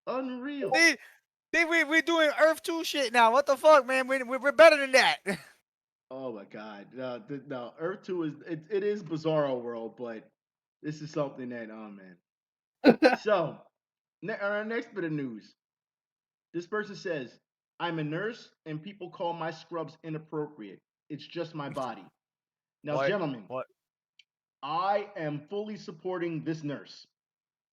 Unreal. See, we doing Earth 2 shit now. What the fuck, man? We're better than that. Oh my god. No, Earth 2 is it is Bizarro World, but this is something that man. So, our next bit of news. This person says, I'm a nurse and people call my scrubs inappropriate. It's just my body. Now, What? gentlemen, What? I am fully supporting this nurse.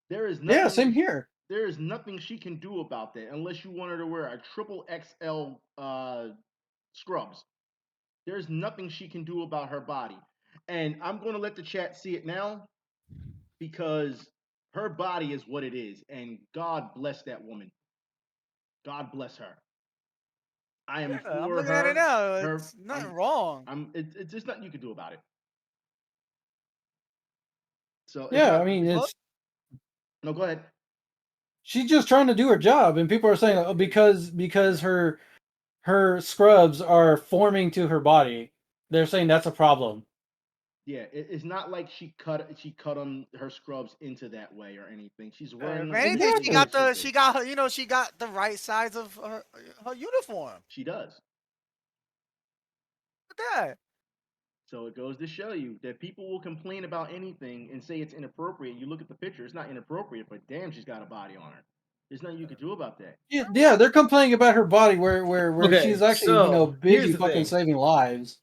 There is nothing Yeah, same here. there is nothing she can do about that unless you want her to wear a triple XL scrubs. There's nothing she can do about her body. And I'm going to let the chat see it now because her body is what it is. And God bless that woman. God bless her. I am for I'm looking her. at it now. her- It's nothing I'm- wrong. It's just nothing you can do about it. So it's Yeah, not, I mean, it's no, go ahead. she's just trying to do her job, and people are saying, oh, because her scrubs are forming to her body, they're saying that's a problem. Yeah, it's not like she cut on her scrubs into that way or anything. She's wearing If them. anything, Exactly. she got she got the right size of her uniform. She does. Look at that. So it goes to show you that people will complain about anything and say it's inappropriate. You look at the picture; it's not inappropriate, but damn, she's got a body on her. There's nothing you could do about that. Yeah, they're complaining about her body where Okay, she's actually so, here's busy the fucking thing. saving lives.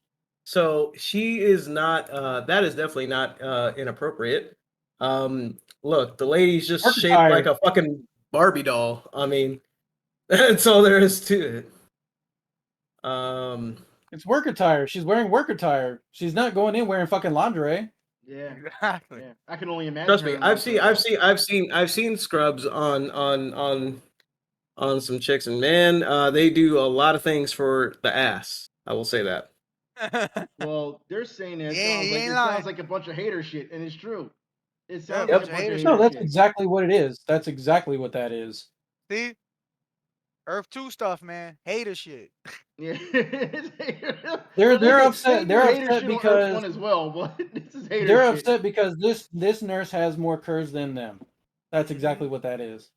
So she is not. That is definitely not inappropriate. Look, the lady's just Work shaped like attire. a fucking Barbie doll. I mean, that's all there is to it. It's work attire. She's wearing work attire. She's not going in wearing fucking lingerie. Yeah, Exactly. yeah. I can only imagine. Trust her me, in I've seen scrubs on some chicks, and man, they do a lot of things for the ass. I will say that. Well, they're saying that Yeah, he ain't it lying. sounds like a bunch of hater shit, and it's true. It Yeah, sounds a like bunch a of bunch of hater hater No, that's shit. exactly what it is. That's exactly what that is. See, Earth 2 stuff, man. Hater shit. Yeah, They're upset. They do They're hater upset shit on Earth because 1 as well, but this is hater they're shit. upset because this nurse has more curves than them. That's Mm-hmm. exactly what that is.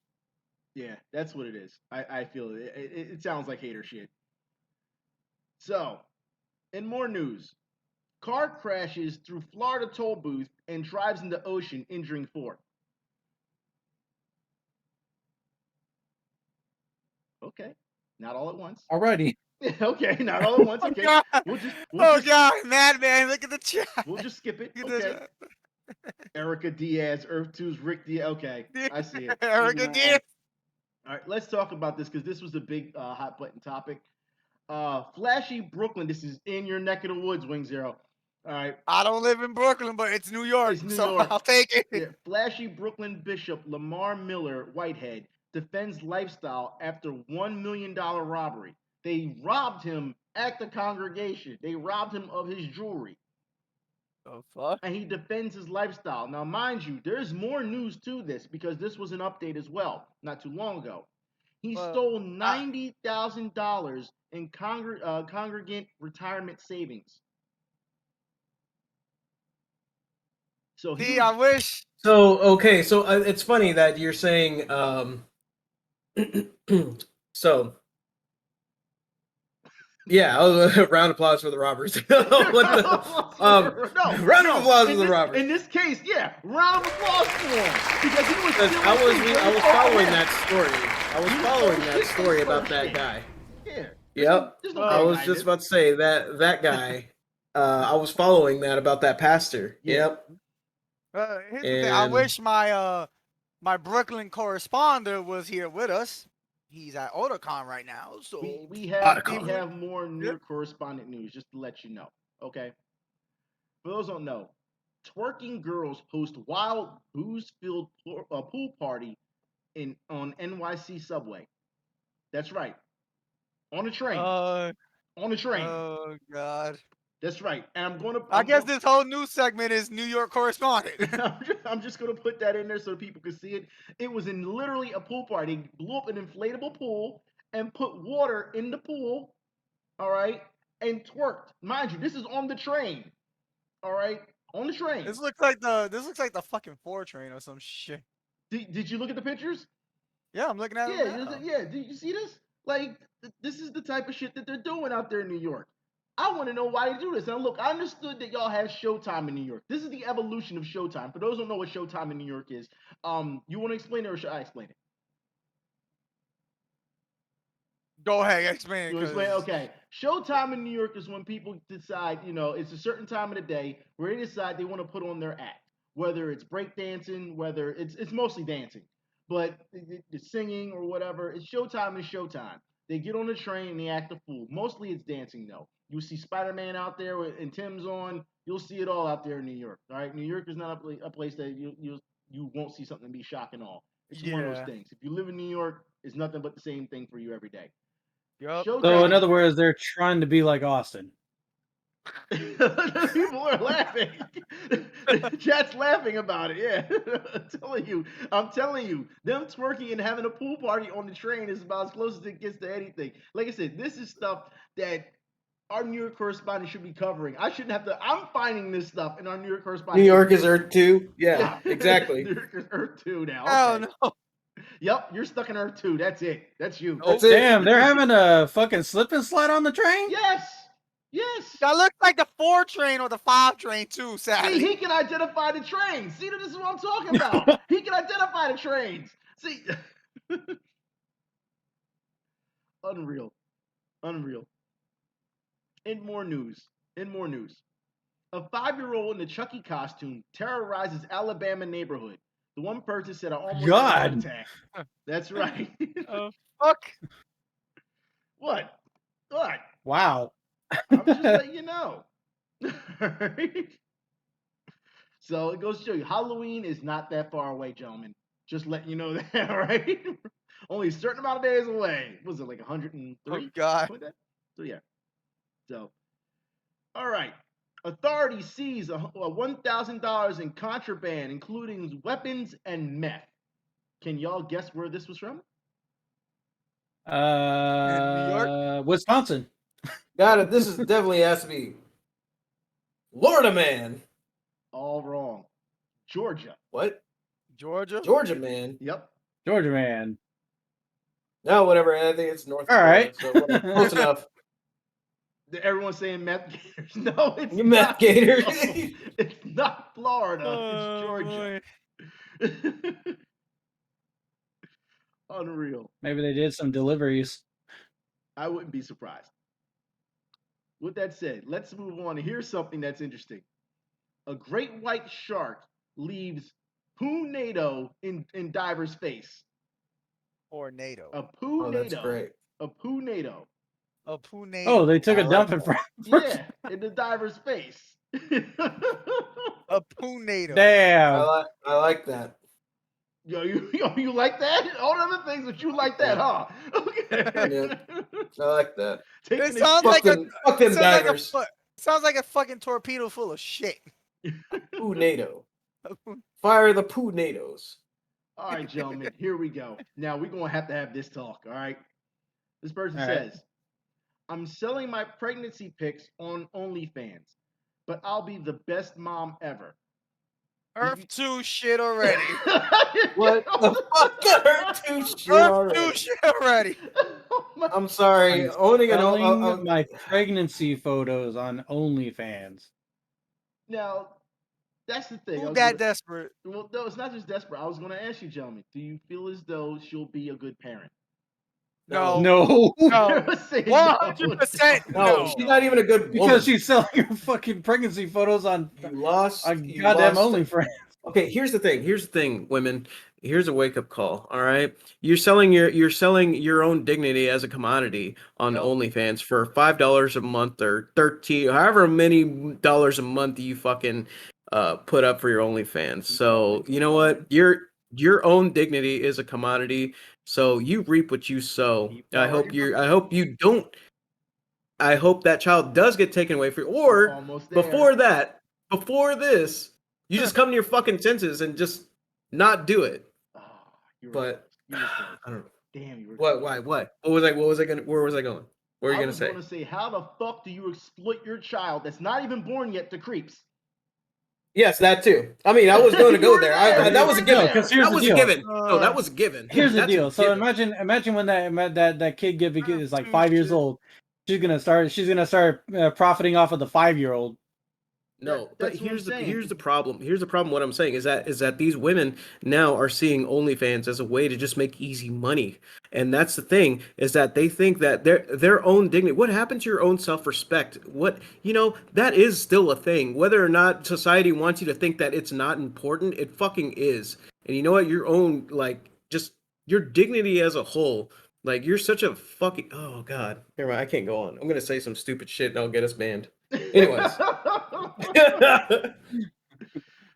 Yeah, that's what it is. I feel it. It sounds like hater shit. So, in more news, car crashes through Florida toll booth and drives into ocean, injuring 4. Okay, not all at once. Alrighty. Okay, not all at once. Okay, God. we'll God, madman, look at the chat. we'll just skip it. Look at Okay, Erica Diaz, Earth 2's Rick Diaz. Okay, this. I see it. Erica Diaz. All right, let's talk about this because this was a big hot button topic. Flashy Brooklyn. This is in your neck of the woods, Wing Zero. All right. I don't live in Brooklyn, but it's New York, It's New so York. I'll take it. Yeah, flashy Brooklyn Bishop Lamar Miller Whitehead defends lifestyle after $1 million robbery. They robbed him at the congregation. They robbed him of his jewelry. Oh fuck. And he defends his lifestyle. Now, mind you, there's more news to this because this was an update as well, not too long ago. He stole $90,000 in congregant retirement savings. So See, I wish. So okay, so it's funny that you're saying so Yeah, round of applause for the robbers. What the? Round of applause for the robbers. In this case, yeah, round of applause for him because he was Because still I was really following far that story. I was following that story about that guy. Yeah. Yep. There's no I bad was guy in just this. about to say that guy. I was following that about that pastor. Yeah. Yep. Here's the thing. I wish my my Brooklyn correspondent was here with us. He's at Otakon right now. So We have Otakon. more New York correspondent news just to let you know. Okay. For those who don't know, twerking girls host wild booze-filled pool party on NYC subway. That's right. On a train. On a train. Oh God. That's right. And I guess this whole news segment is New York correspondent. I'm just gonna put that in there so people can see it. It was in literally a pool party. They blew up an inflatable pool and put water in the pool. All right, and twerked. Mind you, this is on the train. All right, on the train. This looks like the fucking 4 train or some shit. Did you look at the pictures? Yeah, I'm looking at it now. Yeah. Did you see this? Like, this is the type of shit that they're doing out there in New York. I want to know why they do this. Now, look, I understood that y'all have Showtime in New York. This is the evolution of Showtime. For those who don't know what Showtime in New York is, you want to explain it or should I explain it? Go ahead, explain it. You explain? Okay. Showtime in New York is when people decide, it's a certain time of the day where they decide they want to put on their act. Whether it's breakdancing, whether it's mostly dancing, but it's singing or whatever. It's Showtime is Showtime. They get on the train and they act a fool. Mostly it's dancing though. You'll see Spider-Man out there and Tim's on. You'll see it all out there in New York. All right, New York is not a place that you won't see something be shocking all. It's one of those things. If you live in New York, it's nothing but the same thing for you every day. Yep. So in other words, they're trying to be like Austin. People are laughing. Chat's laughing about it. Yeah, I'm telling you, them twerking and having a pool party on the train is about as close as it gets to anything. Like I said, this is stuff that our New York correspondent should be covering. I shouldn't have to. I'm finding this stuff in our New York correspondent. New York is Earth 2. Yeah, exactly. New York is Earth 2 now. Oh no. Yep, you're stuck in Earth 2. That's it. That's you. That's it. Damn, they're having a fucking slip and slide on the train? Yes. Yes. That looks like the 4 train or the 5 train too, sadly. See, he can identify the trains. See, this is what I'm talking about. He can identify the trains. See, unreal. In more news. A 5-year-old in a Chucky costume terrorizes Alabama neighborhood. The one person said, "I almost had a heart attack." That's right. Fuck. What? Wow. I'm just letting you know. Alright? So it goes to show you, Halloween is not that far away, gentlemen. Just letting you know that, all right? Only a certain amount of days away. Was it like 103? Oh God. Like that? So yeah. So, all right. Authorities seize $1,000 in contraband, including weapons and meth. Can y'all guess where this was from? New York? Wisconsin. Got it. This is definitely has to be Florida man. All wrong. Georgia. What? Georgia? Georgia man. Yep. Georgia man. No, whatever. I think it's North. All right. Florida, so close enough. Everyone's saying meth gators. No, it's You not. meth gators. It's not Florida. It's Georgia. Unreal. Maybe they did some deliveries. I wouldn't be surprised. With that said, let's move on. Here's something that's interesting. A great white shark leaves poo-nado in diver's face. Or NATO. A poo-nado. Oh, that's great. A poo-nado. A Pune. Oh, they took a dump in front. Yeah, in the diver's face. A Punado. Damn. I like that. You like that? All other things, but you like that, huh? Okay. I like that. It sounds like fuck them divers. Sounds like a fucking torpedo full of shit. Poo NATO. Fire the poo NATOs. All right, gentlemen, here we go. Now we're gonna have this talk. All right. This person All right. says, "I'm selling my pregnancy pics on OnlyFans, but I'll be the best mom ever." Earth 2 shit already. What the fuck? Earth 2 shit Earth already. 2 shit already. Oh I'm sorry. I'm Owning selling my pregnancy photos on OnlyFans. Now, that's the thing. Who that desperate? Well, no, it's not just desperate. I was going to ask you, gentlemen, do you feel as though she'll be a good parent? No. No, No. Say 100% No, no. she's not even a good woman. because she's selling her fucking pregnancy photos on You lost. You goddamn lost. OnlyFans. Okay, here's the thing. Here's the thing, women. Here's a wake up call. All right, you're selling your own dignity as a commodity on Yep. OnlyFans for $5 a month or 13, however many dollars a month you fucking put up for your OnlyFans. So you know what? Your own dignity is a commodity. So you reap what you sow. I hope you don't. I hope that child does get taken away from you. Or Almost there. before this, you just come to your fucking senses and just not do it. Oh, you were But close. You were close. I don't know. Damn, you were What? close. Why? What? Where was I going? What were you I gonna was say? going to say, how the fuck do you exploit your child that's not even born yet to creeps? Yes, that too. I mean, I was going to You go were there. there. That was a You were given. there. 'cause here's That the was a deal. given. No, that was a given. Here's the That's a deal. So given. imagine when that kid is like 5 years old. She's gonna start profiting off of the 5-year-old. No, but That's what I'm here's saying. the problem. Here's the problem. What I'm saying is that these women now are seeing OnlyFans as a way to just make easy money, and that's the thing is that they think that their own dignity. What happened to your own self-respect? What that is still a thing. Whether or not society wants you to think that it's not important, it fucking is. And you know what? Your own just your dignity as a whole. Like you're such a fucking oh god. Never mind. I can't go on. I'm gonna say some stupid shit and I'll get us banned. Anyways.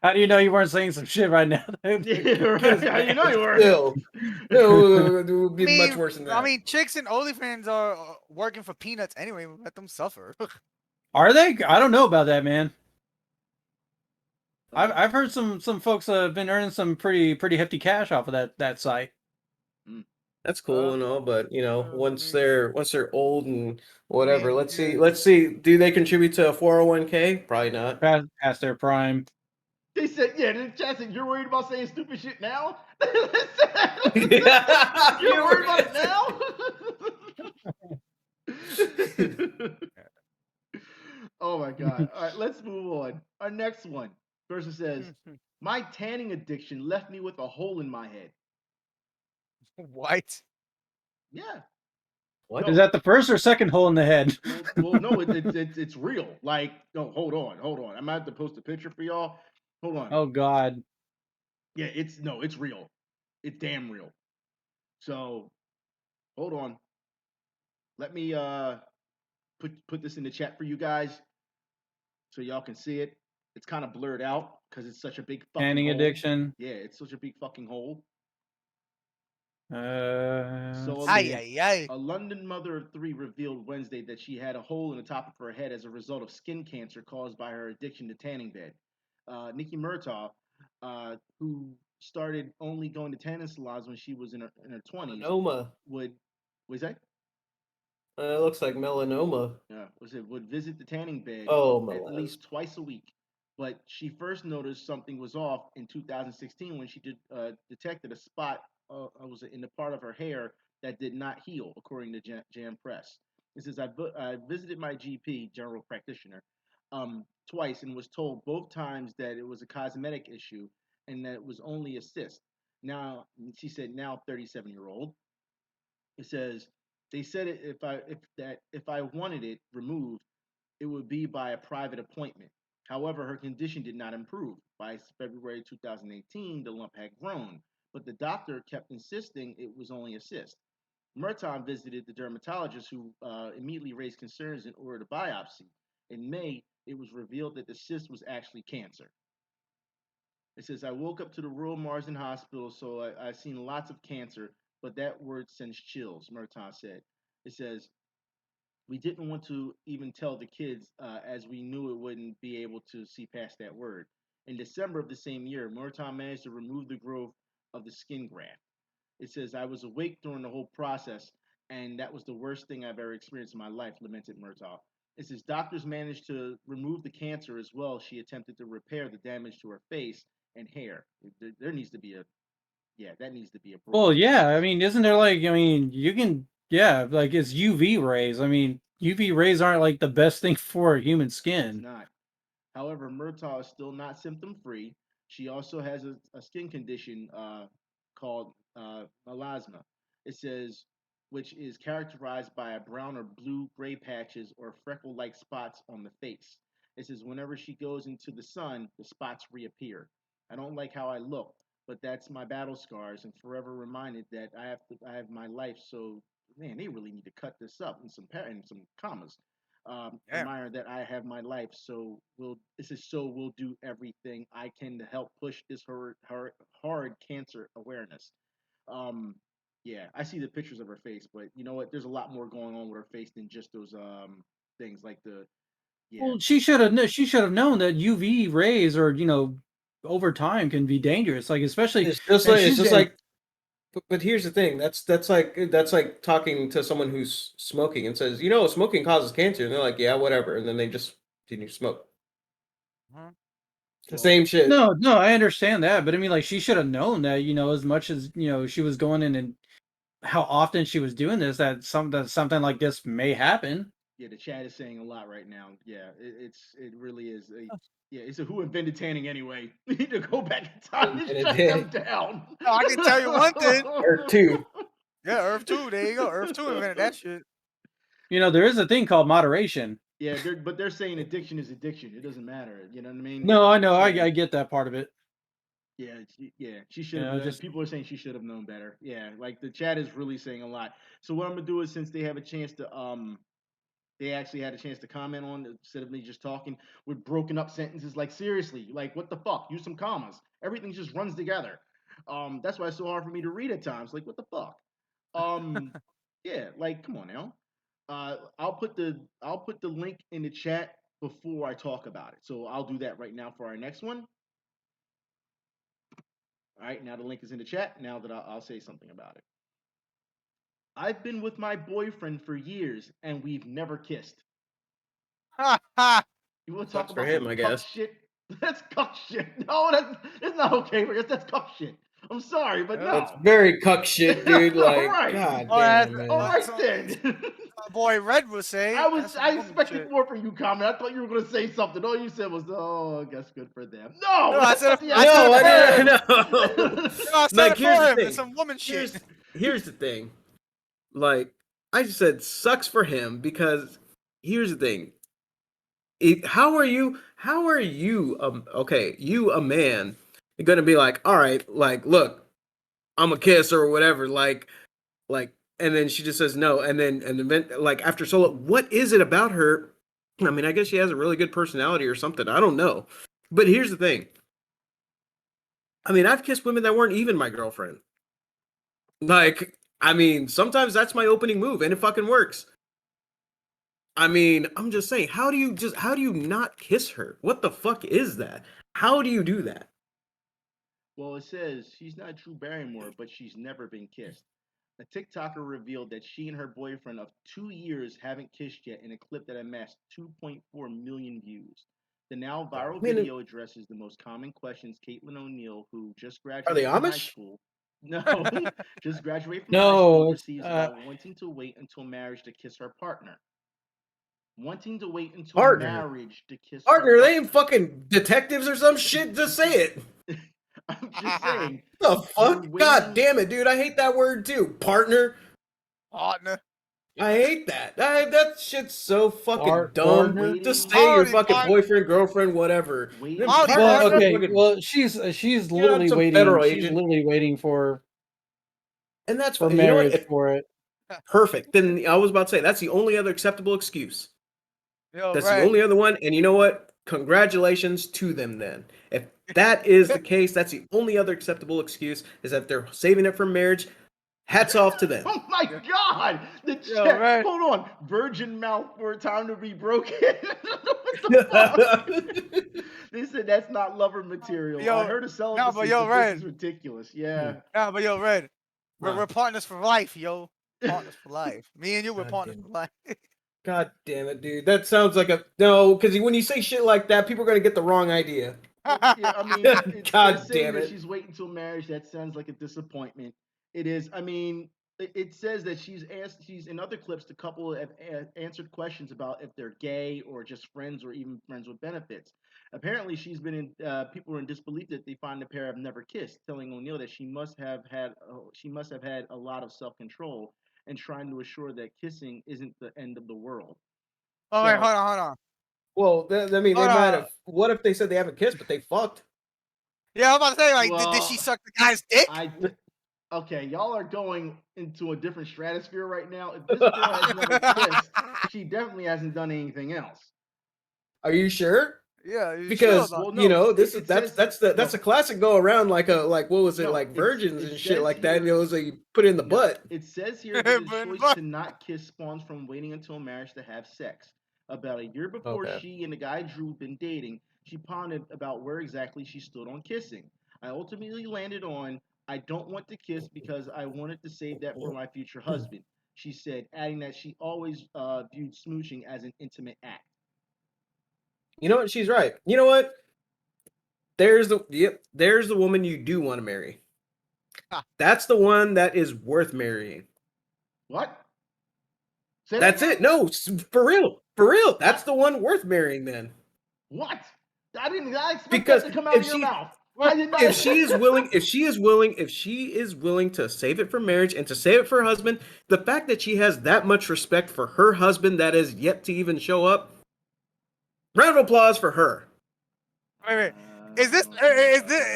How do you know you weren't saying some shit right now? Yeah, right. How you know you were? Still, it would be much worse than that. I mean, chicks and OnlyFans are working for peanuts anyway. Let them suffer. Are they? I don't know about that, man. I've heard some folks have been earning some pretty hefty cash off of that site. That's cool and all, but once they're old and whatever, mean, let's see. Do they contribute to a 401k? Probably not. Past their prime. They said, yeah, the chat said, you're worried about saying stupid shit now? You're worried about it now? Oh my god. All right, let's move on. Our next one. Person says, my tanning addiction left me with a hole in my head. What? Yeah. What? No. Is that the first or second hole in the head? Well, no, it's real. Like, no, hold on. I'm gonna have to post a picture for y'all. Hold on. Oh God. Yeah, it's real. It's damn real. So, hold on. Let me put this in the chat for you guys so y'all can see it. It's kind of blurred out because it's such a big fucking Tanning hole. addiction. Yeah, it's such a big fucking hole. So A London mother of 3 revealed Wednesday that she had a hole in the top of her head as a result of skin cancer caused by her addiction to tanning bed. Nikki Murtaugh, who started only going to tanning salons when she was in her 20s, Melanoma. was that? It looks like melanoma. Yeah, would visit the tanning bed at least twice a week. But she first noticed something was off in 2016 when she detected a spot was in the part of her hair that did not heal, according to Jam Press. It says, I visited my GP, general practitioner, twice and was told both times that it was a cosmetic issue and that it was only a cyst. Now, she said, now 37-year-old. It says, they said if I wanted it removed, it would be by a private appointment. However, her condition did not improve. By February 2018, the lump had grown, but the doctor kept insisting it was only a cyst. Murtaugh visited the dermatologist, who immediately raised concerns and ordered a biopsy. In May, it was revealed that the cyst was actually cancer. It says, I woke up to the Royal Marsden Hospital, so I've seen lots of cancer, but that word sends chills, Murtaugh said. It says, we didn't want to even tell the kids as we knew it wouldn't be able to see past that word. In December of the same year, Murtaugh managed to remove the growth of the skin graft. It says, I was awake during the whole process, and that was the worst thing I've ever experienced in my life, lamented Murtaugh. It says, doctors managed to remove the cancer as well. She attempted to repair the damage to her face and hair. There needs to be that needs to be a well, yeah. I mean, isn't there you Yeah, like it's UV rays. I mean, UV rays aren't like the best thing for human It's skin. not. However, Murtaugh is still not symptom free. She also has a skin condition called melasma. It says, which is characterized by a brown or blue gray patches or freckle like spots on the face. It says, whenever she goes into the sun, the spots reappear. I don't like how I look, but that's my battle scars and forever reminded that I have my life. So, man, they really need to cut this up in some commas. Yeah. Reminder that I have my life, so we'll do everything I can to help push this hard cancer awareness. Um, yeah, I see the pictures of her face, but you know what? There's a lot more going on with her face than just those things like the yeah. Well, she should have. She should have known that UV rays, or over time, can be dangerous. Like especially, It's just like. But here's the thing. That's like talking to someone who's smoking and says, smoking causes cancer, and they're like, yeah, whatever, and then they just continue to smoke. The same shit. no, I understand that, but I mean, like she should have known that, as much as she was going in and how often she was doing this, that something like this may happen. Yeah, the chat is saying a lot right now. Yeah, it really is. Yeah, it's a who invented tanning anyway. We need to go back in time and shut them down. No, I can tell you one thing. Earth 2. Yeah, Earth 2. There you go. Earth 2 invented that shit. There is a thing called moderation. Yeah, they're saying addiction is addiction. It doesn't matter. You know what I mean? No, I know. I get that part of it. Yeah, she should have. just People are saying she should have known better. Yeah, like the chat is really saying a lot. So what I'm gonna do is, since they have a chance to they actually had a chance to comment on instead of me just talking with broken up sentences. Like seriously, like what the fuck? Use some commas. Everything just runs together. That's why it's so hard for me to read at times. Like what the fuck? Yeah, like come on now. I'll put the link in the chat before I talk about it. So I'll do that right now for our next one. All right, now the link is in the chat. Now that I'll say something about it. I've been with my boyfriend for years and we've never kissed. Ha ha. You want to Sucks talk for about him, some I cuck guess. shit? That's cuck shit. No, that's not okay for us. That's cuck shit. I'm sorry, but no. That's very cuck shit, dude. All Like, right. god Oh, that's- damn, man. All right So- then. My boy Red was saying. I expected more from you, comment. I thought you were gonna say something. All you said was, "Oh, I guess good for them." No, No, I said- that's I not the said- answer. No. I said Like, it here's for the him. thing. It's some woman shit. Here's the thing. Like, I just said sucks for him because here's the thing. How are you, okay, you a man, you're gonna be like, all right, like, look, I'm a kiss or whatever, like, and then she just says no, and then like after so long, what is it about her? I mean, I guess she has a really good personality or something. I don't know. But here's the thing. I mean, I've kissed women that weren't even my girlfriend. Like, I mean, sometimes that's my opening move, and it fucking works. I mean, I'm just saying, how do you not kiss her? What the fuck is that? How do you do that? Well, it says she's not Drew Barrymore, but she's never been kissed. A TikToker revealed that she and her boyfriend of 2 years haven't kissed yet in a clip that amassed 2.4 million views. The now viral video addresses the most common questions Caitlin O'Neill, who just graduated from high Amish? school. No, just graduated from high school, receives about wanting to wait until marriage to kiss her partner. Wanting to wait until marriage to kiss Partner, her they ain't fucking detectives or some shit. Just say it. I'm just saying. The fuck? We're God waiting- damn it, dude. I hate that word too. Partner. Partner. I hate that. That shit's so fucking dumb. Partner? Just say your Howdy, fucking partner. boyfriend, girlfriend, whatever. Wait. Them Howdy, partners partner. are Okay, fucking- well, she's literally some waiting. federal She's agent. literally waiting for and that's for you know what? marriage If- for it. Perfect. Then I was about to say that's the only other acceptable excuse. Yo, That's Red. the only other one. And you know what? Congratulations to them then. If that is the case, that's the only other acceptable excuse is that they're saving it for marriage. Hats off to them. Oh my God! The Yo, chat. Red. Hold on. Virgin mouth for a time to be broken. What the fuck? They said that's not lover material. Yo, I heard a celibacy, but yo, but Red. this is ridiculous. Yeah. Yeah, but yo, Red. Huh. We're partners for life, yo. Partners for life. Me and you, we're God partners damn. for life. God damn it, dude. That sounds like a no, because when you say shit like that, people are gonna get the wrong idea. Yeah, I mean, God they're saying damn that it. she's waiting until marriage. That sounds like a disappointment. It is. I mean, It says that she's in other clips, the couple have answered questions about if they're gay or just friends or even friends with benefits. Apparently, people are in disbelief that they find the pair have never kissed, telling O'Neill that she must have had a lot of self control and trying to assure that kissing isn't the end of the world. Oh wait, So, hold on. Well, I mean, they Hold might on. have. What if they said they haven't kissed, but they fucked? Yeah, I'm about to say, like, did well, she suck the guy's dick? Okay, y'all are going into a different stratosphere right now. If this girl has never kissed, she definitely hasn't done anything else. Are you sure? Yeah, you sure Because about Well, you no, know it says that's no, a classic go around like what was it no. like virgins It and shit says like that. here. You know, so you put it in the No, butt. it says here that his choice to not kiss spawns from waiting until marriage to have sex. About a year before Okay. she and the guy Drew had been dating, she pondered about where exactly she stood on kissing. I ultimately landed on I don't want to kiss because I wanted to save that for my future husband, she said, adding that she always viewed smooching as an intimate act. You know what? She's right. You know what? There's the woman you do want to marry. That's the one that is worth marrying. What? Say that That's again? it. No, for real. For real. That's the one worth marrying then. What? I didn't. I expect Because that to come out of your mouth. I did not. if she is willing to save it for marriage and to save it for her husband, the fact that she has that much respect for her husband that is yet to even show up, round of applause for her. Wait. Is this?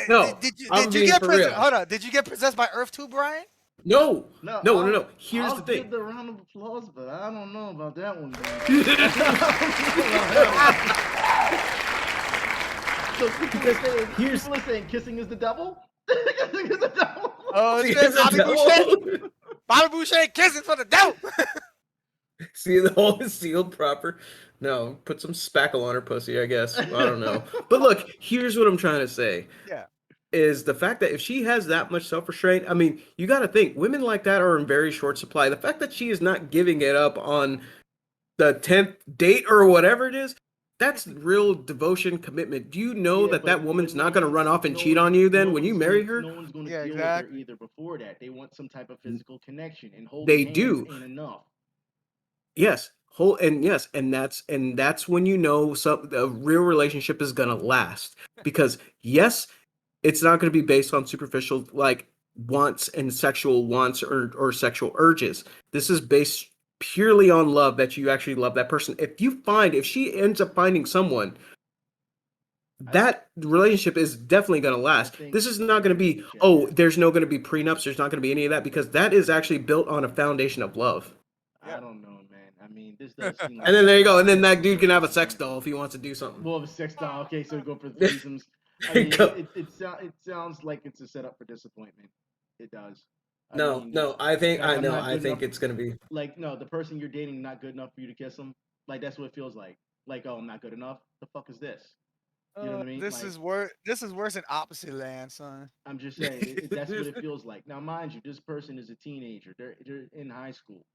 No, I'm Did you being get for possessed? real. Hold on. Did you get possessed by Earth too, Brian? No. No, No. Here's I'll the thing. give the round of applause, but I don't know about that one. So people are saying kissing is the devil. Kissing is the devil. Oh, See, it's Bobby Boucher. no. Bobby Boucher kissing for the devil. See, the hole is sealed proper. No, put some spackle on her pussy, I guess. I don't know. But look, here's what I'm trying to say. Yeah. Is the fact that if she has that much self-restraint, I mean, you got to think women like that are in very short supply. The fact that she is not giving it up on the 10th date or whatever it is, that's real devotion, commitment. Do you know Yeah, that woman's not going to run off and no cheat one- on you no then when you one's marry gonna- her? No one's going to Yeah, deal exactly. with her either before that. They want some type of physical connection, and holding They hands do. ain't enough. Yes. And that's when you know a real relationship is going to last. Because yes, it's not going to be based on superficial like wants and sexual wants or sexual urges. This is based purely on love, that you actually love that person. If she ends up finding someone, that relationship is definitely going to last. This is not going to be, there's no going to be prenups, there's not going to be any of that, because that is actually built on a foundation of love. I don't know, man. I mean, this does seem like. And then there you go. And then that dude can have a sex doll if he wants to do something. More of a sex doll. Okay, so go for the threesomes. I There you mean, go. it sounds like it's a setup for disappointment. It does. No, I think like, I'm not I good think enough- it's gonna be. Like, no, the person you're dating not good enough for you to kiss them. Like, that's what it feels like. Like, oh, I'm not good enough. The fuck is this? You know what I mean? This Like, is worse. This is worse than opposite land, son. I'm just saying, that's what it feels like. Now, mind you, this person is a teenager. They're in high school,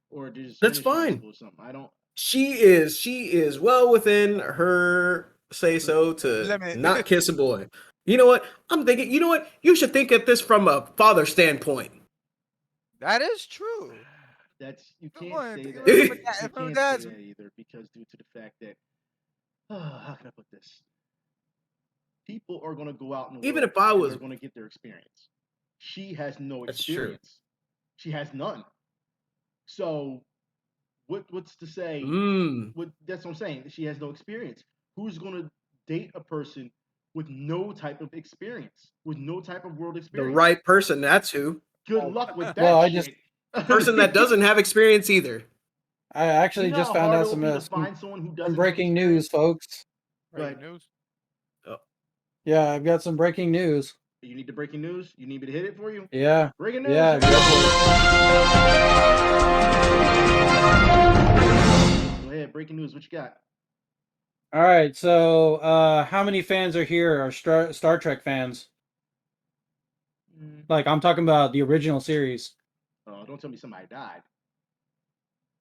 or they're just That's finished high fine. school or something. I don't. She is well within her say so to Limit. not kiss a boy. You know what? I'm thinking. You know what? You should think at this from a father standpoint. That is true. That's you Come can't on, say think that. of it You from a can't say dad's- that either because due to the fact that how can I put this? People are going to go out in the Even world if I and was- they're going to get their experience. She has no That's true. experience. She has none. So what's to say? That's what I'm saying. She has no experience. Who's going to date a person with no type of experience, with no type of world The experience? right person. That's who. Good luck with that. Well, I shit. Person that doesn't have experience either. I actually You know just how found hard out it would be to some find someone who doesn't some have breaking experience? news, folks. Breaking news. Yeah, I've got some breaking news. You need the breaking news? You need me to hit it for you? Yeah. Breaking news. Yeah, here we go go. for it. Go ahead, breaking news. What you got? All right, so how many fans are here are Star Trek fans? Like, I'm talking about the original series. Oh, don't tell me somebody died.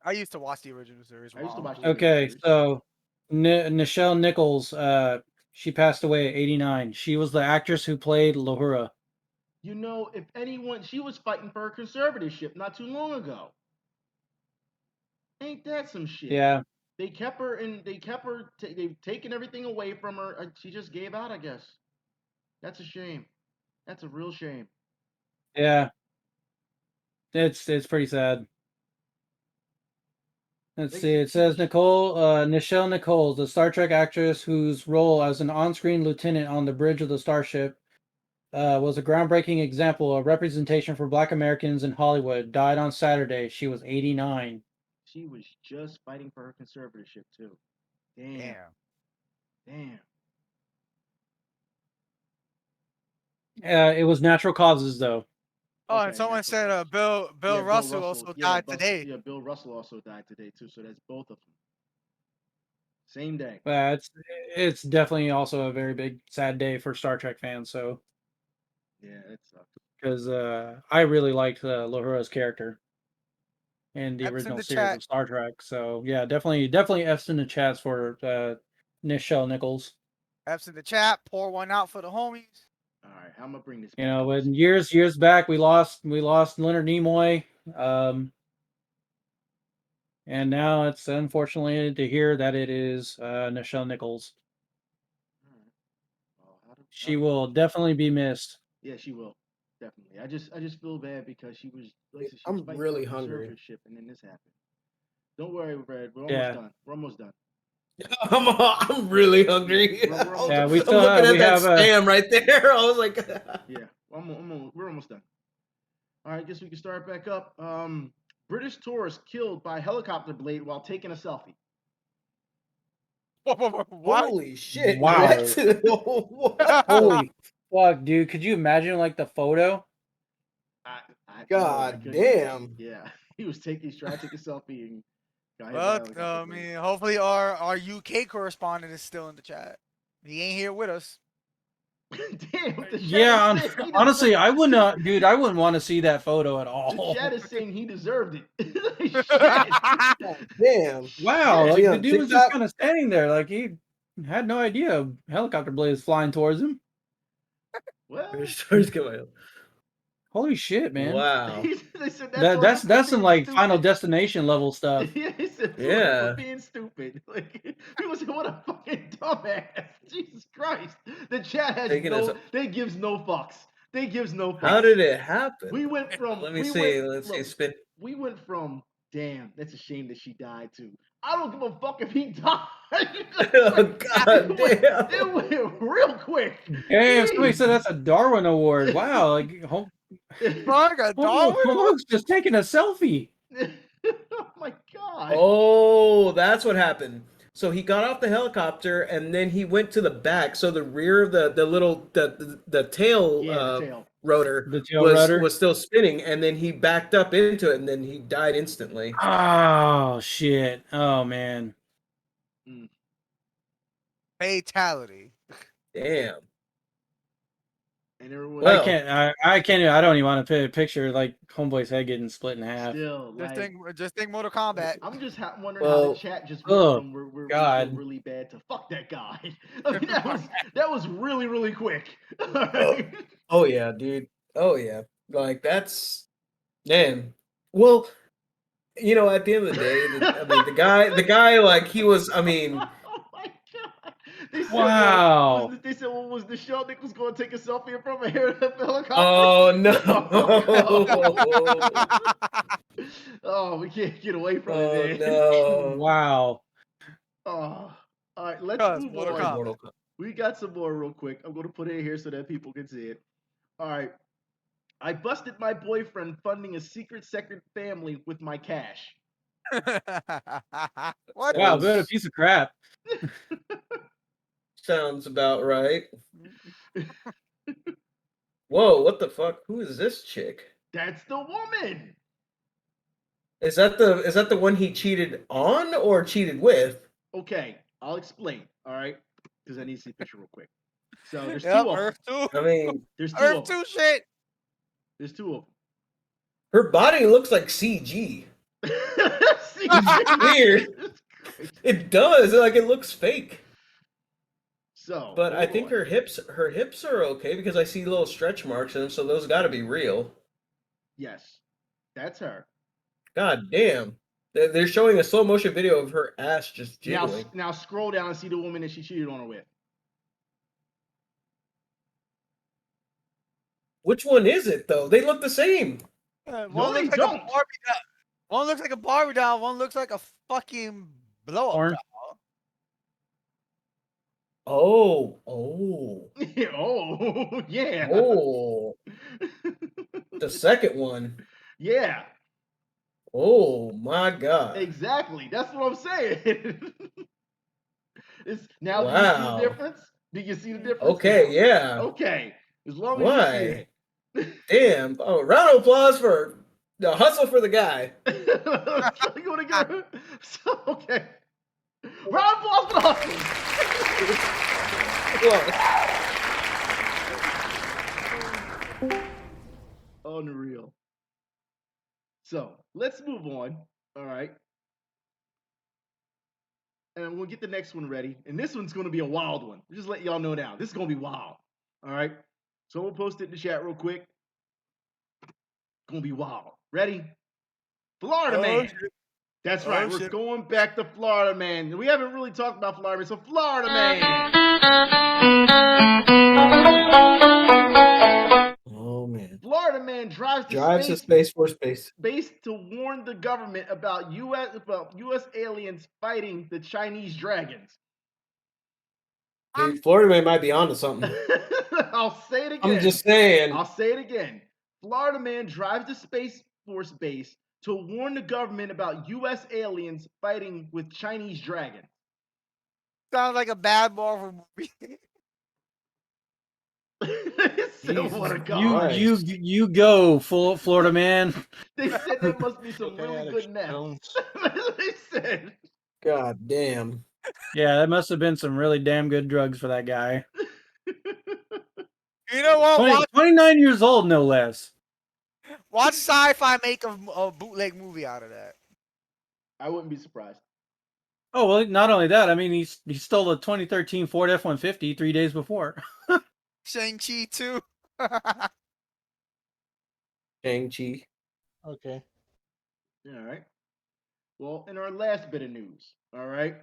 I used to watch the original series. I used to watch the Okay, so Nichelle Nichols, she passed away at 89. She was the actress who played Lahura. You know, if anyone, she was fighting for her conservatorship not too long ago. Ain't that some shit? Yeah. They kept her and they've taken everything away from her. She just gave out, I guess. That's a shame. That's a real shame. Yeah. It's pretty sad. Let's see. It says Nichelle Nichols, the Star Trek actress whose role as an on-screen lieutenant on the bridge of the starship was a groundbreaking example of representation for Black Americans in Hollywood, died on Saturday. She was 89. She was just fighting for her conservatorship too. Damn. Damn. Damn. It was natural causes, though. Oh, Okay, and someone natural said causes. Bill Yeah, Russell also died today. Yeah, Bill Russell also died today too. So that's both of them. Same day. It's definitely also a very big sad day for Star Trek fans. So Yeah, it sucks. because I really liked Uhura's character in the F's in original the series chat. of Star Trek. So yeah, definitely F's in the chats for Nichelle Nichols. F's in the chat. Pour one out for the homies. All right, how am I gonna bring this? You back know, up? when years back we lost Leonard Nimoy, and now it's unfortunately to hear that it is Nichelle Nichols. All right. Well, She will definitely be missed. Yeah, she will. Definitely. I just feel bad because she was like I said, she was I'm fighting really for hungry. conservatorship, and then this happened. Don't worry, Red. We're almost Yeah. done. We're almost done. I'm really hungry. Yeah, we're almost Yeah, done. we I'm still looking at we that have spam right there. I was like, Yeah, we're almost done. All right, guess we can start back up. British tourist killed by helicopter blade while taking a selfie. What? holy shit! Wow. What? Holy fuck, dude! Could you imagine like the photo? I God couldn't. damn. Yeah, he's trying to take a selfie and got hit by a Well, helicopter I blade. mean, hopefully our UK correspondent is still in the chat. He ain't here with us. Damn, the chat Yeah, is saying he honestly, deserved- I would not, dude. I wouldn't want to see that photo at The all. chat is saying he deserved it. Shit. God damn. Wow, Shit. Is he like the on dude was just TikTok? kind of standing there, like he had no idea a helicopter blade was flying towards him. Well, Holy shit, man! Wow. they said that's on him for That's some being like stupid. Final Destination level stuff. Yeah, he said Yeah. for being stupid. Like people say, what a fucking dumbass. Jesus Christ. The chat has Taking us- they gives no fucks. They gives no fucks. How did it happen? We went from Let me we see. went- Let's see. look, Spin. We went from damn, that's a shame that she died too. I don't give a fuck if he died. Oh, God damn. It went real quick. Damn, somebody said that's a Darwin Award. Wow, like Fuck, a Darwin? Homework's just taking a selfie. Oh my god. Oh, that's what happened. So he got off the helicopter and then he went to the back. So the rear of the little the tail, Yeah, the tail. rotor The tail rotor? was still spinning, and then he backed up into it and then he died instantly. Oh shit! Oh man. Fatality. Damn. And everyone Well, I can't. I don't even want to picture like Homeboy's head getting split in half. still like Just think Mortal Kombat. I'm just wondering how Well, the chat just went oh, from we God. feel really bad to fuck that guy. I mean that was really really quick. Oh yeah, dude. Oh yeah. Like that's man. Well, you know, at the end of the day, the guy, like he was. I mean, Oh my god! They said, Wow. They said, "Well, was Nichelle Nichols going to take a selfie in front of a helicopter?" oh no. Oh, we can't get away from Oh it. Man. no. Wow. Oh, all right, let's Cuz, move Mortal on. Kombat. Mortal Kombat. We got some more real quick. I'm going to put it in here so that people can see it. All right. I busted my boyfriend funding a secret family with my cash. What? Wow, Sounds- what a piece of crap. Sounds about right. Whoa, what the fuck? Who is this chick? That's the woman. Is that the one he cheated on or cheated with? Okay, I'll explain. All right, because I need to see the picture real quick. So there's Yep, two of them. Earth 2. I mean, There's two Earth of them. 2 shit. There's two of her body looks like CG. them. Weird. It does. Like it looks fake. So, But I hold think on. her hips are okay because I see little stretch marks in them, so those got to be real. Yes, that's her. God damn. They're showing a slow motion video of her ass just Now, jiggling. now scroll down and see the woman that she cheated on her with. Which one is it though? They look the same. One No, they looks like don't. a Barbie doll. One looks like a Barbie doll. One looks like a fucking blow up Porn. doll. Oh, Oh, yeah. oh. The second one. Yeah, Oh my god. exactly. That's what I'm saying. Now, do you see the Wow. difference? Do you see the difference? Okay, yeah. Okay, as long as you see Why? it. Damn. Oh, round of applause for the hustle for the guy. So you want to give her? So, okay. Round of applause for the hustle. Unreal. So let's move on. All right. And we'll get the next one ready. And this one's going to be a wild one. Just let y'all know now. This is going to be wild. All right. So we'll post it in the chat real quick. It's going to be wild. Ready? Florida man. That's right. We're going back to Florida man. We haven't really talked about Florida man. So Florida man. Oh man. Florida man drives to to Space Force Base. base to warn the government about U.S. aliens fighting the Chinese dragons. Dude, Florida man might be onto something. I'll say it again. I'm just saying. I'll say it again. Florida man drives to Space Force Base to warn the government about U.S. aliens fighting with Chinese dragons. Sounds like a bad Marvel movie. What a You go, Florida man. They said there must be some really good meth. They said. God damn. Yeah, that must have been some really damn good drugs for that guy. You know what? 29 years old, no less. Watch Sci-Fi make a bootleg movie out of that. I wouldn't be surprised. Oh, well, not only that, I mean, he stole a 2013 Ford F-150 3 days before. Shang-Chi too. Shang-Chi. Okay. All right. Well, in our last bit of news, all right,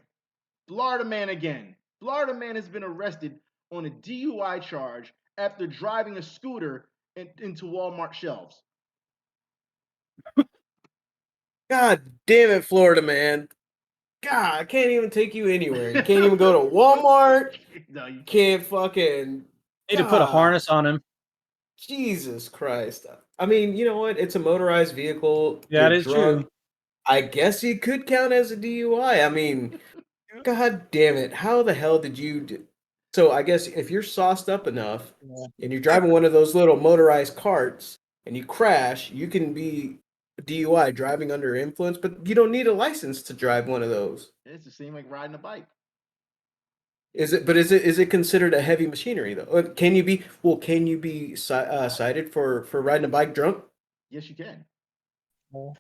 Florida man again. Florida man has been arrested on a DUI charge after driving a scooter into Walmart shelves. God damn it, Florida man. God, I can't even take you anywhere. You can't even go to Walmart. No, you can't fucking. Need to put a harness on him. Jesus Christ. I mean, you know what? It's a motorized vehicle. Yeah, You're that is drunk. true. I guess it could count as a DUI. I mean, God damn it. How the hell did you do? So I guess if you're sauced up enough and you're driving one of those little motorized carts and you crash, you can be DUI, driving under influence, but you don't need a license to drive one of those. It's the same like riding a bike. Is it considered a heavy machinery though? Can you be cited for riding a bike drunk? Yes, you can.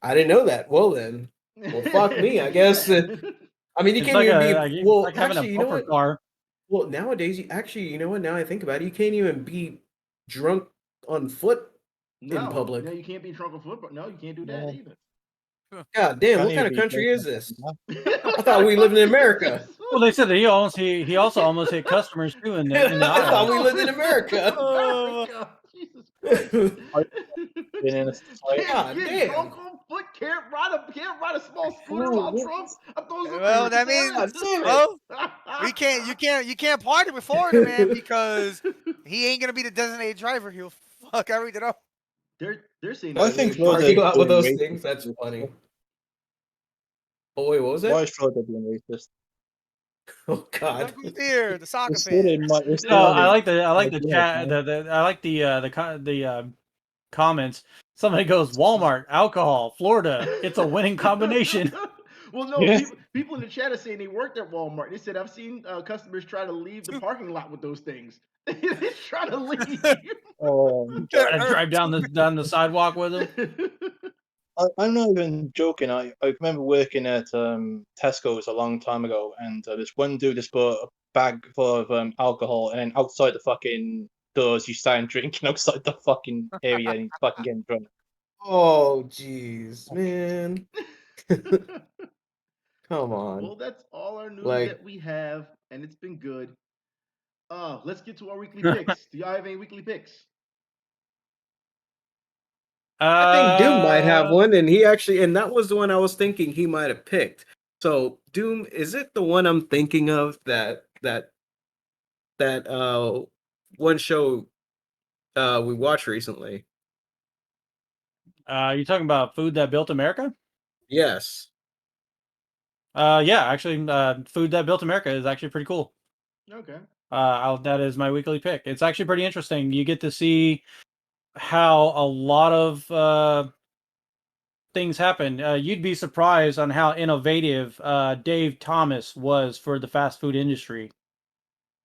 I didn't know that. Well then, well fuck me. I guess. I mean, you It's can't like even be. Well, like having actually, a you know bumper what? car. Well, nowadays, you know what? Now I think about it, you can't even be drunk on foot in public. No, you can't be drunk on foot. No, you can't do that either. God damn! What kind of country is this? I thought we lived in America. Well, they said that he also almost hit customers too in the I thought aisle. we lived in America. Jesus Christ. Been in a fight. God Get damn. drunk on foot, can't ride a small scooter while drunk. I thought it was Well, that means God damn it. well, you can't party with Florida man because he ain't gonna be the designated driver. He'll fuck everything up. They're saying I that think we Florida Parking is lot with doing those racist. things. That's funny. Oh wait, what was Why that? is Florida being racist? Oh God. Look who's here, the soccer It's still fan. in my. It's So still I like like, the yeah, chat. I like the comments. Somebody goes Walmart, alcohol, Florida. It's a winning combination. Well, no, Yeah. people in the chat are saying they worked at Walmart. They said I've seen customers try to leave the parking lot with those things. They're trying to leave. Trying to drive down the sidewalk with them. I'm not even joking. I remember working at Tesco's a long time ago, and this one dude just bought bag full of alcohol, and then outside the fucking doors, you stand drinking outside the fucking area and he's fucking getting drunk. Oh, jeez, man. Come on. Well, that's all our news Like- that we have, and it's been good. Let's get to our weekly picks. Do y'all have any weekly picks? I think Doom might have one, and that was the one I was thinking he might have picked. So Doom, is it the one I'm thinking of that one show we watched recently? You talking about Food That Built America? Yes. Yeah, actually, Food That Built America is actually pretty cool. Okay. That is my weekly pick. It's actually pretty interesting. You get to see how a lot of things happen. You'd be surprised on how innovative Dave Thomas was for the fast food industry.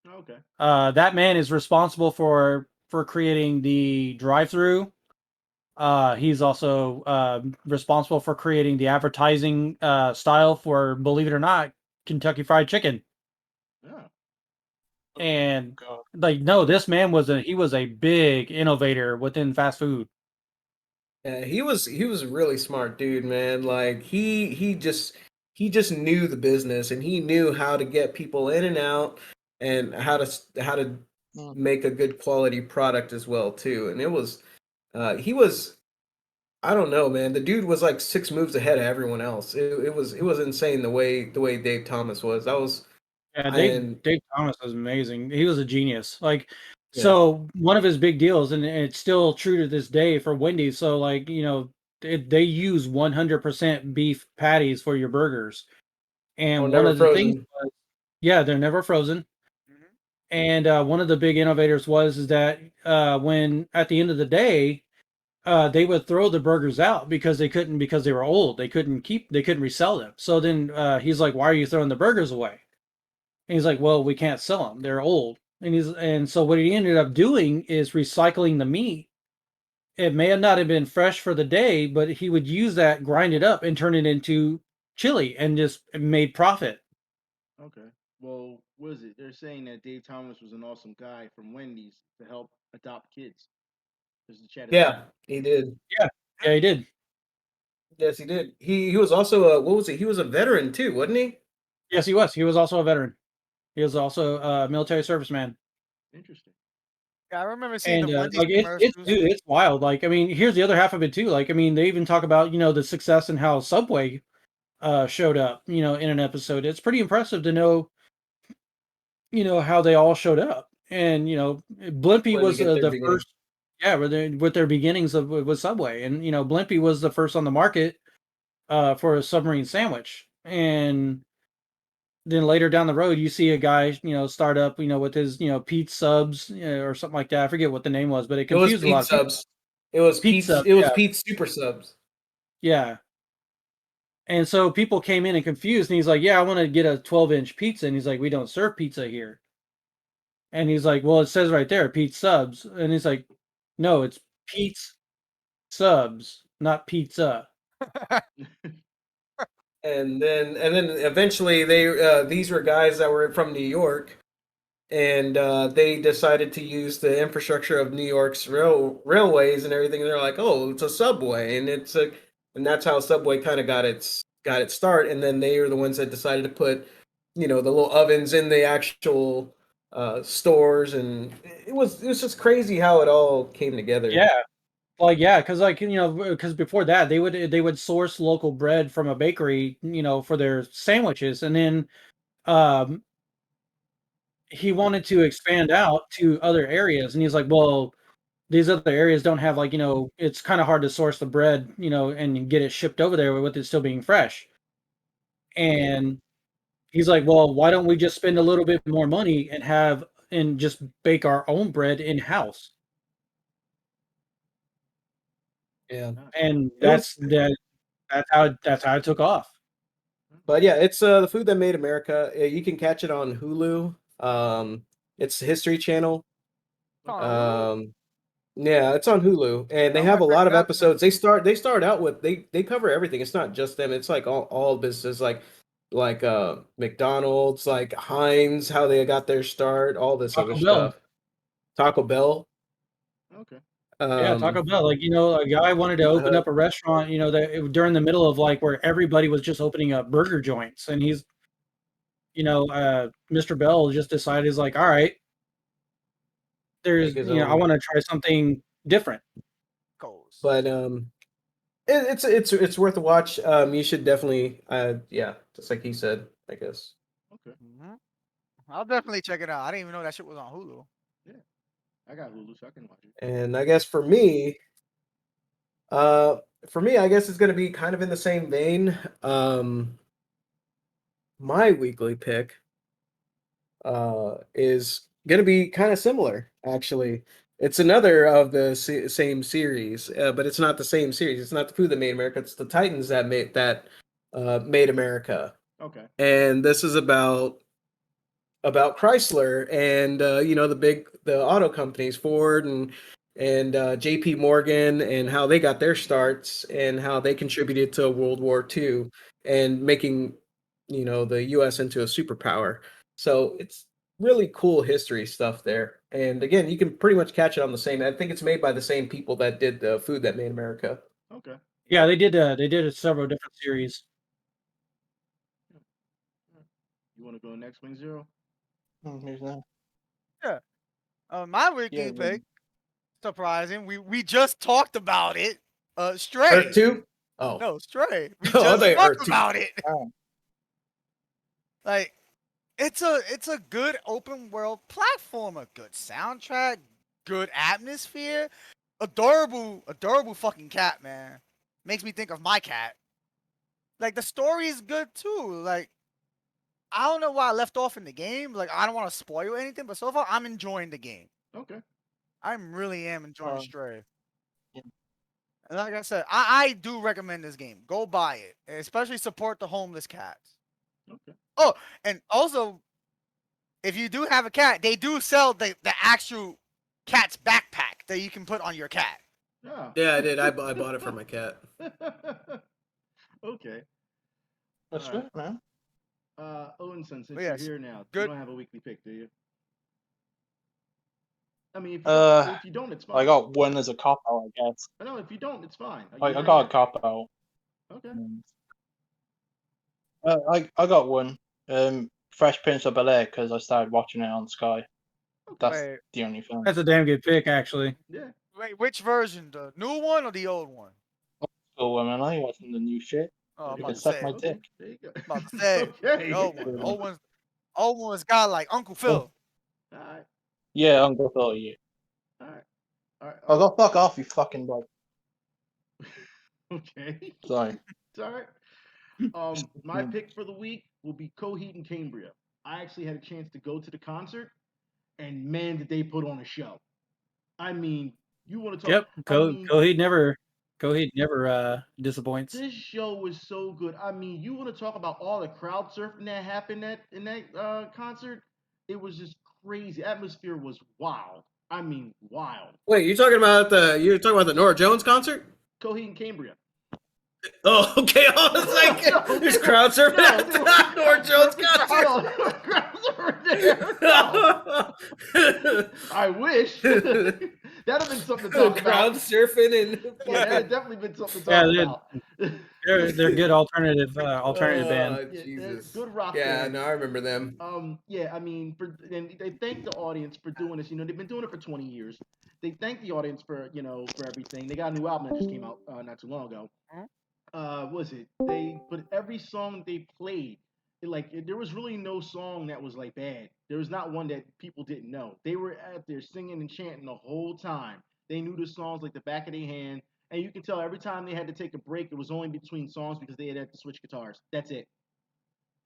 Okay. That man is responsible for creating the drive-through. He's also responsible for creating the advertising style for, believe it or not, Kentucky Fried Chicken. Yeah. And like, no, this man was a big innovator within fast food. Yeah, he was a really smart dude, man. Like he just knew the business, and he knew how to get people in and out, and how to make a good quality product as well too. And it was he was, I don't know, man. The dude was like 6 moves ahead of everyone else. It was insane the way Dave Thomas was. That was Yeah, and Dave Thomas was amazing. He was a genius. Like, Yeah. so one of his big deals, and it's still true to this day for Wendy's. So, like, you know, they use 100% beef patties for your burgers, and one never of the things frozen. was, yeah, they're never frozen. And one of the big innovators is that when at the end of the day, they would throw the burgers out because they were old. They couldn't resell them. So then he's like, "Why are you throwing the burgers away?" And he's like, "Well, we can't sell them. They're old." And so what he ended up doing is recycling the meat. It may have not have been fresh for the day, but he would use that, grind it up, and turn it into chili, and just made profit. Okay. Well, what is it? They're saying that Dave Thomas was an awesome guy from Wendy's to help adopt kids. There's the chat. Yeah, he did. Yeah, he did. Yes, he did. He was also a, what was it? He was a veteran too, wasn't he? Yes, he was. He was also a veteran. He was also a military serviceman. Interesting. Yeah, I remember seeing And the Wendy's like commercials. it's wild. Like, I mean, here's the other half of it too. Like, I mean, they even talk about, you know, the success and how Subway showed up, you know, in an episode. It's pretty impressive to know, you know, how they all showed up. And you know, Blimpie When they was get their the beginning. first, yeah, with their beginnings with Subway, and you know, Blimpie was the first on the market for a submarine sandwich. And then later down the road, you see a guy, you know, start up, you know, with his, you know, Pete Subs, or something like that. I forget what the name was, but it It was confused a Pete lot of people. Subs. It was Pete Pete's. Subs, It was yeah. Pete's Super Subs. Yeah. And so people came in and confused, and he's like, "Yeah, I want to get a 12-inch pizza." And he's like, "We don't serve pizza here." And he's like, "Well, it says right there, Pete Subs." And he's like, "No, it's Pete's Subs, not pizza." And then eventually these were guys that were from New York, and they decided to use the infrastructure of New York's railways and everything. And they're like, "Oh, it's a subway," and that's how Subway kind of got its start. And then they are the ones that decided to put, you know, the little ovens in the actual stores, and it was just crazy how it all came together. Yeah. Like, yeah, because like, you know, because before that they would source local bread from a bakery, you know, for their sandwiches, and then um he wanted to expand out to other areas, and he's like, "Well, these other areas don't have, like, you know, it's kind of hard to source the bread, you know, and get it shipped over there with it still being fresh." And he's like, "Well, why don't we just spend a little bit more money and just bake our own bread in house?" Yeah. And It was that's how it took off. But yeah, it's the Food That Made America. You can catch it on Hulu. It's the History Channel. Yeah, it's on Hulu, and they I have a might lot check of it out. episodes. They start out with they cover everything. It's not just them. It's like all businesses. Like like McDonald's, like Heinz, how they got their start, all this Taco other Bell. stuff. Taco Bell. Okay. Yeah, Taco Bell. Like, a guy wanted to open up a restaurant, during the middle of like where everybody was just opening up burger joints, and he's, Mr. Bell just decided, he's like, all right, Make his I own. want to try something different. Goals. But it's worth a watch. You should definitely, yeah, just like he said, I guess. Okay. Mhm. I'll definitely check it out. I didn't even know that shit was on Hulu. I got Hulu, so I can watch it. And I guess for me, I guess it's gonna be kind of in the same vein. My weekly pick is gonna be kind of similar, actually. It's another of the same series, but it's not the same series. It's not the Food That Made America. It's the Titans that made America. Okay. And this is about Chrysler and the auto companies, Ford and J.P. Morgan, and how they got their starts and how they contributed to World War II and making the U.S. into a superpower. So it's really cool history stuff there. And again, you can pretty much catch it on the same. I think it's made by the same people that did the Food That Made America. Okay. Yeah, they did several different series. You want to go next, Wing Zero? Who's that? My weekly Yeah, pick, surprising. We just talked about it. Stray. Earth 2? Oh. No, Stray. We Oh, I just thought talked Earth 2. about it. Oh. Like, it's a good open world platformer, good soundtrack, good atmosphere, adorable fucking cat, man. Makes me think of my cat. Like, the story is good too. Like, I don't know why I left off in the game. Like, I don't want to spoil anything, but so far I'm enjoying the game. Okay. I really am enjoying Stray. Yeah. And like I said, I do recommend this game. Go buy it, and especially support the homeless cats. Okay. Oh, and also, if you do have a cat, they do sell the actual cat's backpack that you can put on your cat. Yeah, I did. I bought it for my cat. Okay. That's All right. right, man. Owen-san, since Yes, you're here now, good. you don't have a weekly pick, do you? I mean, if you don't, it's fine. I got one as a cop out, I guess. No, if you don't, it's fine. I got a cop out. Okay. I got one. Fresh Prince of Bel-Air because I started watching it on Sky. That's Wait, the only thing. That's a damn good pick, actually. Yeah. wait, which version? The new one or the old one? Cool woman, I watching the new shit. Oh, I'm You about can to suck say. my Okay. dick. There you go. About to say. Okay. The old one's got like Uncle Phil. All right. Yeah, Uncle Phil, yeah. All right. All right. Oh, go fuck off, you fucking dog. Okay. Sorry. It's all right. My pick for the week will be Coheed and Cambria. I actually had a chance to go to the concert, and man, did they put on a show. I mean, you want to talk? Yep, I mean, Coheed never disappoints. this show was so good. I mean, you want to talk about all the crowd surfing that happened in that concert? It was just crazy. Atmosphere was wild. I mean, wild. Wait, you're talking about the Nora Jones concert? Coheed and Cambria. Oh, okay. I was like, No, there's crowd surfing at the Nora Jones concert. No, crowds over there. No. I wish. That'd have been something to talk Crowd about. surfing and Yeah, that'd definitely been something to talk about. They're good alternative band. Yeah, Jesus. good rock Yeah, band. no, I remember them. Yeah, I mean, and they thank the audience for doing this. You know, they've been doing it for 20 years. They thank the audience for everything. They got a new album that just came out not too long ago. Was it? But every song they played, there was really no song that was like bad. There was not one that people didn't know. They were out there singing and chanting the whole time. They knew the songs like the back of their hand, and you can tell every time they had to take a break, it was only between songs because they had to switch guitars. That's it.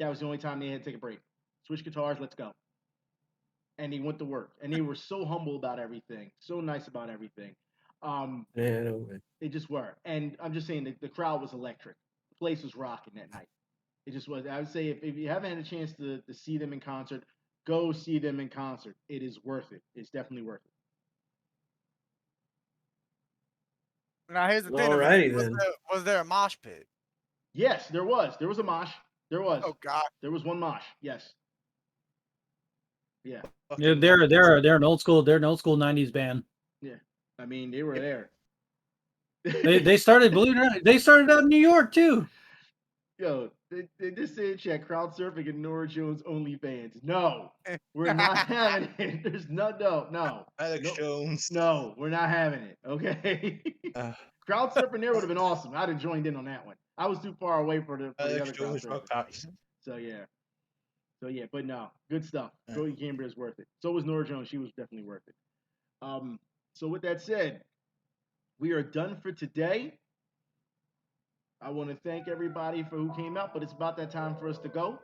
That was the only time they had to take a break. Switch guitars, let's go. And they went to work, and they were so humble about everything, so nice about everything. They just were. And I'm just saying that the crowd was electric. The place was rocking that night. It just was. I would say if you haven't had a chance to see them in concert, go see them in concert. It is worth it. It's definitely worth it. Now here's the thing. Alrighty then. Was there a mosh pit? Yes, there was. There was a mosh. There was. Oh God. There was one mosh. Yes. Yeah. Yeah, they're an old school. They're an old school '90s band. Yeah. I mean, they were there. They started, believe it or not, they started out in New York too. Yo, they just said check crowd surfing and Nora Jones OnlyFans. No, we're not having it. There's no. Alex No. Jones. No, we're not having it. Okay. Crowd surfing there would have been awesome. I'd have joined in on that one. I was too far away for the Alex other crowd Jones rock surfing. parties. So yeah, but no, good stuff. Cody Cambria is worth it. So was Nora Jones. She was definitely worth it. So with that said, we are done for today. I want to thank everybody for who came out, but it's about that time for us to go.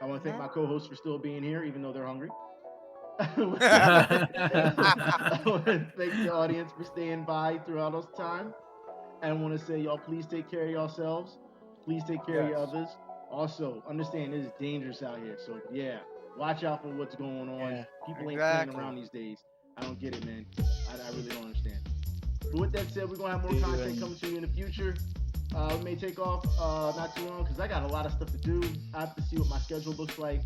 I want to thank my co-hosts for still being here, even though they're hungry. I want to thank the audience for staying by throughout this time. And I want to say, y'all, please take care of yourselves. Please take care of your others. Also, understand this is dangerous out here. So, yeah, watch out for what's going on. Yeah, People ain't playing around these days. I don't get it, man. I really don't understand. But with that said, we're going to have more content coming to you in the future. We may take off not too long because I got a lot of stuff to do. I have to see what my schedule looks like.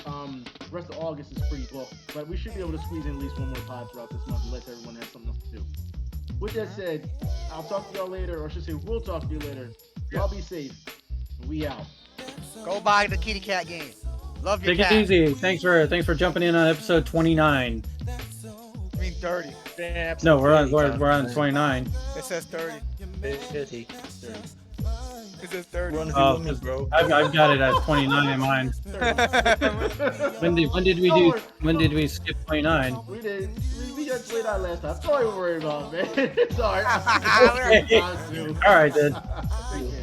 The rest of August is pretty booked, but we should be able to squeeze in at least one more pod throughout this month and let everyone have something else to do. With that said, I'll talk to y'all later, or I should say, we'll talk to you later. Y'all be safe. We out. Go buy the kitty cat game. Love your Take cat. it easy. Thanks for jumping in on episode 29. I mean 30. Yeah, No, we're on 29. It says 30. 30. It says 30. Run Oh, limit, bro. I've got it at 29 in mine. When did we skip 29? We did. We got played out last time. Sorry, worry about, man. Sorry. Okay. All right then. Take care.